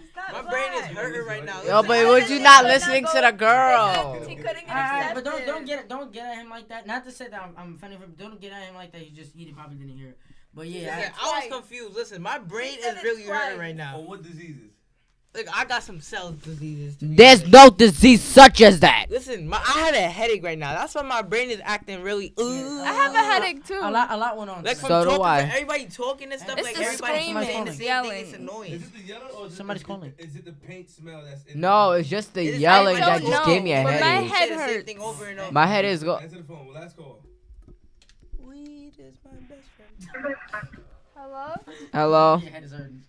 My brain is hurting right now. Yo, but would you not listening to the girl? He couldn't get Alright, accepted. but don't get at him like that. Not to say that I'm offended, but don't get at him like that. He probably didn't hear it. But yeah, Listen, I was confused. Listen, my brain is really hurting right now. Oh, what diseases? Like, I got some cell diseases. There's no disease such as that. Listen, I had a headache right now. That's why my brain is acting really. I have a headache too. A lot went on. Like from So do talking, I. everybody talking and stuff. It's like the everybody screaming, saying the same yelling. thing. It's annoying. Is it the yellow or Somebody's calling. Is it the paint smell that's in No, it's just the It is- yelling I that don't just know, gave me a but my headache. head Say the same hurts. thing over and over. My head is go. Answer the phone. Well, last call. Weed is my best friend. Hello? Hello. Your head is hurting.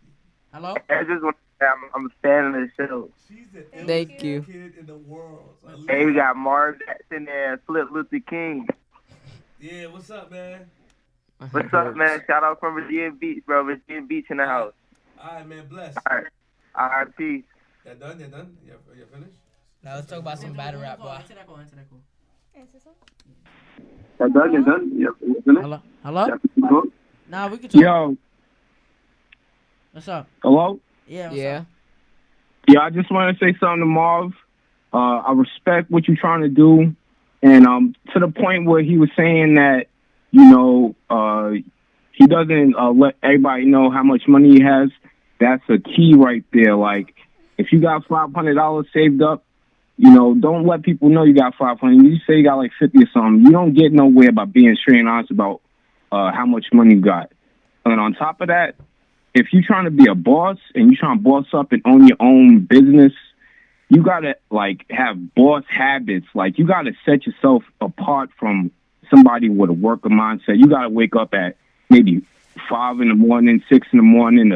Hello. I just want to say I'm a fan of the show. She's the Thank illest you. kid in the world. So Hey, we got Marv in there, and Flip Luther King. yeah, what's up, man? What's up, man? Shout out from Virginia Beach, bro. Virginia Beach in the house. All right, man. Bless. All right, peace. You done? You finished? Now let's talk about some battle rap, boy. Answer that call. You're done? Hello? Hello? Yeah. Nah, we can talk. Yo, What's up? hello? Yeah, what's up? Yeah, I just want to say something to Marv. I respect what you're trying to do. And to the point where he was saying that, he doesn't let everybody know how much money he has. That's a key right there. Like, if you got $500 saved up, don't let people know you got 500. You say you got like 50 or something. You don't get nowhere by being straight and honest about how much money you got. And on top of that, if you're trying to be a boss and you're trying to boss up and own your own business, you gotta like have boss habits. Like you gotta set yourself apart from somebody with a worker mindset. You gotta wake up at maybe 5 in the morning, 6 in the morning,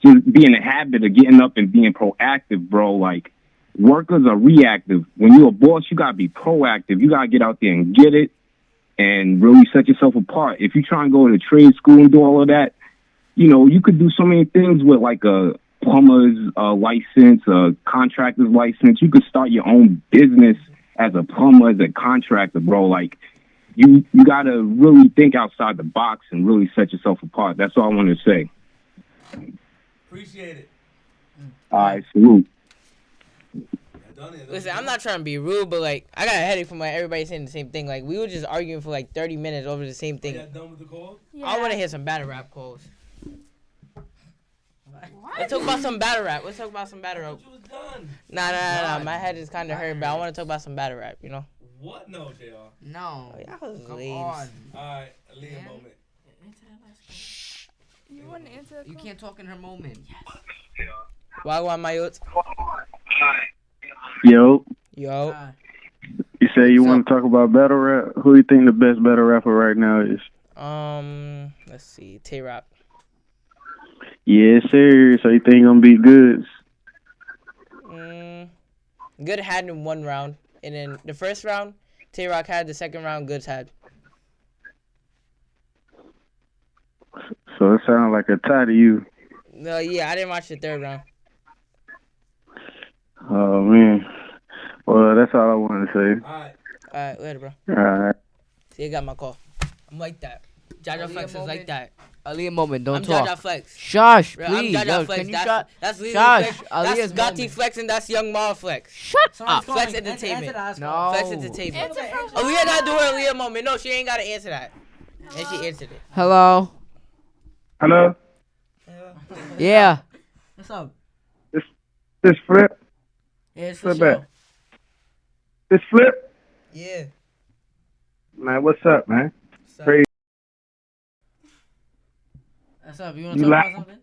just be in the habit of getting up and being proactive, bro. Like workers are reactive. When you're a boss, you gotta be proactive. You gotta get out there and get it and really set yourself apart. If you try and go to trade school and do all of that, you could do so many things with like a plumber's license, a contractor's license. You could start your own business as a plumber, as a contractor, bro. Like you gotta really think outside the box and really set yourself apart. That's all I want to say. Appreciate it. All right, salute. Listen, I'm not trying to be rude, but like I got a headache from like everybody saying the same thing. Like we were just arguing for like 30 minutes over the same thing. Done with the call? Yeah. I want to hear some battle rap calls. Let's talk about some battle rap. Nah. My head is kind of hurt, but I want to talk about some battle rap. What? No, JR. No. Oh, y'all was Come lame. on. All right, Aaliyah moment. You want to answer? You can't talk in her moment. Yes. Wagwan Mayot. Yo. You say you want to talk about battle rap? Who do you think the best battle rapper right now is? Let's see. T.S.R. Yes, sir. So you think gonna beat Goods? Good had in one round, and then the first round, T.S.R. had. The second round, Goods had. So it sounds like a tie to you. No, yeah, I didn't watch the third round. Oh man. Well, that's all I wanted to say. All right, later, bro. All right. See, you got my call. I'm like that. Jaja Flex is like that. Aaliyah moment, don't I'm talk. Jaja Flex. Shush, Bro, please. I'm Jaja Yo, Flex. can you shut? That's Lily Shush. Flex. Aaliyah's That's Gotti moment. Flex and that's Young Marv Flex. Shut up. Flex Entertainment. No. Flex Entertainment. Aaliyah not doing Aaliyah moment. No, she ain't got to answer that. And she answered it. Hello. Hello. Yeah. What's up? This Flip. Yeah, it's Flip for sure. back. This Flip. Yeah. Man, what's up, man? What's up? Crazy. What's up? You want to talk about something?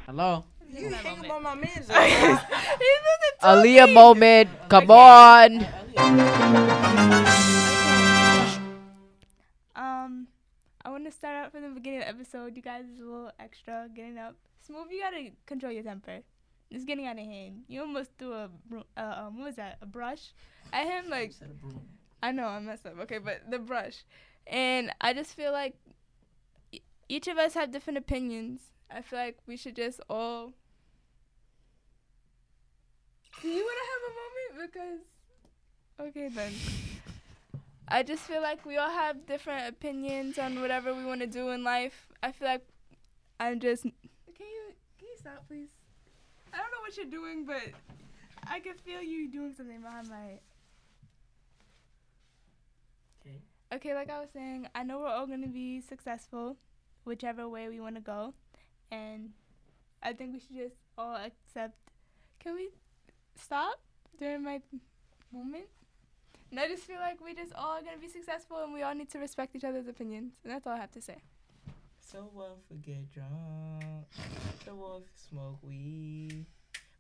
Hello? You hang about my man's. Aaliyah moment. Come on. I want to start out from the beginning of the episode. You guys is a little extra getting up. Smoove, you gotta control your temper. It's getting out of hand. You almost threw a what was that? A brush at him, like. I know I messed up. Okay, but the brush, and I just feel like each of us have different opinions. I feel like we should just all. Do you want to have a moment? Because. Okay then. I just feel like we all have different opinions on whatever we want to do in life. I feel like I'm just. Can you stop, please? I don't know what you're doing, but I can feel you doing something behind my. Okay, like I was saying, I know we're all gonna be successful, whichever way we want to go, and I think we should just all accept. Can we stop during my moment? And I just feel like we just all gonna be successful, and we all need to respect each other's opinions, and that's all I have to say. So what if we get drunk? So what if we smoke weed?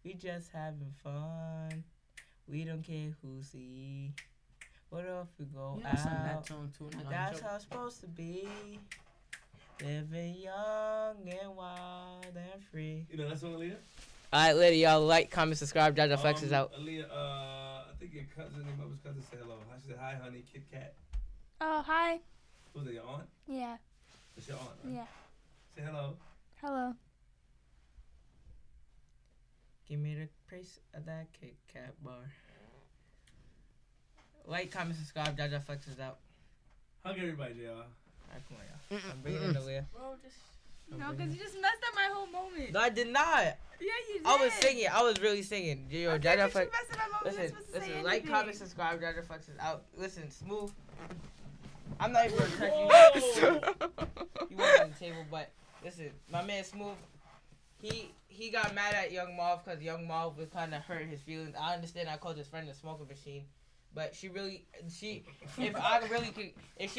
We just having fun. We don't care who see. What if we go out? That's how it's supposed to be. Living young and wild and free. You know that song, Aaliyah? Alright, later, y'all. Like, comment, subscribe. Jaja Flex is out. Aaliyah, I think your cousin, your mother's cousin said hello. She said, hi, honey, Kit Kat. Oh, hi. Who's that, your aunt? Yeah. That's your aunt, right? Yeah. Say hello. Hello. Give me the price of that Kit Kat bar. Like, comment, subscribe. Jaja Flex is out. Hug everybody, JR. Alright, come on, y'all. I'm bringing in Aaliyah. Bro, just... No, because you just messed up my whole moment. No, I did not. Yeah, you did. I was singing. I was really singing. Yo, Okay, Jaja but Flex. you messed up my moment. Listen, like, comment, subscribe. Jaja Flex is out. Listen, Smoove. I'm not even gonna touch you. You weren't on the table, but listen, my man Smoove, he got mad at Young Marv because Young Marv was kind of hurt his feelings. I understand. I called his friend a smoking machine, but if she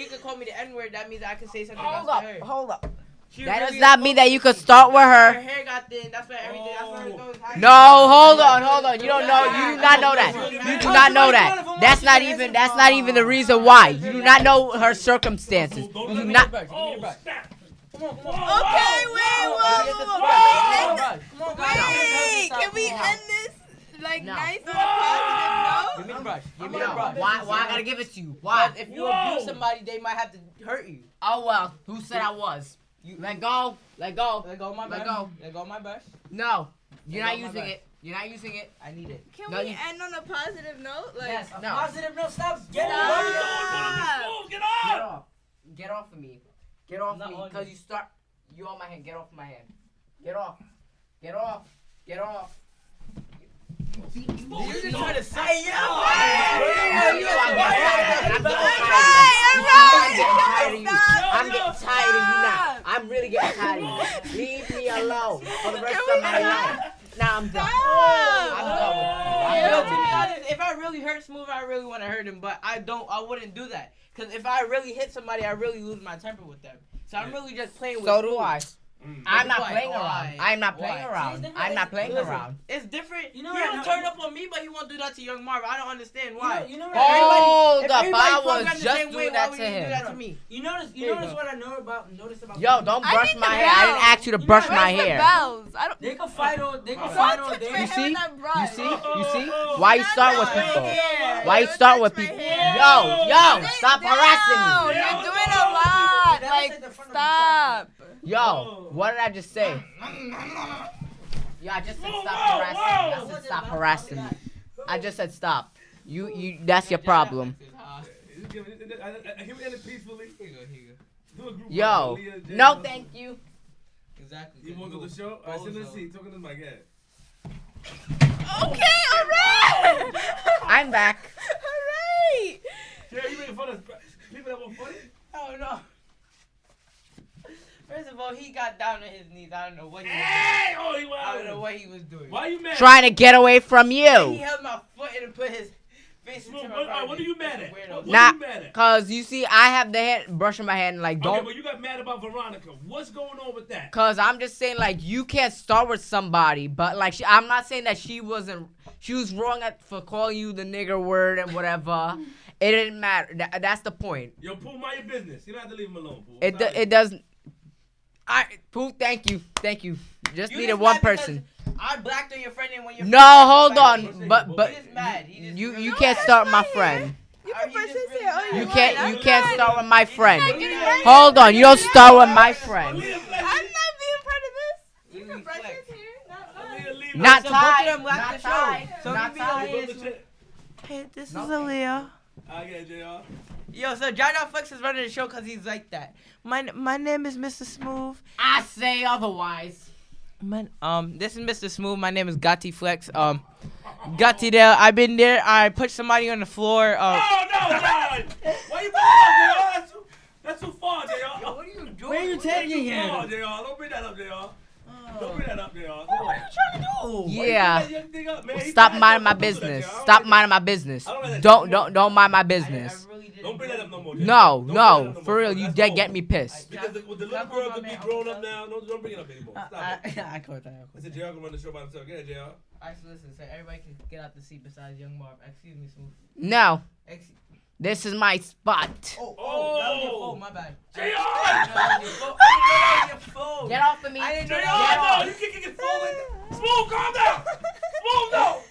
could call me the N-word, that means I could say something else to her. Hold up. She That really does not mean that you could start with Her her. hair got thin. That's why everything. That's why it goes high. No, hold on. You don't know. You do not know that. You do not know that. That's not even the reason why. You do not know her circumstances. You do not. Okay, wait. Can we end this nice on a positive note? Give me the brush. Give me the brush. Why I gotta give it to you? Why? If you abuse somebody, they might have to hurt you. Oh well. Who said I was? Let go. Let go of my brush. Let go of my brush. No. You're not using it. You're not using it. I need it. Can we end on a positive note? Yes, no. Positive note. Stop. Get Get off. Get off of me. Get off of me. Because you on my hand. Get off my hand. Get off. Get off. Get off. You just try to say I'm getting tired of you now. I'm really getting tired of you. Leave me alone for the rest of my life. Now I'm done. I'm done with you. To be honest, if I really hurt Smoove, I really want to hurt him, but I wouldn't do that. Because if I really hit somebody, I really lose my temper with them. So I'm really just playing with So Smoove. do I. I'm not playing around. I'm not playing around. I'm not playing around. It's different. You know he what? don't turn up on me, but he won't do that to Young Marv. I don't understand why. You know what? Hold up, everybody I was programmed the just same way, doing why that would to you do him. that to me? You notice what I noticed about. Yo, don't brush my hair. I didn't ask you to brush my hair. They can fight all. They can fight all day. You see? You see? Why you start with people? Why you start with people? Yo, stop harassing me. You're doing a lot. Like, stop. Yo, what did I just say? Yo, I just said stop harassing me. I said stop harassing me. I just said stop. You. That's your problem. Can we end it peacefully? Here you go. Yo, no, thank you. Exactly. You want to go to the show? All right, sit in the seat. Talking to my guy. Okay, alright. I'm back. Alright. Yeah, you making fun of people that were funny? Oh no. First of all, he got down on his knees. I don't know what he was doing. I don't know what he was doing. Why are you mad? Trying to get away from He you. held my foot and put his face into my body. What are you mad at? What Nah, are you mad at? cause you see, I have the hand brushing my hand like Okay, don't. but you got mad about Veronica. What's going on with that? Cause I'm just saying like you can't start with somebody, but like I'm not saying that she was wrong for calling you the nigger word and whatever. It didn't matter. That's the point. Yo, Pooh, mind your business. You don't have to leave him alone, Pooh. It doesn't. Pooh, thank you. Just You needed just one mad person. I blacked on your friend and when your No, friend hold on, but He just mad. He just you can't start my friend. You can push his hair all You want. can't start with my friend. not getting right. Hold on, you don't start with my friend. I'm not being part of this. You can brush his hair, Not So both of tied. them left Not the show. tied. So Not you be over tied. here. Hey, this is Aaliyah. I get it, JR. Yo, so Jaja Flex is running the show because he's like that. My name is Mr. Smoove. I say otherwise. This is Mr. Smoove. My name is Gotti Flex. Gotti there. I've been there. I put somebody on the floor. Oh, no, God. Why you putting that up, JR? That's too far, JR. Yo, what are you doing? Where are you taking Too him? far, JR. Don't bring that up, JR. Don't bring that up, JR. What are you trying to do? Yeah. Yeah. Stop minding my business. Stop minding my business. Don't mind my business. Don't bring that up no more. No, for real, you dead get me pissed. Because the little girl could be grown up now. Don't bring it up anymore. Stop it. I caught that. I said JR can run the show by himself. Get it, JR. Alright, so listen. So everybody can get out the seat besides Young Marv. Excuse me, Smoove. No, this is my spot. Oh, that was your phone. My bad. JR! Get off of me. I didn't know JR, that. no, you can't get phone. Smoove, calm down. Smoove, no.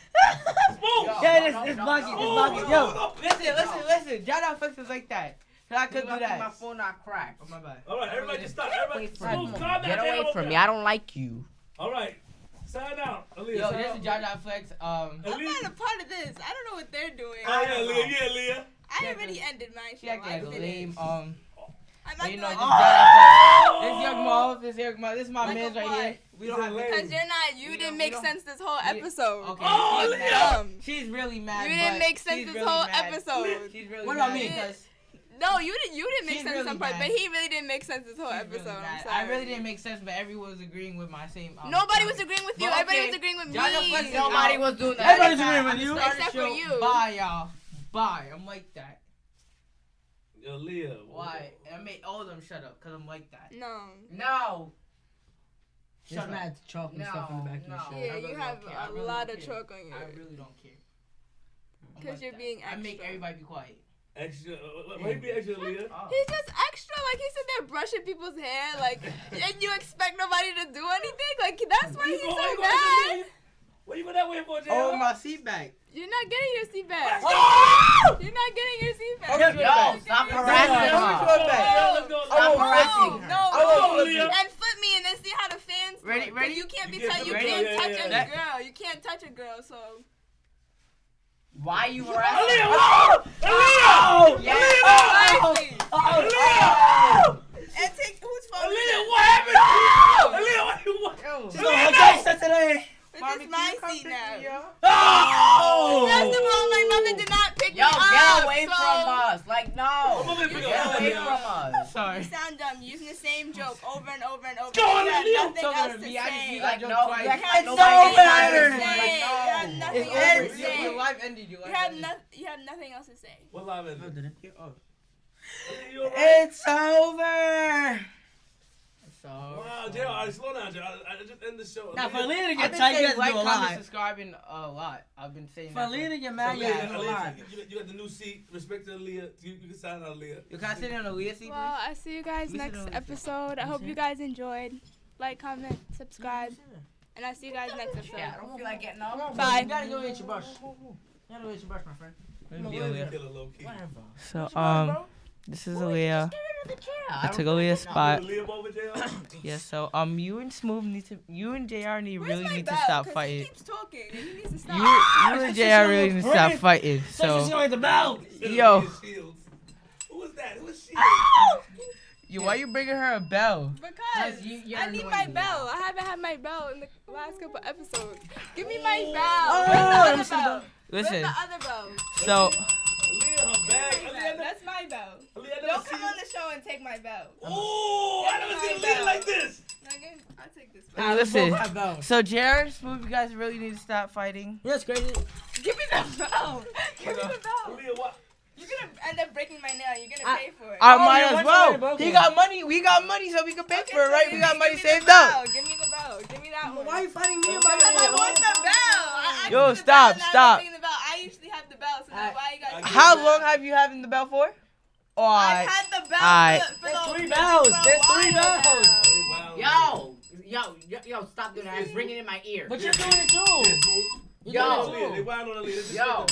Smoove. Yeah, it's bugging. Yo. Listen. Jaja Flex is like that. So I couldn't do that. My phone not cracked. Oh, my bad. All right, everybody just stop. Everybody, Smoove, calm down. Get away from me. I don't like you. All right, sign out. Aaliyah, Yo, this is Jaja Flex. I'm not a part of this. I don't know what they're doing. Oh, yeah, Aaliyah. Yeah, Aaliyah. I already ended my show. She acting like a lame. I'm But you know, not this doing Jaja Flex. This young Marv. This young Marv. This is my Like man's a right what? here. We don't have Because you're not. You didn't make sense this whole episode. Okay. Oh, she's Aaliyah. mad. She's really mad. You didn't but make sense she's this really whole mad. episode. She's really What mad about me? because No, you didn't make She's sense really some parts, mad. but he really didn't make sense this whole she's episode. really I'm mad. sorry. I really didn't make sense, but everyone was agreeing with my same. Nobody topic. was agreeing with you. But Everybody okay, was agreeing with Jaja me. Flex is Nobody out. was doing that. Everybody's agreeing with you. Except for you. Bye, y'all. Bye. I'm like that. Aaliyah. Why? And I made all of them shut up because I'm like that. No. No. There's Shut mad chalk and stuff in the back of your shirt. Yeah, I really you have don't care. I a really lot don't of care. chalk on your. I really don't care. I'm Because like you're that. being I extra. make everybody be quiet. Extra. Why you be extra, Aaliyah? He's just extra. Like he said, they're brushing people's hair. Like, and you expect nobody to do anything. Like that's why he's so mad. What you go that way for, Jay? Oh, my seat back. You're not getting your seat back. Let's You're not getting your seat back. Yo, stop harassing her. No, harassing no, Oh, no. Aaliyah. And flip me and then see how the fans. Ready, look. ready? You can't be You touch. You can't can't touch- touch yeah, a yeah, girl. You can't touch a girl. So. Why you harassing Aaliyah, her? whoa! Aaliyah! Yeah. Precisely. Aaliyah! And take whose phone? Aaliyah, what happened? Aaliyah, what? She's going to gangster today. This is my seat now. Oh! First of all, my mother did not pick Yo, me up. get away so from us. Like, no. mother Get pick up away Aaliyah. from us. Sorry. You sound dumb. You're using the same joke over and over and over. Go on, you have Aaliyah. nothing Talking else to to me, I just say. use Like, that no, joke twice. like, It's nobody over. matters. You Like, have no. nothing It's else to over. say. Your life ended. Your life ended. You have nothing else to say. What live is it? It's Aaliyah, you all right? over. So. Wow, Jay, all right, slow down, Jay. I just end the show. Now, for Aaliyah- Aaliyah to I've get been tight, you saying have to like, do a comment, lot. subscribing a lot. I've been saying For that. Aaliyah to get So, mad, you have to Aaliyah, do a lot. you got the new seat. Respect to Aaliyah. You can sign out Aaliyah. You can I sit on a Leah seat, Well, I see you guys We next sit on- episode. I hope you guys enjoyed. Like, comment, subscribe, and I'll see you guys next episode. Yeah, I don't feel like getting up. Bye. You gotta go get your brush. You gotta go get your brush, my friend. please? Killer low key. Whatever. So this is Aaliyah. I took Aaliyah's spot. Aaliyah over Jay? Yeah, so you and Smoove you and JR Where's really my need to bell? stop 'Cause fighting. He keeps talking. And he needs to stop. You and JR really need to stop fighting. So she's So going to the bell. yo, Who was that? Who was she? why you bringing her a bell? Because you're I need annoying my me bell. I haven't had my bell in the last couple episodes. Give me my bell. Oh, Where's the let me other see the bell? Listen, Where's the other bell? so Aaliyah, her bag. Aaliyah, That's my bell. Aaliyah, I never Don't see come you. on the show and take my bell. Oh, I never seen Aaliyah like this. I'll take this. listen. So JR and Smoove, you guys really need to stop fighting. Yeah, it's crazy. Give me the bell. Give me the bell. Aaliyah, what? You're gonna end up breaking my nail. You're gonna pay for it. I Oh, might you as want well. somebody He broken. got money. We got money, so we can pay Okay, for it, so right? give We me- got give money me the saved bell. up. Give me the bell. Give me that one. Why are you fighting me about Because I it? want the bell. I asked Yo, for the stop, bell, now stop. I'm taking the bell. I usually have the bell, so now why you guys? How long have you having the bell for? I've had the bell Alright. for the Three bells. for a There's three while bells. now. Yo, stop doing that. It's ringing in my ear. But you're doing it too. Yo. Aaliyah, they wild on Aaliyah. Yo.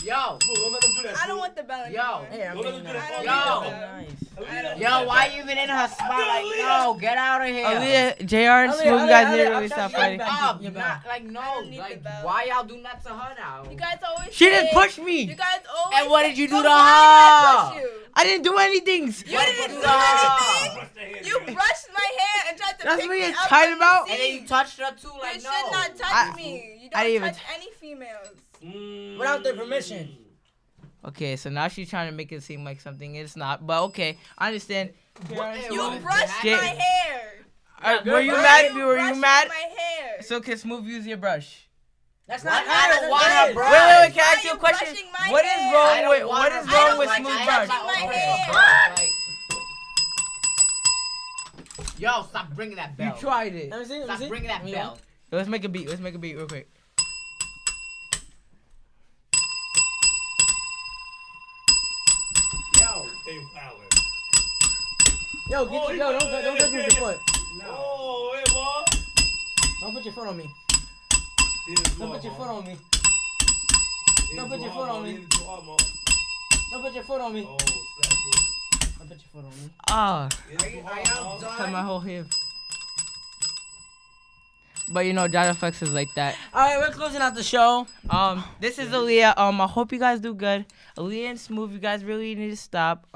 Yo. Don't let them do that. I don't want the bell Yo. anymore. Hey, I Don't let mean, them do that. I Yo. don't need the bell. Aaliyah. Yo, why you even in her spot? Like, no, get out of here. Aaliyah, JR and Smoove, you guys need to really stop fighting. Up, Your not, like, I no, don't need the like, bell. why y'all do that to her now? You guys always She say, didn't push You me. guys always And what say- did you do But to why did I her? push you? I didn't do anything. You didn't do Ah. anything. You brushed my hair and tried to That's pick what me you're up tight from about? the And then seat. you touched her too, You like, should no. not touch I- me. You I don't didn't even touch any females. Without their permission. Okay, so now she's trying to make it seem like something it's not. But okay, I understand. You What? brushed Jay- my hair. Were you Why mad? are Were you brushing mad? my hair? So can Smoove use your brush? That's What? not I don't want her her Wait, brush. wait, can I Why ask you are a question? brushing my What is hair? wrong I don't with want what her is brush. wrong with Like, Smoove's I brush? have my My own hair. brush, like- Yo, stop bringing that You bell. tried it. Let me see. Let me Stop see. bringing that Me bell. Let's make a beat. Let's make a beat real quick. Yo. Hey, Fowler. Yo, get Oh, your, he yo, went- don't touch me with your foot. Oh, hey, boy. Don't put your foot on me. He didn't do Don't hard, put your Mo. foot on me. He Don't didn't put do your hard, foot on Mo. me. He didn't do hard, Mo. Don't put your foot on me. Oh, slap, dude. Don't put your foot on me. Ah, He didn't do hard, Mo. cut my whole hip. But you know, Jada Flex is like that. All right, we're closing out the show. This is Aaliyah. I hope you guys do good. Aaliyah and Smoove, you guys really need to stop.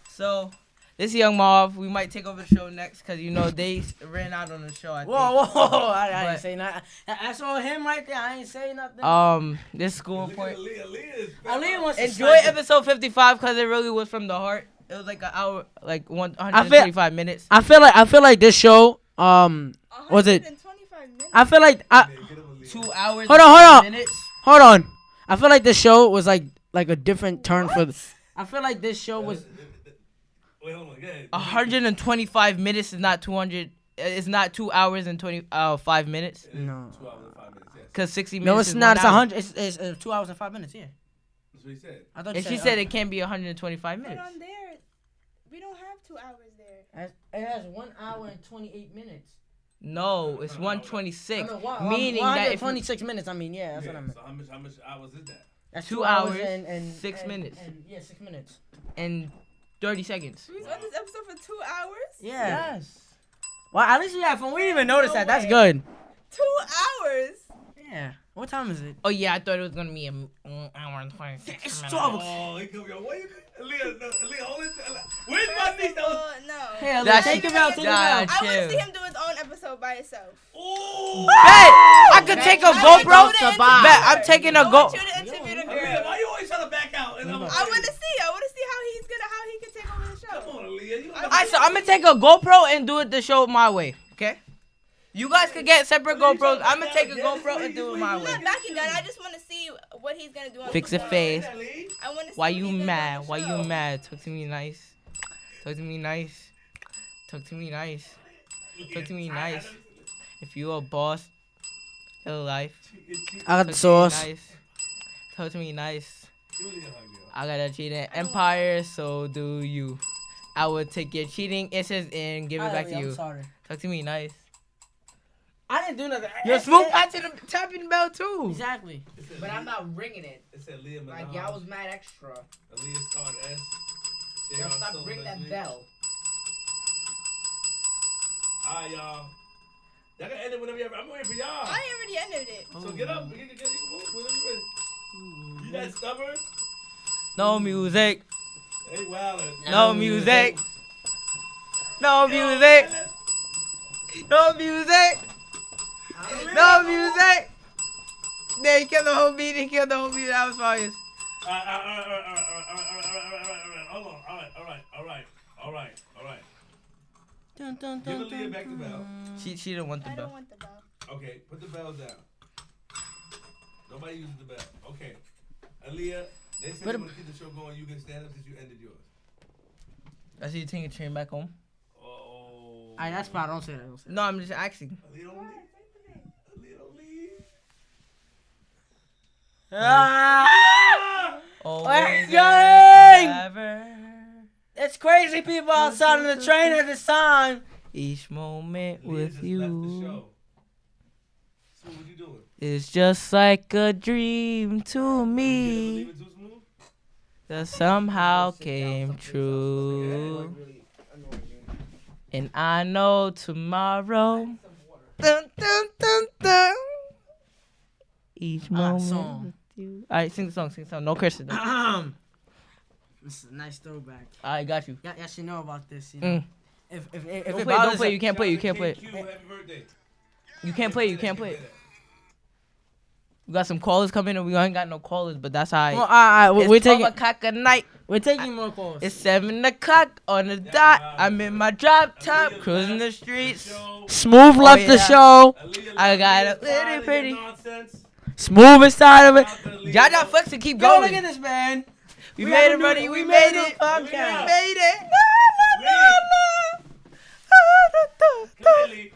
So this is Young Marv. We might take over the show next because you know they ran out on the show. I think. Whoa! I didn't say nothing. I saw him right there. I ain't say nothing. This school point. Aaliyah wants to Enjoy episode 55 because it really was from the heart. It was like an hour, like 125 minutes. I feel like this show. Was it? I feel like 2 hours. Hold on. Minutes. Hold on. I feel like this show was like a different turn for. I feel like this show was. Wait, hold on. 125 minutes is not 200. It's not 2 hours and 5 minutes. No. 2 hours and 5 minutes. Yes. Because 60 minutes. No, it's is not. 1 It's 100. It's 2 hours and 5 minutes. Yeah. That's what he said. I thought If she said it can't be 125 minutes. But on there, we don't have 2 hours there. It has 1 hour and 28 minutes. No, it's 126. Meaning that if 26 minutes. I mean, yeah, that's what I meant. So how much hours is that? That's 2 hours and 6 minutes. And 6 minutes. And 30 seconds. We was on this episode for 2 hours? Yeah. Yes. Well, at least we had fun. We didn't even notice that. That's good. 2 hours? Yeah. What time is it? Oh yeah, I thought it was gonna be an hour and 26 It's minutes. 12. Oh, he comes yo. Why you? Aaliyah, hold it. Where's my niece? No. Hey, That's take him out. Take him I out. want to see him do his own episode by himself. Ooh. Bet! I could take a GoPro. Bet I'm taking a I want GoPro. you to interview the Aaliyah, girl. why you always trying to back out? And I want to see how he can take over the show. Come on, Aaliyah. You Alright, so I'm gonna take a GoPro and do it the show my way. Okay? You guys could get separate GoPros. I'm gonna take a GoPro and do it my I'm way. not backing down. I just want to see what he's gonna do. On Fix the a show. face. I want to see Why what you he's gonna do on mad? the Why show. you mad? Talk to me nice. Talk to me nice. Talk to me nice. Talk to me nice. If you a boss, your life. I got the Talk to me sauce. nice. Talk to me nice. I got a cheating empire, so do you. I will take your cheating instance and give it back to you. I'm sorry. Talk to me nice. I didn't do nothing. Your Smoove tapping the bell too. Exactly. But I'm not ringing it. It said Leah Like y'all was mad extra. Aaliyah starred S. Y'all stop ringing that bell. Alright, y'all. Y'all can end it whenever you're ready. I'm waiting for y'all. I already ended it. So get up. You can move whenever you're ready. You that stubborn? No music. Hey, Wildin'. No music. No music. No music. No music. Yeah, he killed the whole beat. He killed the whole beat. That was fire. Hold on. All right. Give Aaliyah back the bell. She didn't want the I bell. don't want the bell. Okay, put the bell down. Nobody uses the bell. Okay. Aaliyah, they said they want to keep the show going. You can stand up since you ended yours. I see you taking a train back home. Oh. Alright, that's fine. Don't say that. Don't say that. No, I'm just asking. Aaliyah, don't leave. Aaliyah, don't leave. Always Gang! and forever. It's crazy people outside on the train at this time. Each moment Aaliyah with just you left the show. So what you doing? is just like a dream to me Leave it too smooth? that somehow came true. And I know tomorrow. Dun, dun, dun, dun. Each moment song. with you. Alright, sing the song. No cursing. Though. This is a nice throwback. I got you. Y'all should know about this. You know? If Don't it play, bothers don't play. you- You can't play. You can't play. Q, happy birthday. You can't play. You can't play. We got some callers coming and we ain't got no callers, but that's how Well, alright, it's we're 12 taking o'clock at night. we're taking more calls. It's 7 o'clock on the dot. I'm in my drop top, cruising the streets. Smoove left the yeah. show. I got a little pretty. Smoove inside of it. Y'all flex to keep Yo, going. look at this man. We We made have it, a new- buddy. we We made made a new it. podcast. We made it. Really?